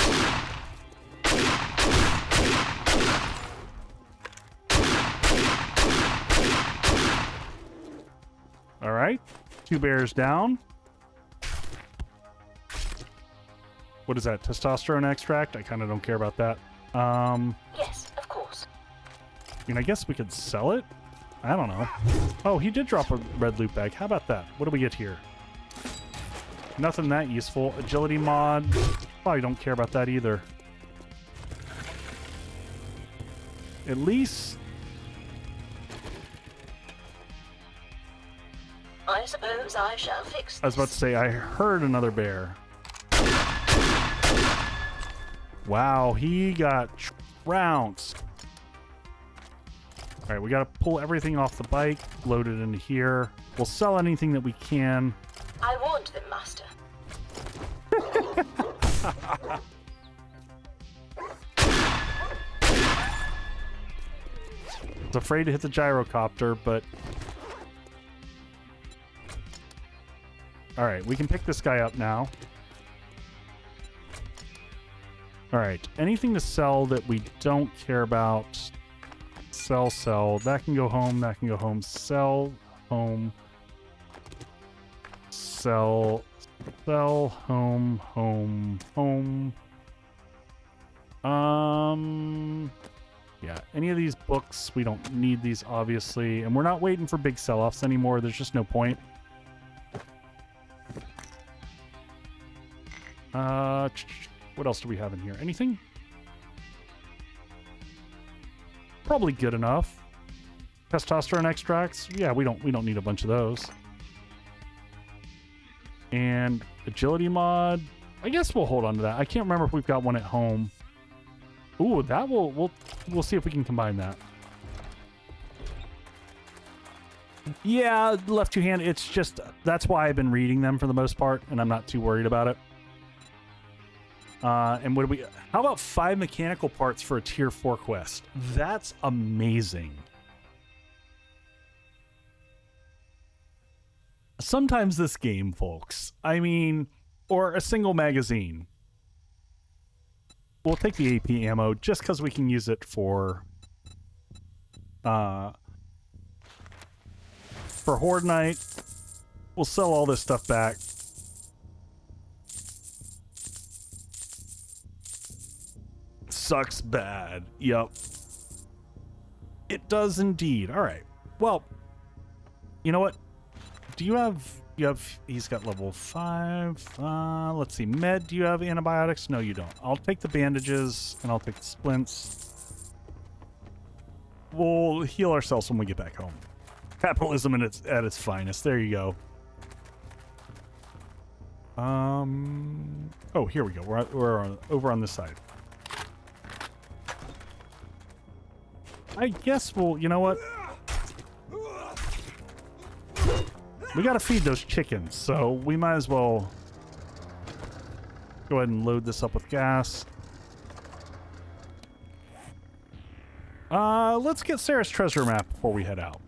All right, 2 bears down. What is that? Testosterone extract? I kind of don't care about that. Yes, of course. I mean, I guess we could sell it. I don't know. Oh, he did drop a red loot bag. How about that? What do we get here? Nothing that useful. Agility mod. Probably don't care about that either. At least... I suppose I shall fix this. I was about to say, I heard another bear. Wow, he got trounced. All right, we got to pull everything off the bike, load it into here. We'll sell anything that we can. I warned them, Master. I was afraid to hit the gyrocopter, but... All right, we can pick this guy up now. All right, anything to sell that we don't care about, sell. That can go home, that can go home. Sell, home. Sell, home. Yeah, any of these books, we don't need these, obviously. And we're not waiting for big sell-offs anymore. There's just no point. What else do we have in here? Anything? Probably good enough. Testosterone extracts? Yeah, we don't need a bunch of those. And agility mod? I guess we'll hold on to that. I can't remember if we've got one at home. Ooh, that we'll see if we can combine that. Yeah, left two hand. It's just that's why I've been reading them for the most part, and I'm not too worried about it. And what do we... How about 5 mechanical parts for a tier 4 quest? That's amazing. Sometimes this game, folks, I mean, or a single magazine. We'll take the AP ammo just because we can use it for Horde Night. We'll sell all this stuff back. Sucks bad. Yep. It does indeed. All right. Well, you know what? Do you have... He's got level 5. Let's see. Med, do you have antibiotics? No, you don't. I'll take the bandages, and I'll take the splints. We'll heal ourselves when we get back home. Capitalism at its finest. There you go. Oh, here we go. We're over on this side. I guess we'll... You know what? We gotta feed those chickens, so we might as well go ahead and load this up with gas. Let's get Sarah's treasure map before we head out.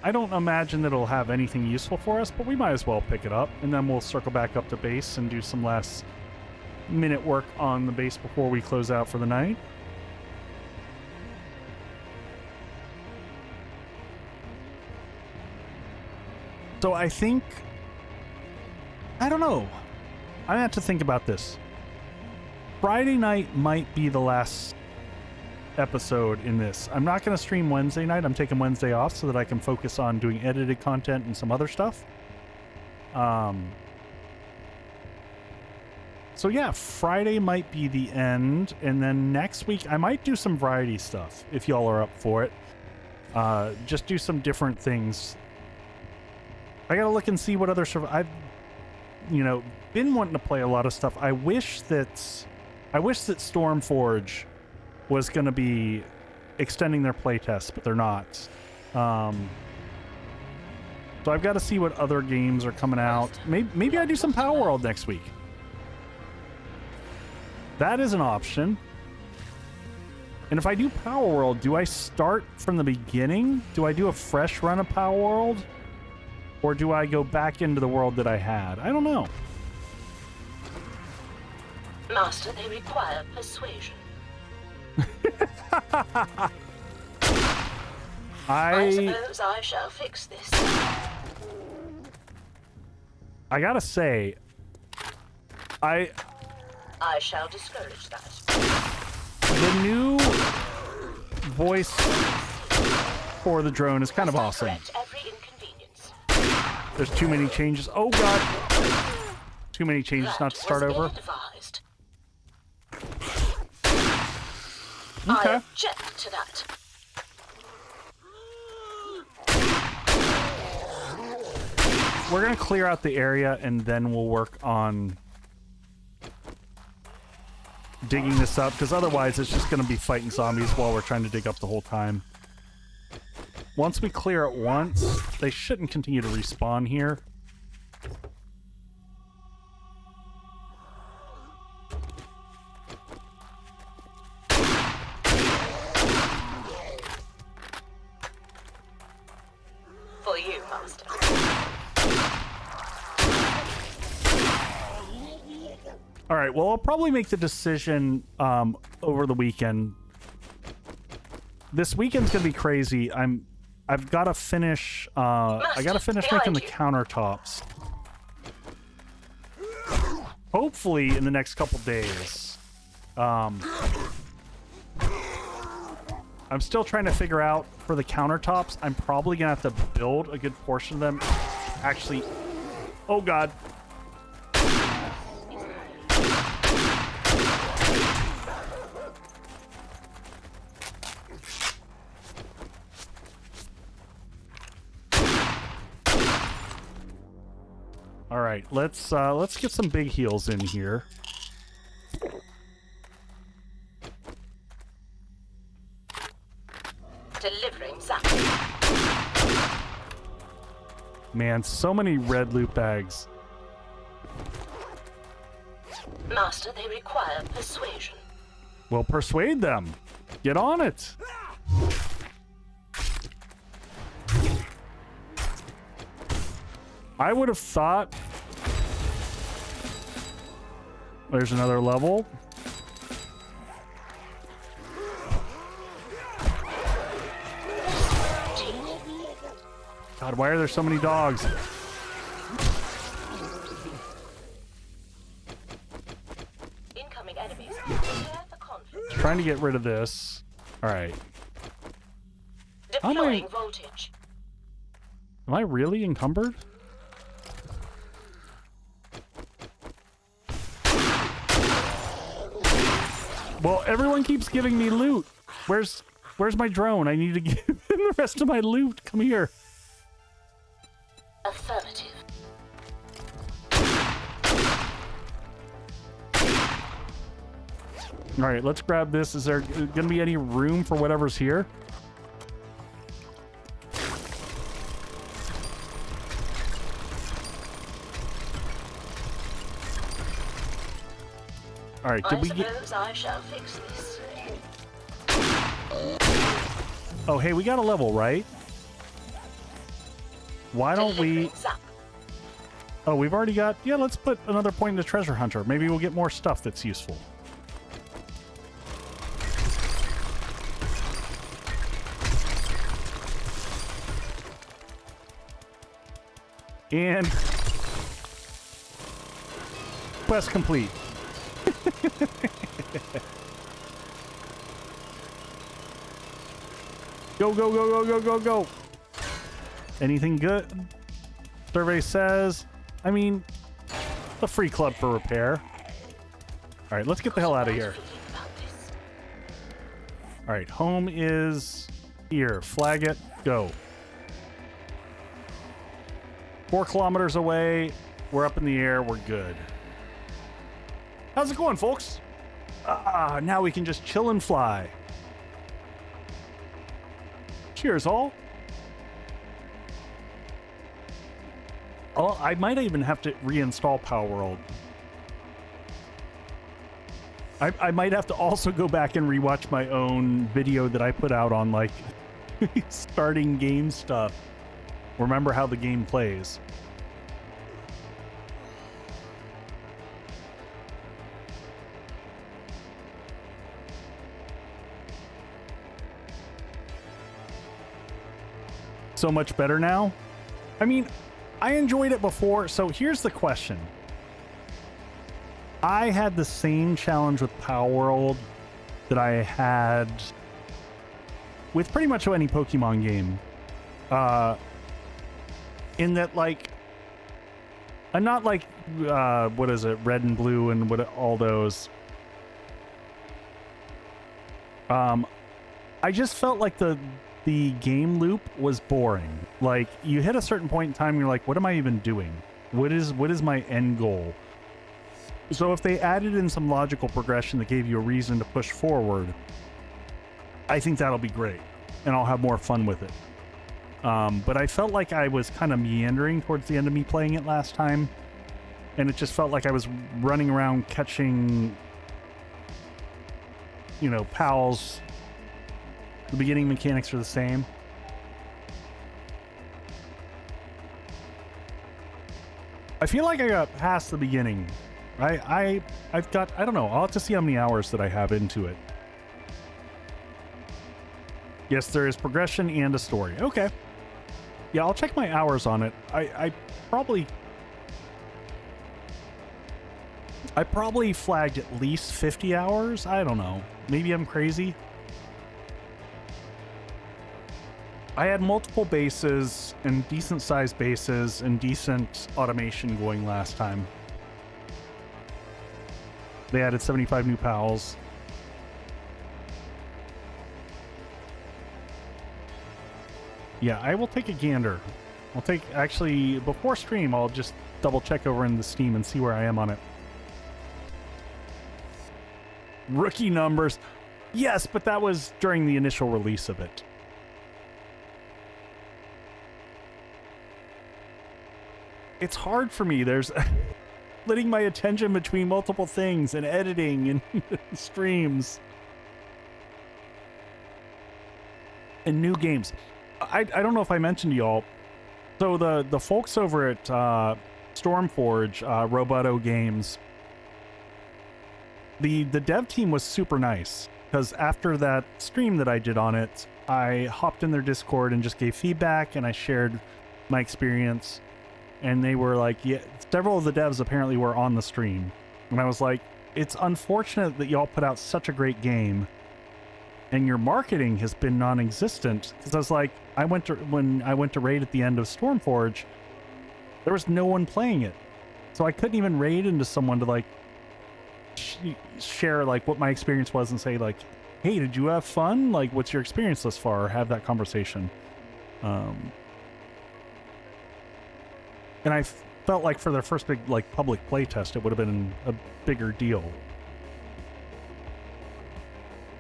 I don't imagine that it'll have anything useful for us, but we might as well pick it up, and then we'll circle back up to base and do some last minute work on the base before we close out for the night. So I think... I don't know. I have to think about this. Friday night might be the last episode in this. I'm not going to stream Wednesday night. I'm taking Wednesday off so that I can focus on doing edited content and some other stuff. So yeah, Friday might be the end, and then next week I might do some variety stuff if y'all are up for it. Just do some different things. I gotta look and see what other I've, been wanting to play a lot of stuff. I wish that Stormforge was gonna be extending their playtest, but they're not. So I've got to see what other games are coming out. Maybe I do some Power World next week. That is an option. And if I do Power World, do I start from the beginning? Do I do a fresh run of Power World? Or do I go back into the world that I had? I don't know. Master, they require persuasion. I suppose I shall fix this. I gotta say, I shall discourage that. The new voice for the drone is kind of awesome. Every inconvenience. There's too many changes. Oh god. Too many changes not to start over. Advised. Okay. I object to that. We're gonna clear out the area and then we'll work on digging this up, because otherwise it's just gonna be fighting zombies while we're trying to dig up the whole time. Once we clear it once, they shouldn't continue to respawn here. For you, Master. All right, well, I'll probably make the decision over the weekend. This weekend's gonna be crazy. I've got to finish. I got to finish making the countertops. Hopefully, in the next couple days. I'm still trying to figure out for the countertops. I'm probably gonna have to build a good portion of them. Actually, oh god. All right, let's get some big heals in here. Delivering zap. Man, so many red loot bags. Master, they require persuasion. Well, persuade them. Get on it. I would have thought... There's another level. God, why are there so many dogs? Incoming enemies. Prepare for conflict. Trying to get rid of this. All right. Deploying voltage. Am I really encumbered? Well, everyone keeps giving me loot. Where's my drone? I need to give them the rest of my loot. Come here. All right, let's grab this. Is there gonna be any room for whatever's here? All right, did I we get... suppose I shall fix this. Oh, hey, we got a level, right? Why don't we... Deliveries up. Oh, we've already got... Yeah, let's put another point into Treasure Hunter. Maybe we'll get more stuff that's useful. And... Quest complete. Go, go, go, go, go, go, go. Anything good? Survey says, I mean, a free club for repair. All right, let's get the hell out of here. All right, home is here. Flag it. Go. 4 kilometers away. We're up in the air. We're good. How's it going, folks? Now we can just chill and fly. Cheers, all. Oh, I might even have to reinstall Power World. I might have to also go back and rewatch my own video that I put out on, like, starting game stuff. Remember how the game plays. So much better now? I mean, I enjoyed it before, so here's the question. I had the same challenge with Power World that I had with pretty much any Pokemon game. In that, like, I'm not like, what is it, Red and Blue and what all those. I just felt like the game loop was boring. Like, you hit a certain point in time, you're like, what am I even doing? What is my end goal? So if they added in some logical progression that gave you a reason to push forward, I think that'll be great, and I'll have more fun with it. But I felt like I was kind of meandering towards the end of me playing it last time, and it just felt like I was running around catching, you know, pals. The beginning mechanics are the same. I feel like I got past the beginning. I've got, I don't know, I'll have to see how many hours that I have into it. Yes, there is progression and a story. Okay. Yeah, I'll check my hours on it. I probably flagged at least 50 hours. I don't know. Maybe I'm crazy. I had multiple bases and decent sized bases and decent automation going last time. They added 75 new pals. Yeah, I will take a gander. I'll take, actually, before stream, I'll just double check over in the Steam and see where I am on it. Rookie numbers. Yes, but that was during the initial release of it. It's hard for me. There's splitting my attention between multiple things and editing and streams and new games. I don't know if I mentioned to y'all. So the folks over at Stormforge, Roboto Games, the dev team was super nice, because after that stream that I did on it, I hopped in their Discord and just gave feedback, and I shared my experience. And they were like, yeah, several of the devs apparently were on the stream. And I was like, it's unfortunate that y'all put out such a great game and your marketing has been non-existent. Because I was like, when I went to raid at the end of Stormforge, there was no one playing it. So I couldn't even raid into someone to like share like what my experience was and say like, hey, did you have fun? Like, what's your experience thus far? Or have that conversation. And I felt like for their first big like public playtest, it would have been a bigger deal.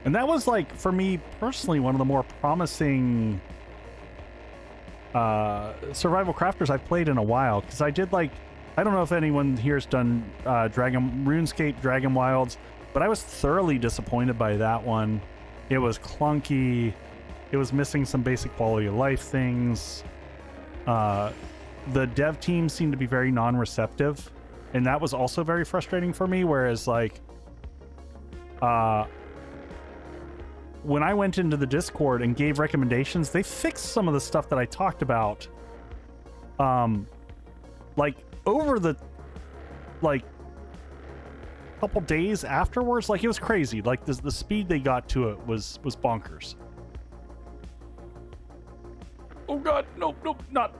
And that was like, for me personally, one of the more promising survival crafters I've played in a while. Because I did like, I don't know if anyone here's done RuneScape Dragon Wilds, but I was thoroughly disappointed by that one. It was clunky. It was missing some basic quality of life things. The dev team seemed to be very non-receptive, and that was also very frustrating for me. Whereas like, when I went into the Discord and gave recommendations, they fixed some of the stuff that I talked about. Like over the couple days afterwards, like it was crazy. Like the speed they got to it was bonkers. Oh god, nope, not.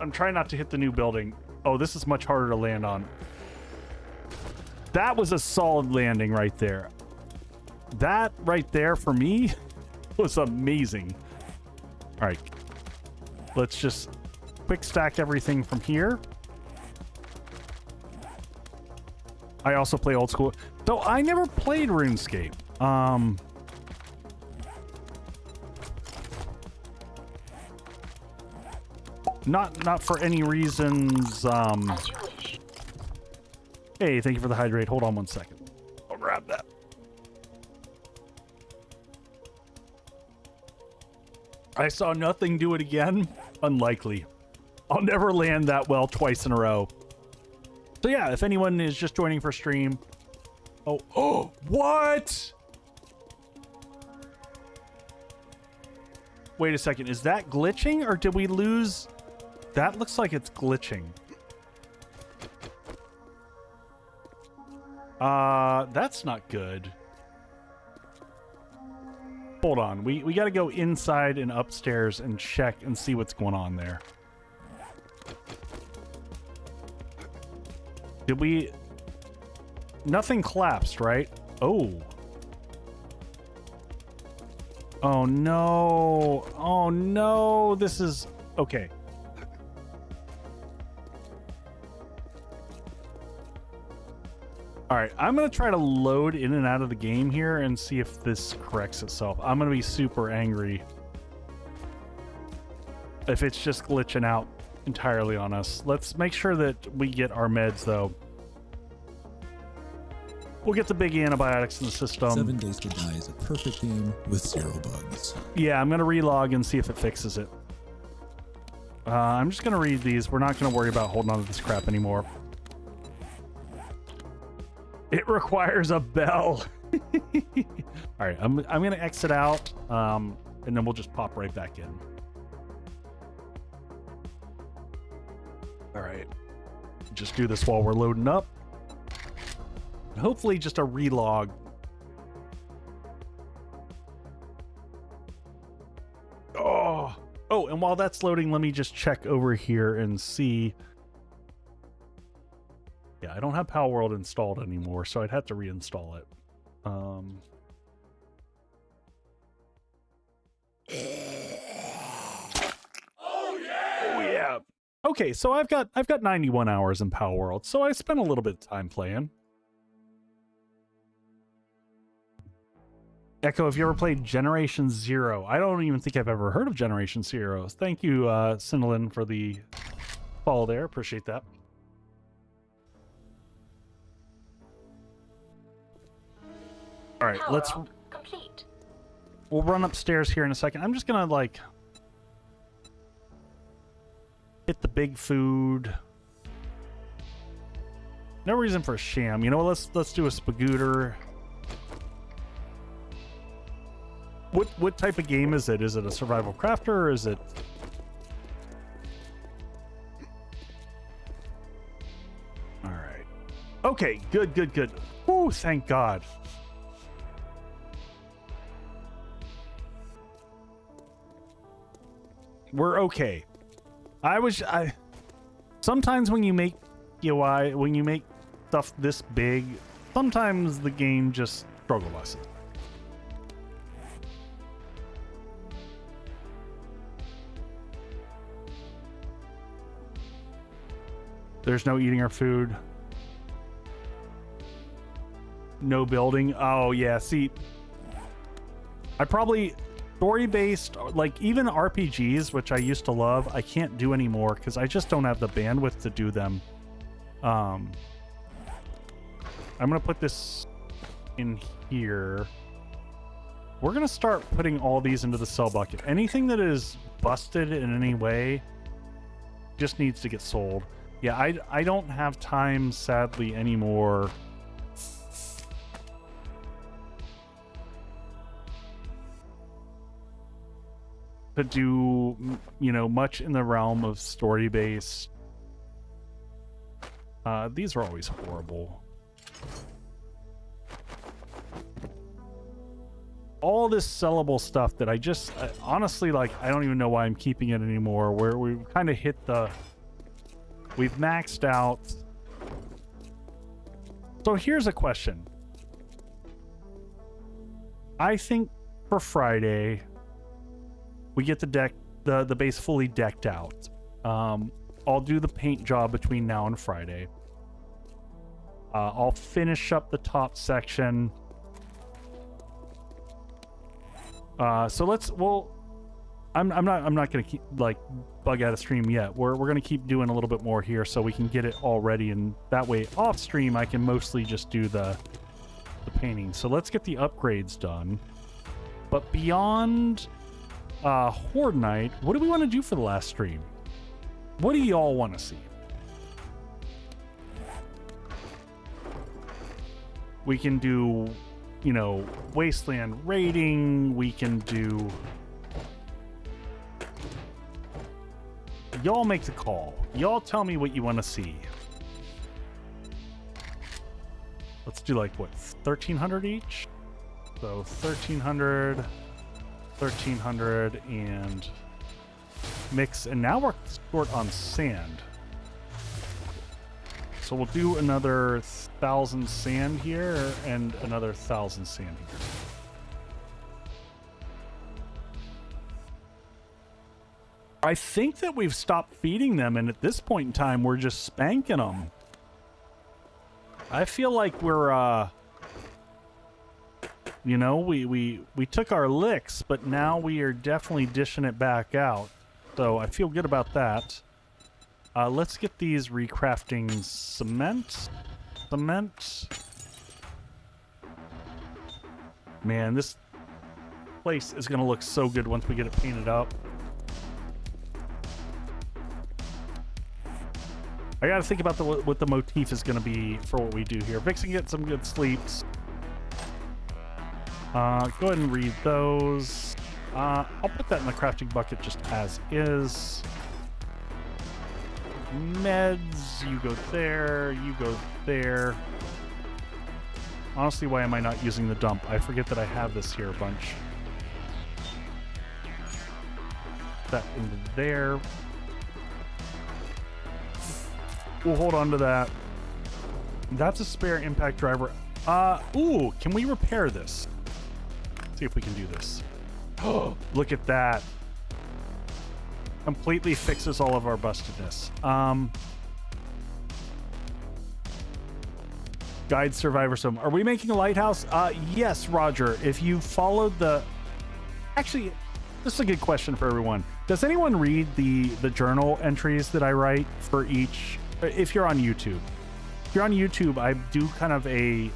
I'm trying not to hit the new building. Oh, this is much harder to land on. That was a solid landing right there. That right there for me was amazing. All right, let's just quick stack everything from here. I also play old school, though I never played RuneScape. Not for any reasons. As you wish. Hey, thank you for the hydrate. Hold on one second. I'll grab that. I saw nothing do it again. Unlikely. I'll never land that well twice in a row. So yeah, if anyone is just joining for stream. Oh, what? Wait a second. Is that glitching or did we lose? That looks like it's glitching. That's not good. Hold on. We got to go inside and upstairs and check and see what's going on there. Did we... Nothing collapsed, right? Oh. Oh, no. Oh, no. This is... Okay. All right, I'm going to try to load in and out of the game here and see if this corrects itself. I'm going to be super angry if it's just glitching out entirely on us. Let's make sure that we get our meds, though. We'll get the big antibiotics in the system. 7 Days to Die is a perfect game with 0 bugs. Yeah, I'm going to relog and see if it fixes it. I'm just going to read these. We're not going to worry about holding on to this crap anymore. It requires a bell. All right, I'm going to exit out, and then we'll just pop right back in. All right. Just do this while we're loading up. Hopefully just a relog. Oh, and while that's loading, let me just check over here and see. Yeah, I don't have Power World installed anymore, so I'd have to reinstall it. Oh yeah. Okay, so I've got 91 hours in Power World, so I spent a little bit of time playing. Echo, have you ever played Generation Zero? I don't even think I've ever heard of Generation Zero. Thank you, Cindelin, for the follow there. Appreciate that. All right, let's... Complete. We'll run upstairs here in a second. I'm just gonna, like... hit the big food. No reason for a sham. You know what? Let's do a spagooter. What type of game is it? Is it a survival crafter or is it... All right. Okay, good. Ooh, thank God. We're okay. Sometimes when you make POI, when you make stuff this big, sometimes the game just struggle buses. There's no eating our food. No building. Oh, yeah. See, I probably story-based, like even RPGs, which I used to love, I can't do anymore because I just don't have the bandwidth to do them. I'm gonna put this in here. We're gonna start putting all these into the sell bucket. Anything that is busted in any way just needs to get sold. Yeah, I don't have time, sadly, anymore to do, you know, much in the realm of story-based. These are always horrible. All this sellable stuff that I just honestly, like, I don't even know why I'm keeping it anymore, where we've kind of hit the, we've maxed out. So here's a question. I think for Friday we get the base fully decked out. I'll do the paint job between now and Friday. I'll finish up the top section. So I'm not gonna keep like bug out of stream yet. We're gonna keep doing a little bit more here so we can get it all ready, and that way off stream I can mostly just do the painting. So let's get the upgrades done. But beyond Horde Night, what do we want to do for the last stream? What do y'all want to see? We can do, you know, Wasteland raiding. We can do... Y'all make the call. Y'all tell me what you want to see. Let's do like, what, 1,300 each? So 1,300, 1,300, and mix. And now we're short on sand. So we'll do another 1,000 sand here and another 1,000 sand here. I think that we've stopped feeding them, and at this point in time, we're just spanking them. I feel like we're, you know, we took our licks, but now we are definitely dishing it back out. So I feel good about that. Let's get these recrafting cement. Man, this place is going to look so good once we get it painted up. I got to think about what the motif is going to be for what we do here. Vixen, get some good sleeps. Go ahead and read those. I'll put that in the crafting bucket just as is. Meds, you go there, you go there. Honestly, why am I not using the dump? I forget that I have this here a bunch. That into there. We'll hold on to that. That's a spare impact driver. Ooh, can we repair this? See if we can do this. Oh, look at that. Completely fixes all of our bustedness. Guide survivor. So are we making a lighthouse? Yes, Roger. If you followed the... Actually, this is a good question for everyone. Does anyone read the journal entries that I write for each... If you're on YouTube. If you're on YouTube, I do kind of a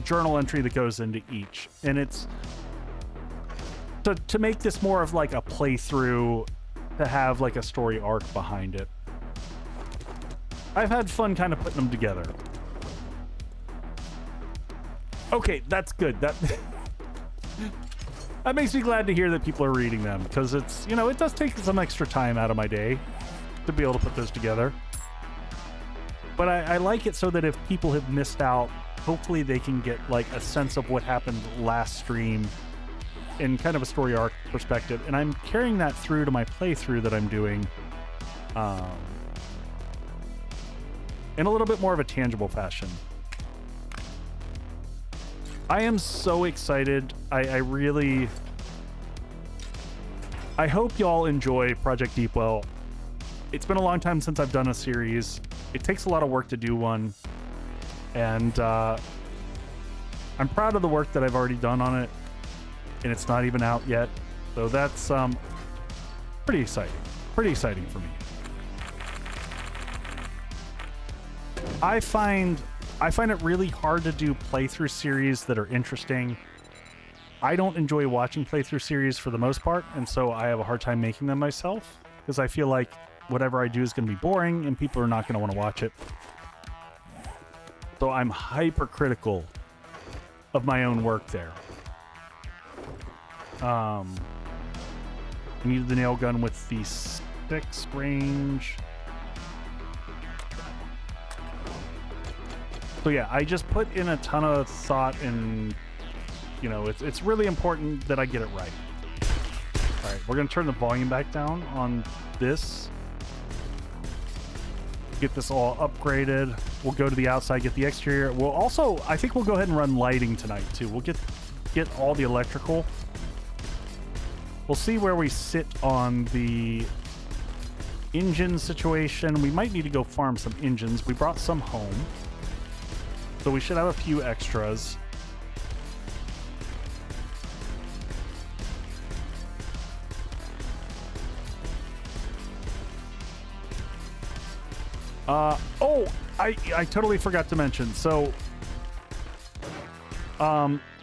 journal entry that goes into each. And it's... to make this more of like a playthrough, to have like a story arc behind it. I've had fun kind of putting them together. Okay, that's good. That makes me glad to hear that people are reading them, because it's, you know, it does take some extra time out of my day to be able to put those together. But I like it so that if people have missed out, hopefully they can get like a sense of what happened last stream in kind of a story arc perspective. And I'm carrying that through to my playthrough that I'm doing in a little bit more of a tangible fashion. I am so excited. I hope y'all enjoy Project Deepwell. It's been a long time since I've done a series. It takes a lot of work to do one. And I'm proud of the work that I've already done on it, and it's not even out yet. So that's pretty exciting. Pretty exciting for me. I find it really hard to do playthrough series that are interesting. I don't enjoy watching playthrough series for the most part, and so I have a hard time making them myself because I feel like whatever I do is going to be boring and people are not going to want to watch it. So I'm hypercritical of my own work there. I needed the nail gun with the 6 range. So yeah, I just put in a ton of thought, and you know, it's really important that I get it right. All right, we're gonna turn the volume back down on this. Get this all upgraded. We'll go to the outside, get the exterior. We'll also, I think we'll go ahead and run lighting tonight too. We'll get all the electrical. We'll see where we sit on the engine situation. We might need to go farm some engines. We brought some home, so we should have a few extras. Oh, I totally forgot to mention. So,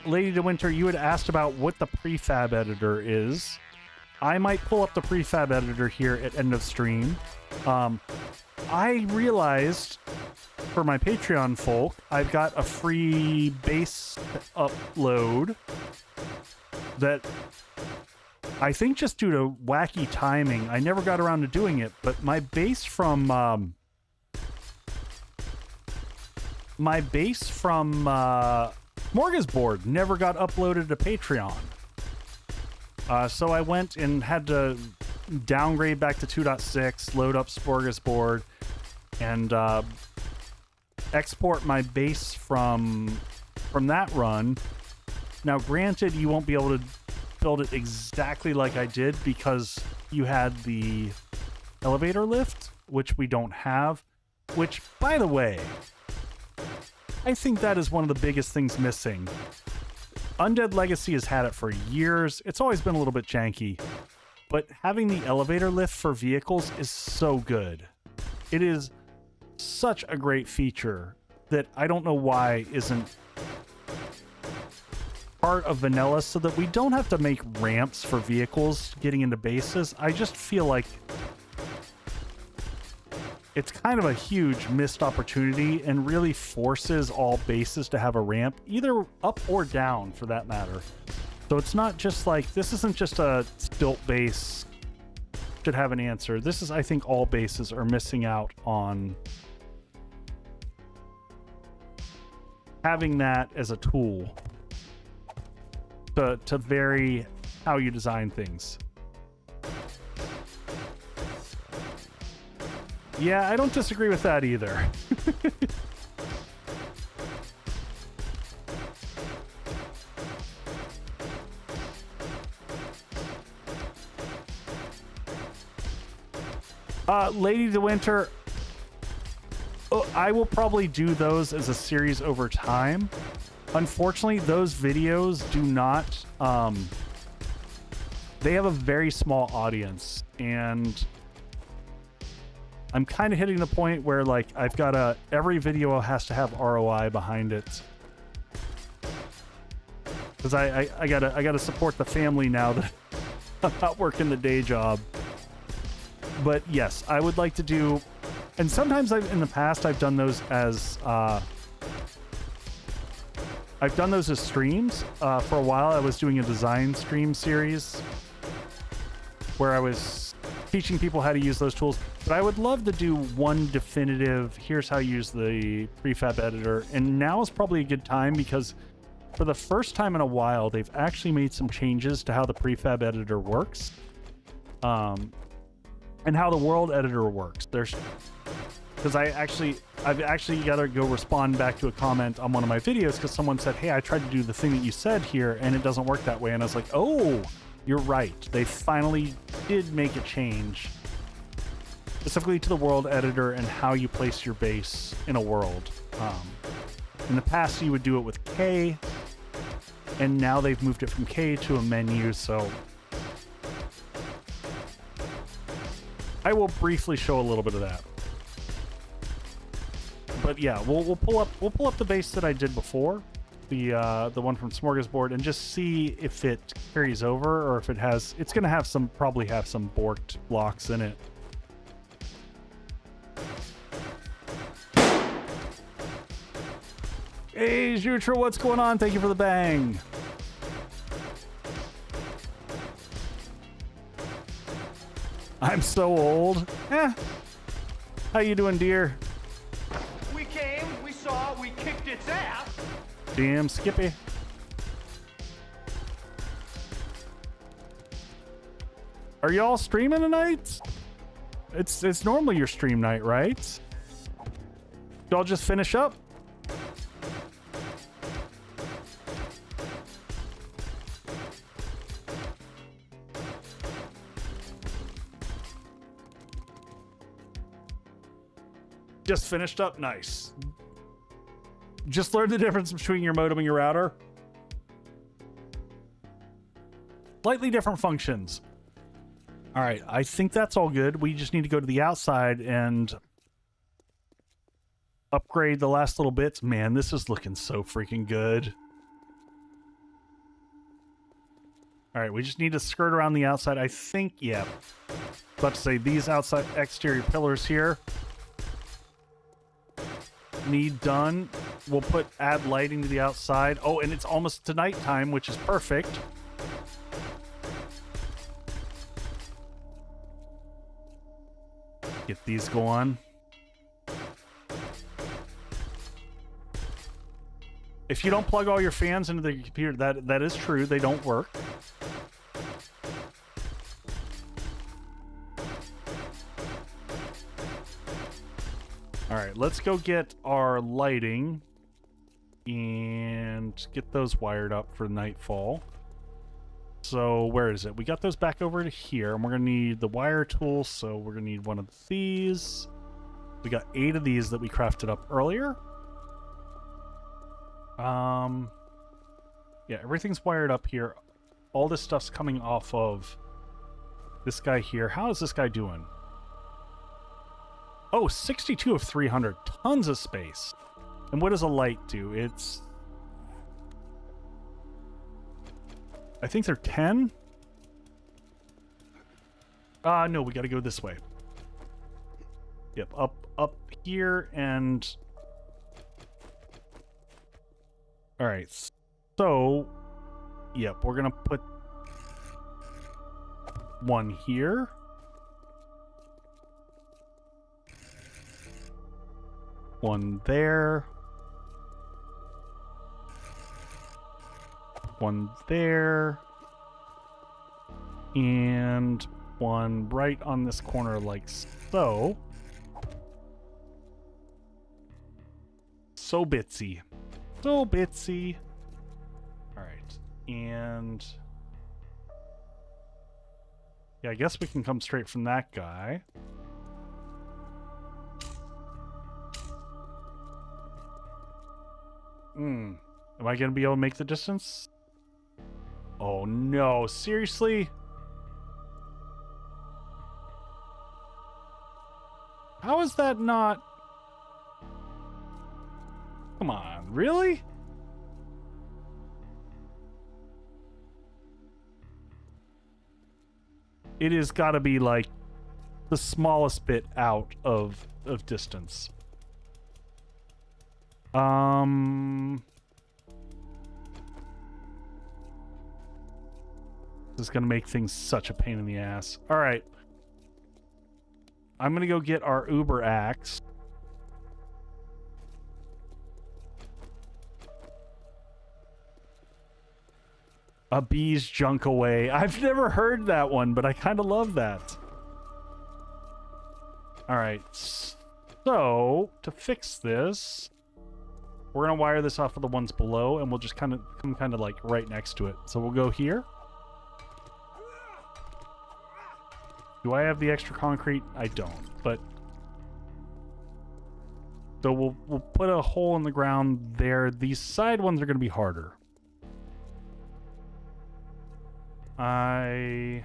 Lady de Winter, you had asked about what the prefab editor is. I might pull up the prefab editor here at end of stream. I realized for my Patreon folk, I've got a free base upload that I think just due to wacky timing, I never got around to doing it, but my base from Smorgasbord never got uploaded to Patreon. So I went and had to downgrade back to 2.6, load up Smorgasbord, and export my base from that run. Now, granted, you won't be able to build it exactly like I did because you had the elevator lift, which we don't have, which, by the way, I think that is one of the biggest things missing. Undead Legacy has had it for years. It's always been a little bit janky, but having the elevator lift for vehicles is so good. It is such a great feature that I don't know why isn't part of vanilla, so that we don't have to make ramps for vehicles getting into bases. I just feel like it's kind of a huge missed opportunity and really forces all bases to have a ramp, either up or down for that matter. So it's not just like, this isn't just a stilt base should have an answer. This is, I think all bases are missing out on having that as a tool to vary how you design things. Yeah, I don't disagree with that either. Lady de Winter, I will probably do those as a series over time. Unfortunately, those videos do not, they have a very small audience, and I'm kind of hitting the point where, like, I've got every video has to have ROI behind it, because I gotta support the family now that I'm not working the day job. But yes, I would like to do, and sometimes in the past I've done those as streams. For a while I was doing a design stream series where I was teaching people how to use those tools, but I would love to do one definitive, here's how you use the prefab editor. And now is probably a good time, because for the first time in a while they've actually made some changes to how the prefab editor works, and how the world editor works. Because I've actually got to go respond back to a comment on one of my videos, because someone said, hey, I tried to do the thing that you said here and it doesn't work that way. And I was like, oh, you're right. They finally did make a change specifically to the world editor and how you place your base in a world. In the past, you would do it with K, And now they've moved it from K to a menu, so I will briefly show a little bit of that. But yeah, we'll pull up the base that I did before, the one from Smorgasbord, and just see if it carries over or if it has. It's gonna have probably have some borked blocks in it. Hey, Jutra, what's going on? Thank you for the bang. I'm so old. How you doing, dear? We came, we saw, we kicked its ass. Damn, Skippy. Are y'all streaming tonight? It's normally your stream night, right? Y'all just finish up? Just finished up? Nice. Just learned the difference between your modem and your router. Slightly different functions. All right, I think that's all good. We just need to go to the outside and upgrade the last little bits. Man, this is looking so freaking good. All right, we just need to skirt around the outside. I think, yeah. About to say, these outside exterior pillars here need done. We'll add lighting to the outside. Oh, and it's almost to nighttime, which is perfect. Get these going. If you don't plug all your fans into the computer, that is true. They don't work. All right, let's go get our lighting and get those wired up for nightfall. So where is it? We got those back over to here, and we're gonna need the wire tool, so we're gonna need one of these. We got 8 of these that we crafted up earlier. Yeah, everything's wired up here. All this stuff's coming off of this guy here. How is this guy doing? Oh, 62 of 300. Tons of space. And what does a light do? It's... I think they're 10? No, we gotta go this way. Yep, up here and... Alright, so... Yep, we're gonna put... one here. One there. One there. And one right on this corner like so. So bitsy. So bitsy. Alright. And... yeah, I guess we can come straight from that guy. Am I going to be able to make the distance? Oh no, seriously? How is that not... Come on, really? It has got to be like the smallest bit out of distance. This is gonna make things such a pain in the ass. All right, I'm gonna go get our Uber axe. A bee's junk away. I've never heard that one, but I kind of love that. All right, so to fix this, we're gonna wire this off of the ones below, and we'll just come like right next to it. So we'll go here. Do I have the extra concrete? I don't, but so we'll put a hole in the ground there. These side ones are gonna be harder. We're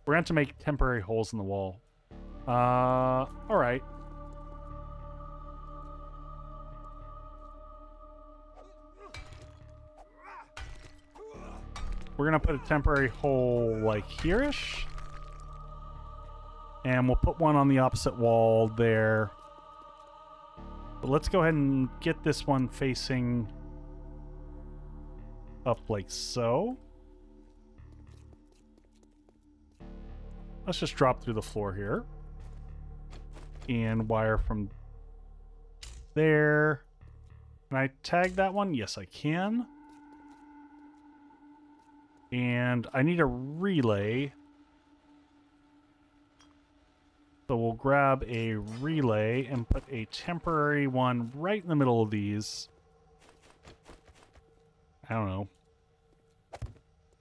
going to have to make temporary holes in the wall. All right. We're going to put a temporary hole like here-ish. And we'll put one on the opposite wall there. But let's go ahead and get this one facing up like so. Let's just drop through the floor here. And wire from there. Can I tag that one? Yes, I can. And I need a relay. So we'll grab a relay and put a temporary one right in the middle of these. I don't know.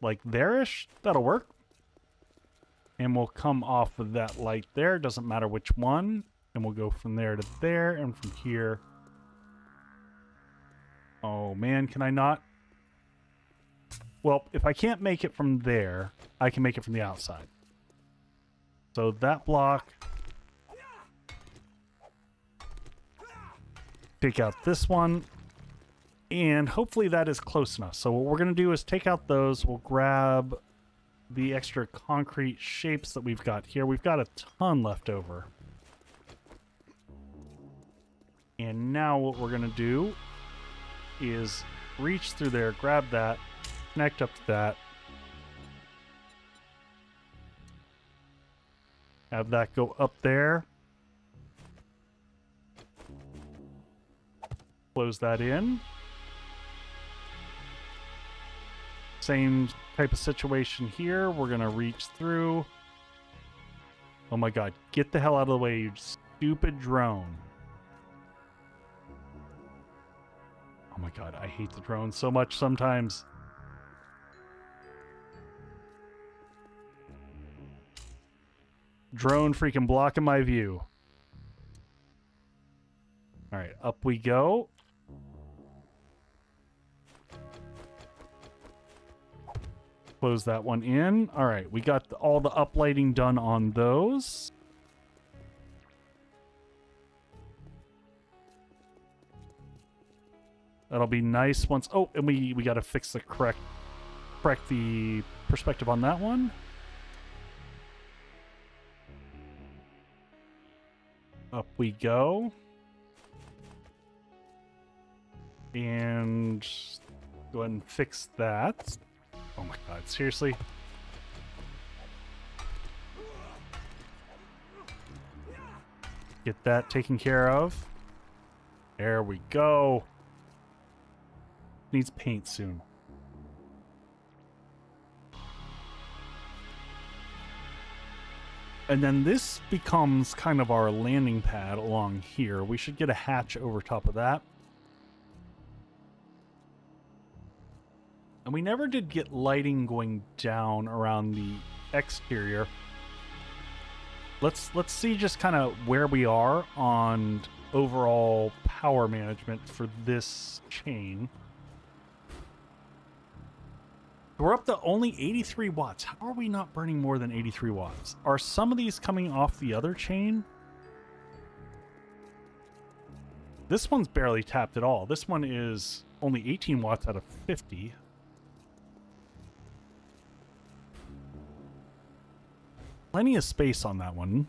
Like there-ish? That'll work. And we'll come off of that light there. Doesn't matter which one. And we'll go from there to there and from here. Oh man, can I not? Well, if I can't make it from there, I can make it from the outside. So that block. Take out this one. And hopefully that is close enough. So what we're going to do is take out those. We'll grab the extra concrete shapes that we've got here. We've got a ton left over. And now what we're going to do is reach through there, grab that, connect up to that. Have that go up there. Close that in. Same type of situation here. We're going to reach through. Oh my god, get the hell out of the way, you stupid drone. Oh my god, I hate the drone so much sometimes. Drone freaking blocking my view. Alright, up we go. Close that one in. Alright, we got all the uplighting done on those. That'll be nice once... Oh, and we got to fix the correct the perspective on that one. Up we go. And go ahead and fix that. Oh my god, seriously? Get that taken care of. There we go. Needs paint soon. And then this becomes kind of our landing pad along here. We should get a hatch over top of that. And we never did get lighting going down around the exterior. Let's see just kind of where we are on overall power management for this chain. We're up to only 83 watts. How are we not burning more than 83 watts? Are some of these coming off the other chain? This one's barely tapped at all. This one is only 18 watts out of 50. Plenty of space on that one.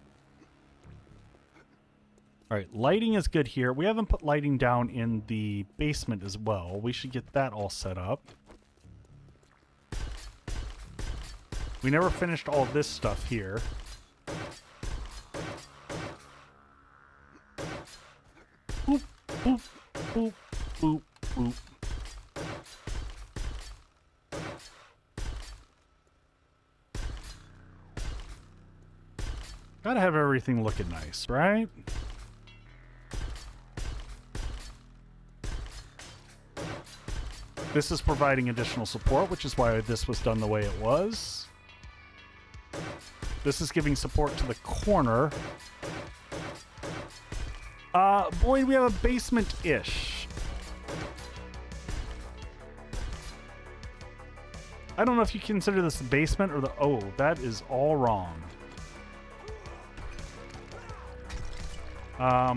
All right, lighting is good here. We haven't put lighting down in the basement as well. We should get that all set up. We never finished all this stuff here. Boop, boop, boop, boop, boop. Gotta have everything looking nice, right? This is providing additional support, which is why this was done the way it was. This is giving support to the corner. Boy, we have a basement-ish. I don't know if you consider this the basement or the... Oh, that is all wrong. I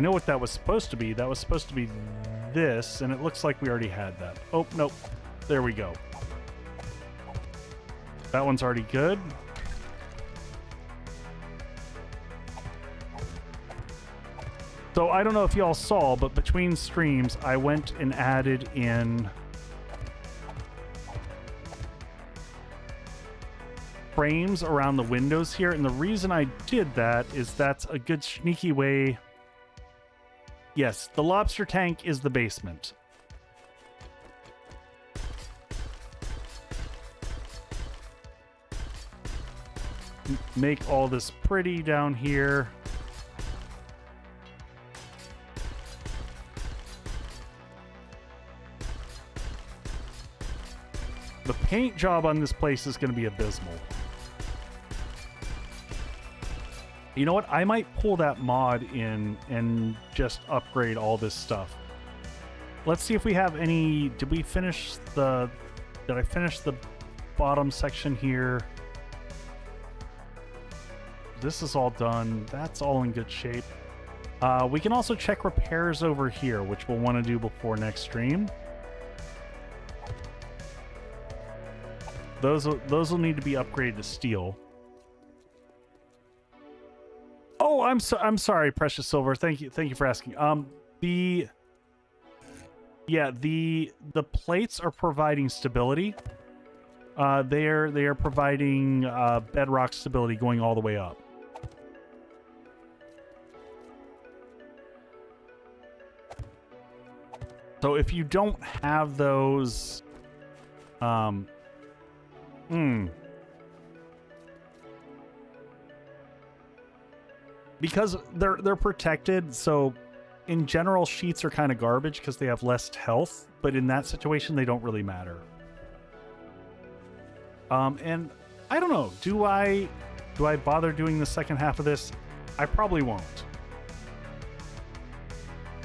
know what that was supposed to be. That was supposed to be this, and it looks like we already had that. Oh, nope. There we go. That one's already good. So I don't know if y'all saw, but between streams, I went and added in frames around the windows here. And the reason I did that is that's a good sneaky way. Yes, the lobster tank is the basement. Make all this pretty down here. The paint job on this place is going to be abysmal. You know what? I might pull that mod in and just upgrade all this stuff. Let's see if we have any... Did we finish the... Did I finish the bottom section here? This is all done. That's all in good shape. We can also check repairs over here, which we'll want to do before next stream. Those will need to be upgraded to steel. Oh, I'm sorry, Precious Silver. Thank you for asking. The plates are providing stability. They are providing bedrock stability going all the way up. So if you don't have those, because they're protected, so in general sheets are kind of garbage because they have less health, but in that situation they don't really matter. And I don't know, do I bother doing the second half of this? I probably won't.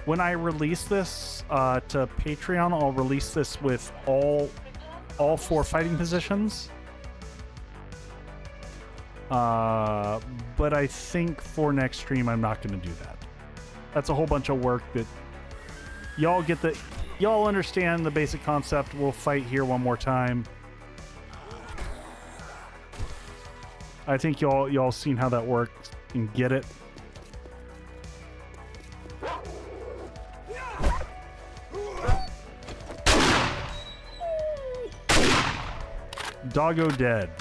When I release this to Patreon, I'll release this with all 4 fighting positions. But I think for next stream, I'm not going to do that. That's a whole bunch of work that y'all understand the basic concept. We'll fight here one more time. I think y'all seen how that works and get it. Doggo dead.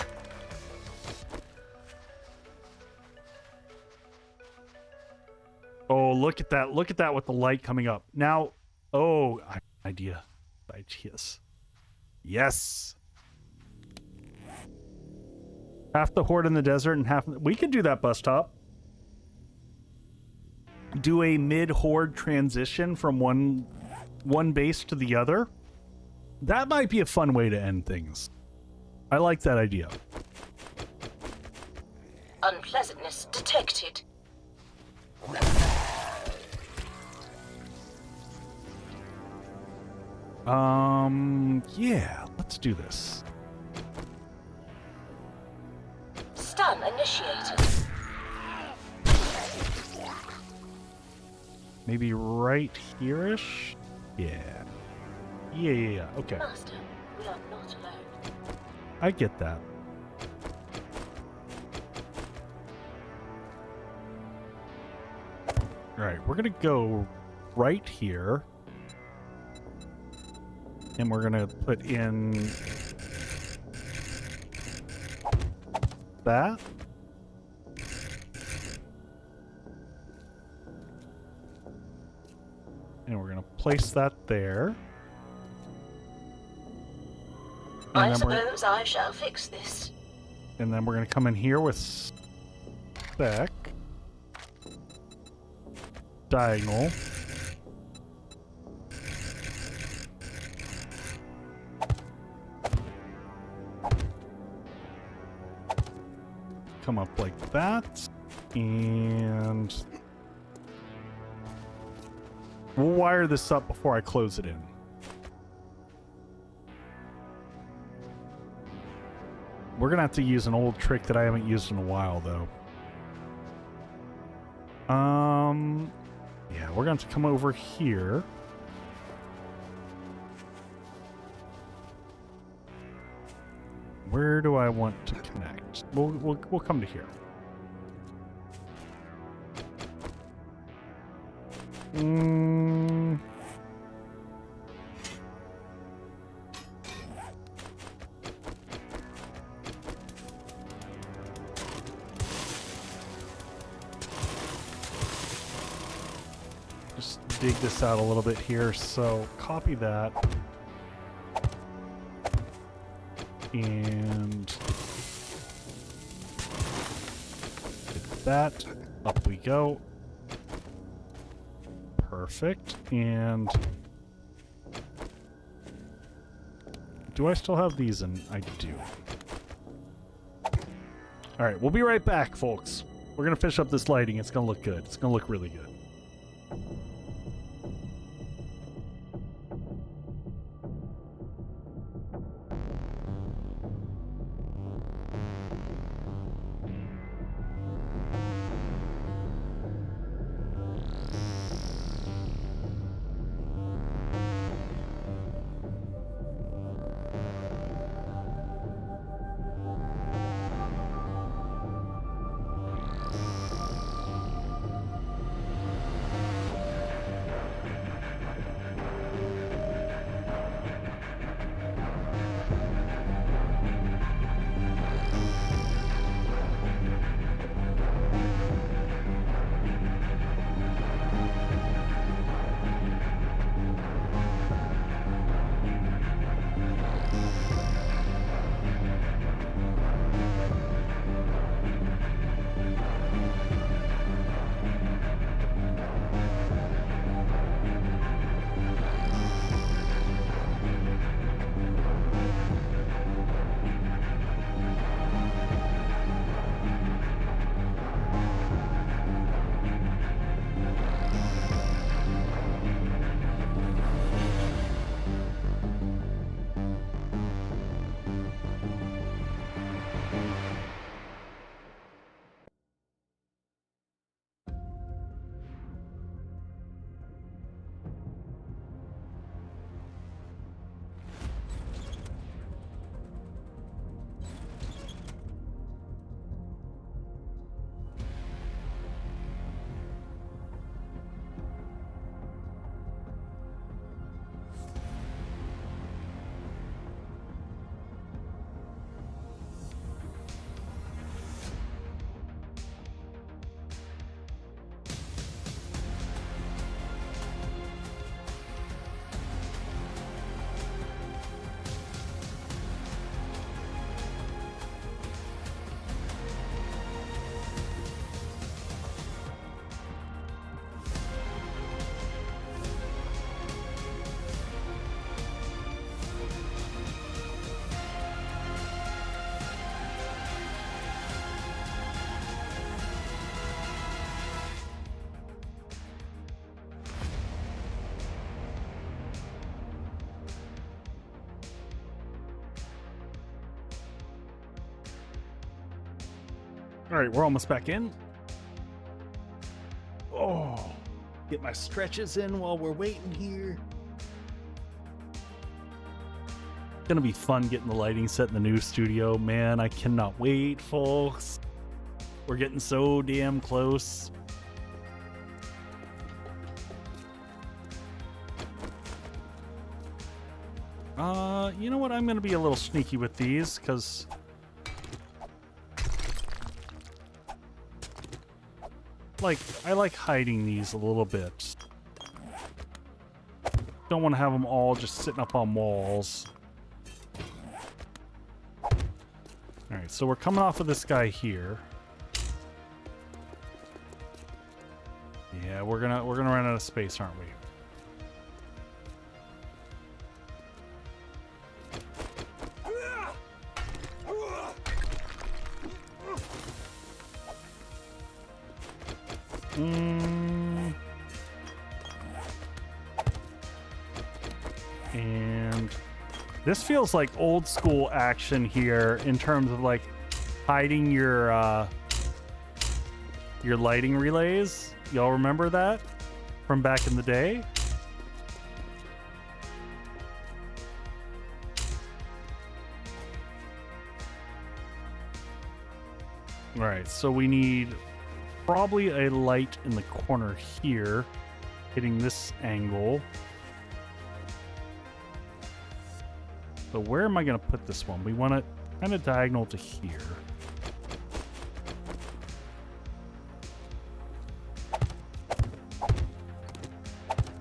Oh, look at that. Look at that with the light coming up. Now, oh, ideas. Yes. Half the horde in the desert and half... We could do that, bus top. Do a mid-horde transition from one base to the other. That might be a fun way to end things. I like that idea. Unpleasantness detected. Yeah, let's do this. Stun initiated. Maybe right here-ish? Yeah. Yeah. Okay. Master, we are not alone. I get that. Alright, we're gonna go right here. And we're gonna put in that. And we're gonna place that there. I suppose I shall fix this. And then we're gonna come in here with spec. Diagonal. Come up like that. And We'll wire this up before I close it in. We're gonna have to use an old trick that I haven't used in a while, though. Yeah, we're gonna have to come over here. Where do I want to connect? We'll come to here. Just dig this out a little bit here. So copy that. And hit that. Up we go. Perfect. And do I still have these in? I do. All right, we'll be right back, folks. We're gonna finish up this lighting. It's gonna look good. It's gonna look really good. All right, we're almost back in. Oh, get my stretches in while we're waiting here. It's gonna be fun getting the lighting set in the new studio. Man, I cannot wait, folks. We're getting so damn close. You know what? I'm gonna be a little sneaky with these, because I like hiding these a little bit. Don't want to have them all just sitting up on walls. Alright, so we're coming off of this guy here. Yeah, we're gonna run out of space, aren't we? This feels like old school action here in terms of like hiding your lighting relays. Y'all remember that from back in the day? All right, so we need probably a light in the corner here, hitting this angle. So where am I going to put this one? We want it kind of diagonal to here.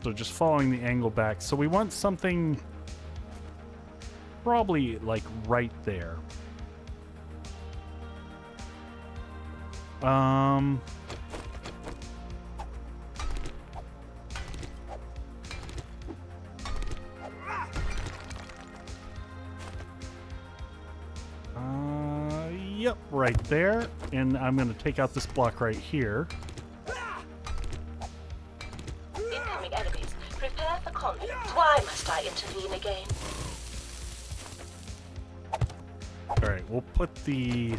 So just following the angle back. So we want something probably like right there. Yep, right there. And I'm going to take out this block right here. Incoming enemies. Prepare for conflict. Why must I intervene again? All right, we'll put the...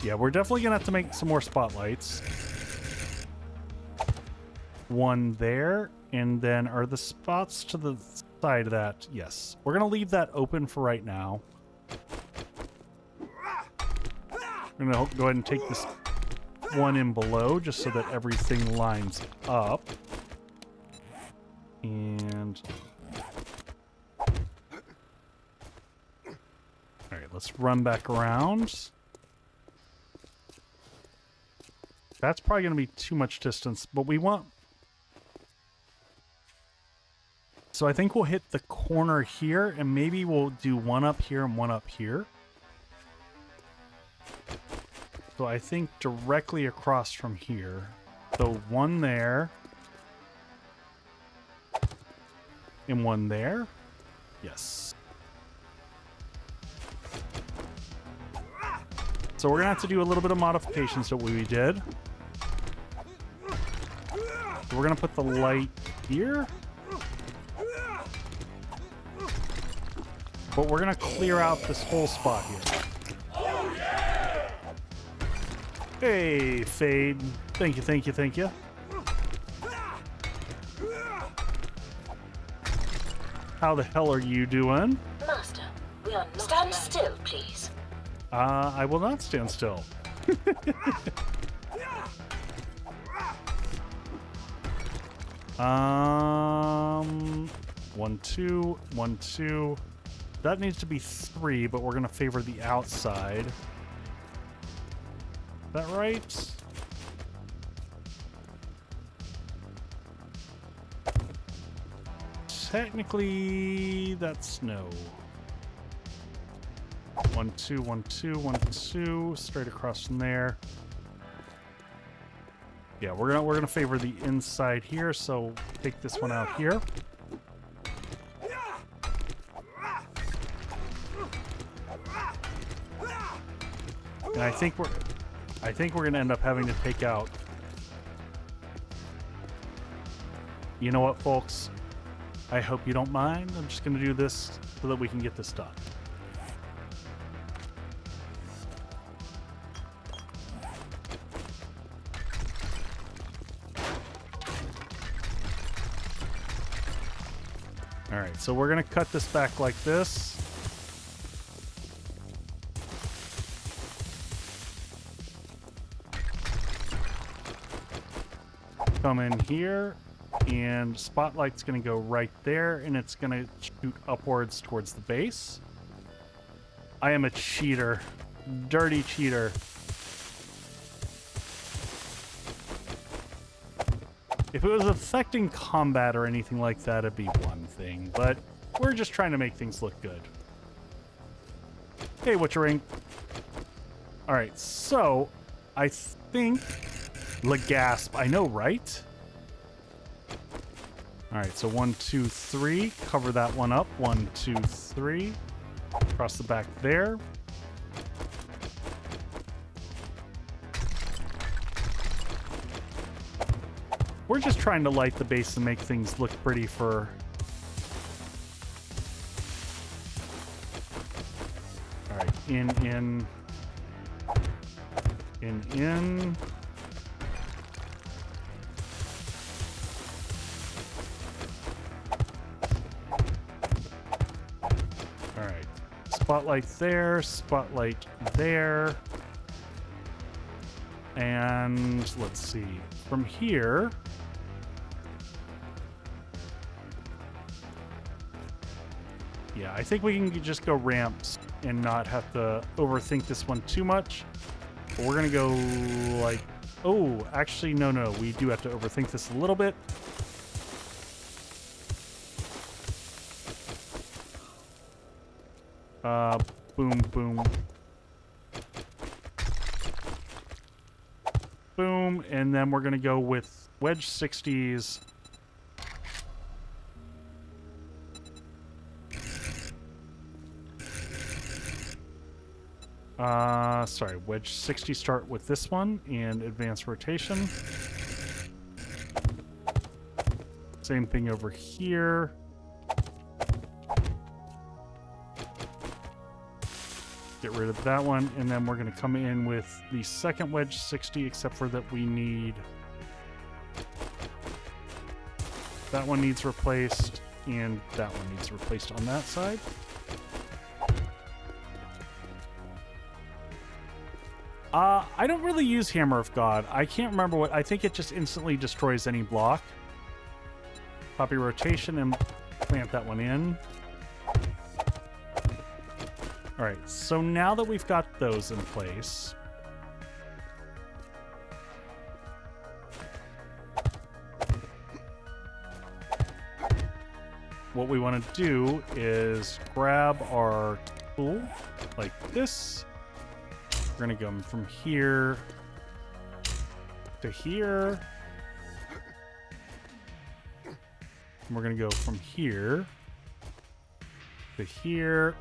Yeah, we're definitely going to have to make some more spotlights. One there, and then are the spots to the side of that? Yes. We're going to leave that open for right now. I'm going to go ahead and take this one in below just so that everything lines up. And... Alright, let's run back around. That's probably going to be too much distance, but we want... So I think we'll hit the corner here, and maybe we'll do one up here and one up here. So I think directly across from here. So one there. And one there. Yes. So we're going to have to do a little bit of modifications to what we did. So we're going to put the light here. But we're going to clear out this whole spot here. Hey, Fade. Thank you, thank you, thank you. How the hell are you doing? Master, we are not stand still, please. I will not stand still. 1, 2, 1, 2. That needs to be 3, but we're going to favor the outside. Is that right? Technically, that's no. 1, 2, 1, 2, 1, 2. Straight across from there. Yeah, we're gonna favor the inside here, so take this one out here. And I think we're gonna end up having to take out. You know what, folks? I hope you don't mind. I'm just gonna do this so that we can get this done. All right, so we're gonna cut this back like this. Come in here, and spotlight's gonna go right there, and it's gonna shoot upwards towards the base. I am a cheater. Dirty cheater. If it was affecting combat or anything like that, it'd be one thing, but we're just trying to make things look good. Hey, what's your rank? Alright, so I think Lagasp, I know, right? Alright, so 1, 2, 3. Cover that one up. 1, 2, 3. Across the back there. We're just trying to light the base and make things look pretty for in. All right. Spotlight there, spotlight there. And let's see. From here, yeah, I think we can just go ramps and not have to overthink this one too much. But we're gonna go like, oh, actually, no, we do have to overthink this a little bit. Boom, boom. Boom, and then we're gonna go with wedge 60s. Sorry, wedge 60 start with this one and advanced rotation. Same thing over here. Get rid of that one, and then we're going to come in with the second wedge 60, except for that we need... That one needs replaced, and that one needs replaced on that side. I don't really use Hammer of God. I can't remember what... I think it just instantly destroys any block. Copy rotation and plant that one in. Alright, so now that we've got those in place... What we want to do is grab our tool like this. We're going to go from here to here. And we're going to go from here to here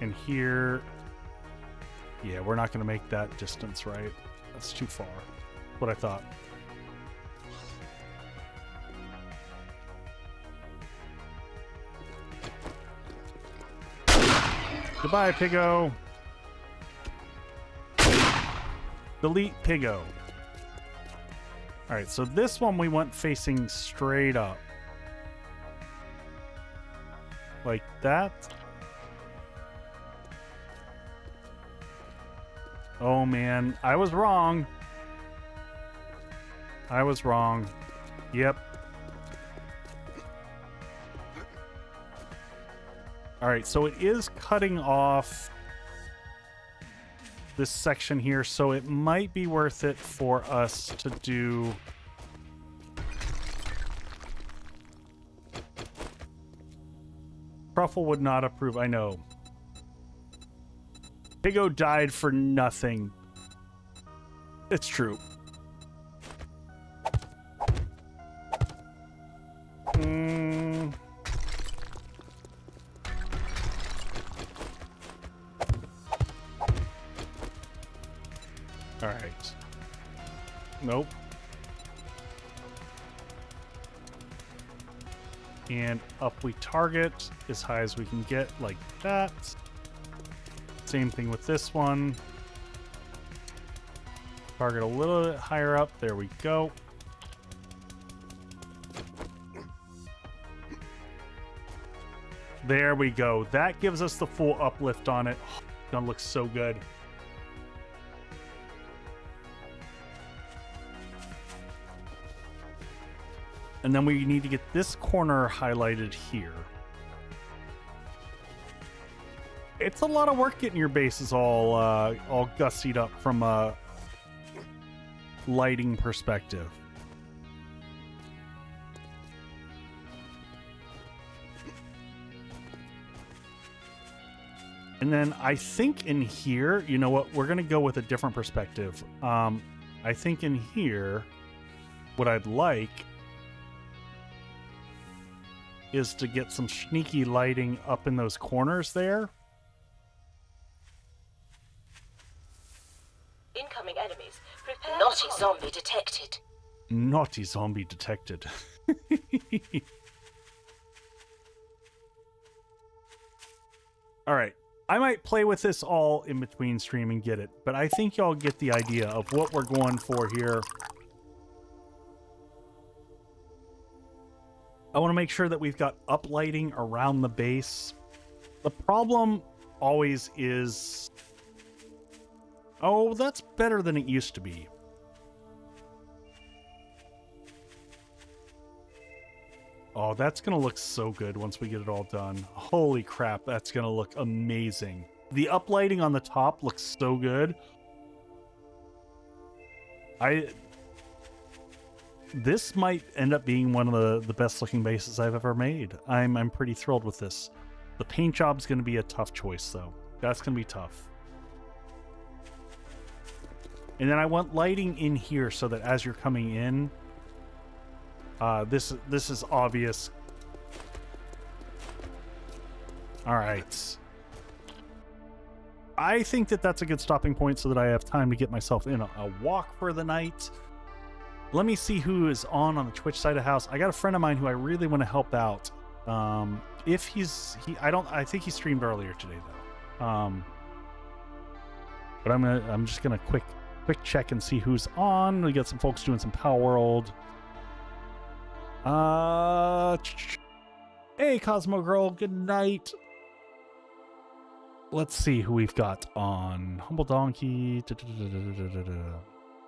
and here. Yeah, we're not going to make that distance, right? That's too far. What I thought. Goodbye, Piggo. Delete Piggo. Alright, so this one we want facing straight up. Like that. Oh man, I was wrong. I was wrong. Yep. Alright, so it is cutting off this section here, so it might be worth it for us to do... Truffle would not approve, I know. Piggo died for nothing. It's true. Alright. Nope. And up we target as high as we can get, like that. Same thing with this one. Target a little bit higher up. There we go. There we go. That gives us the full uplift on it. Oh, it's gonna look so good. And then we need to get this corner highlighted here. It's a lot of work getting your bases all gussied up from a lighting perspective. And then I think in here, you know what? We're going to go with a different perspective. I think in here, what I'd like is to get some sneaky lighting up in those corners there. Incoming enemies. Prepare. Naughty zombie detected. Naughty zombie detected. All right. I might play with this all in between stream and get it, but I think y'all get the idea of what we're going for here. I want to make sure that we've got uplighting around the base. The problem always is... Oh, that's better than it used to be. Oh, that's going to look so good once we get it all done. Holy crap, that's going to look amazing. The uplighting on the top looks so good. This might end up being one of the best looking bases I've ever made. I'm pretty thrilled with this. The paint job's going to be a tough choice, though. That's going to be tough. And then I want lighting in here so that as you're coming in, this is obvious. All right. I think that that's a good stopping point so that I have time to get myself in a walk for the night. Let me see who is on the Twitch side of the house. I got a friend of mine who I really want to help out. If I think he streamed earlier today though. But I'm just gonna quick check and see who's on. We got some folks doing some Power World. Hey Cosmo Girl, good night. Let's see who we've got on. Humble Donkey.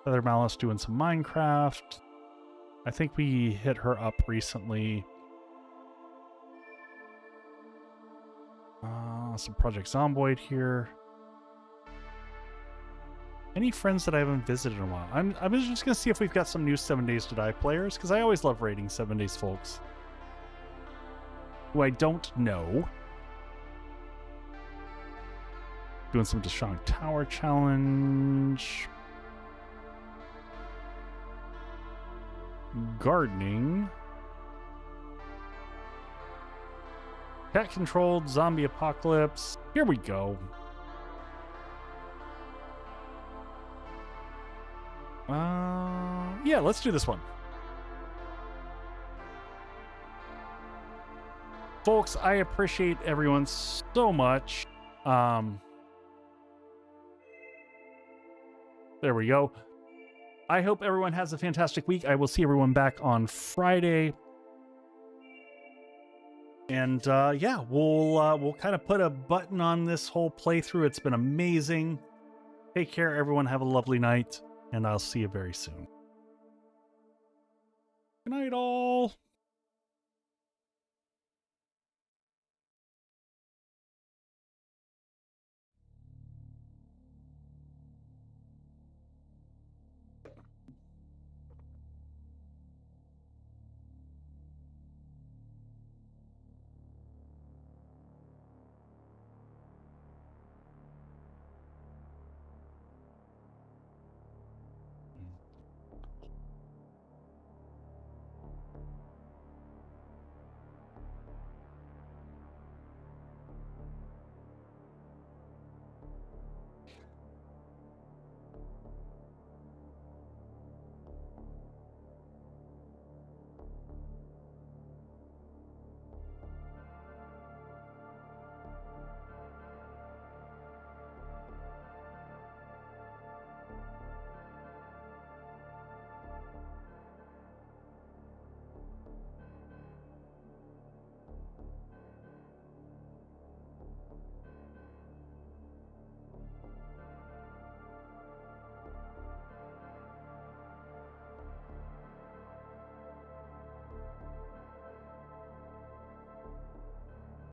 Feather Malice doing some Minecraft. I think we hit her up recently. Some Project Zomboid here. Any friends that I haven't visited in a while? I'm just gonna see if we've got some new 7 Days to Die players, because I always love raiding 7 Days folks who I don't know. Doing some Deshaun Tower Challenge. Gardening. Cat controlled zombie apocalypse. Here we go. Yeah, let's do this one. Folks, I appreciate everyone so much. There we go. I hope everyone has a fantastic week. I will see everyone back on Friday. And yeah, we'll kind of put a button on this whole playthrough. It's been amazing. Take care, everyone. Have a lovely night, and I'll see you very soon. Good night, all.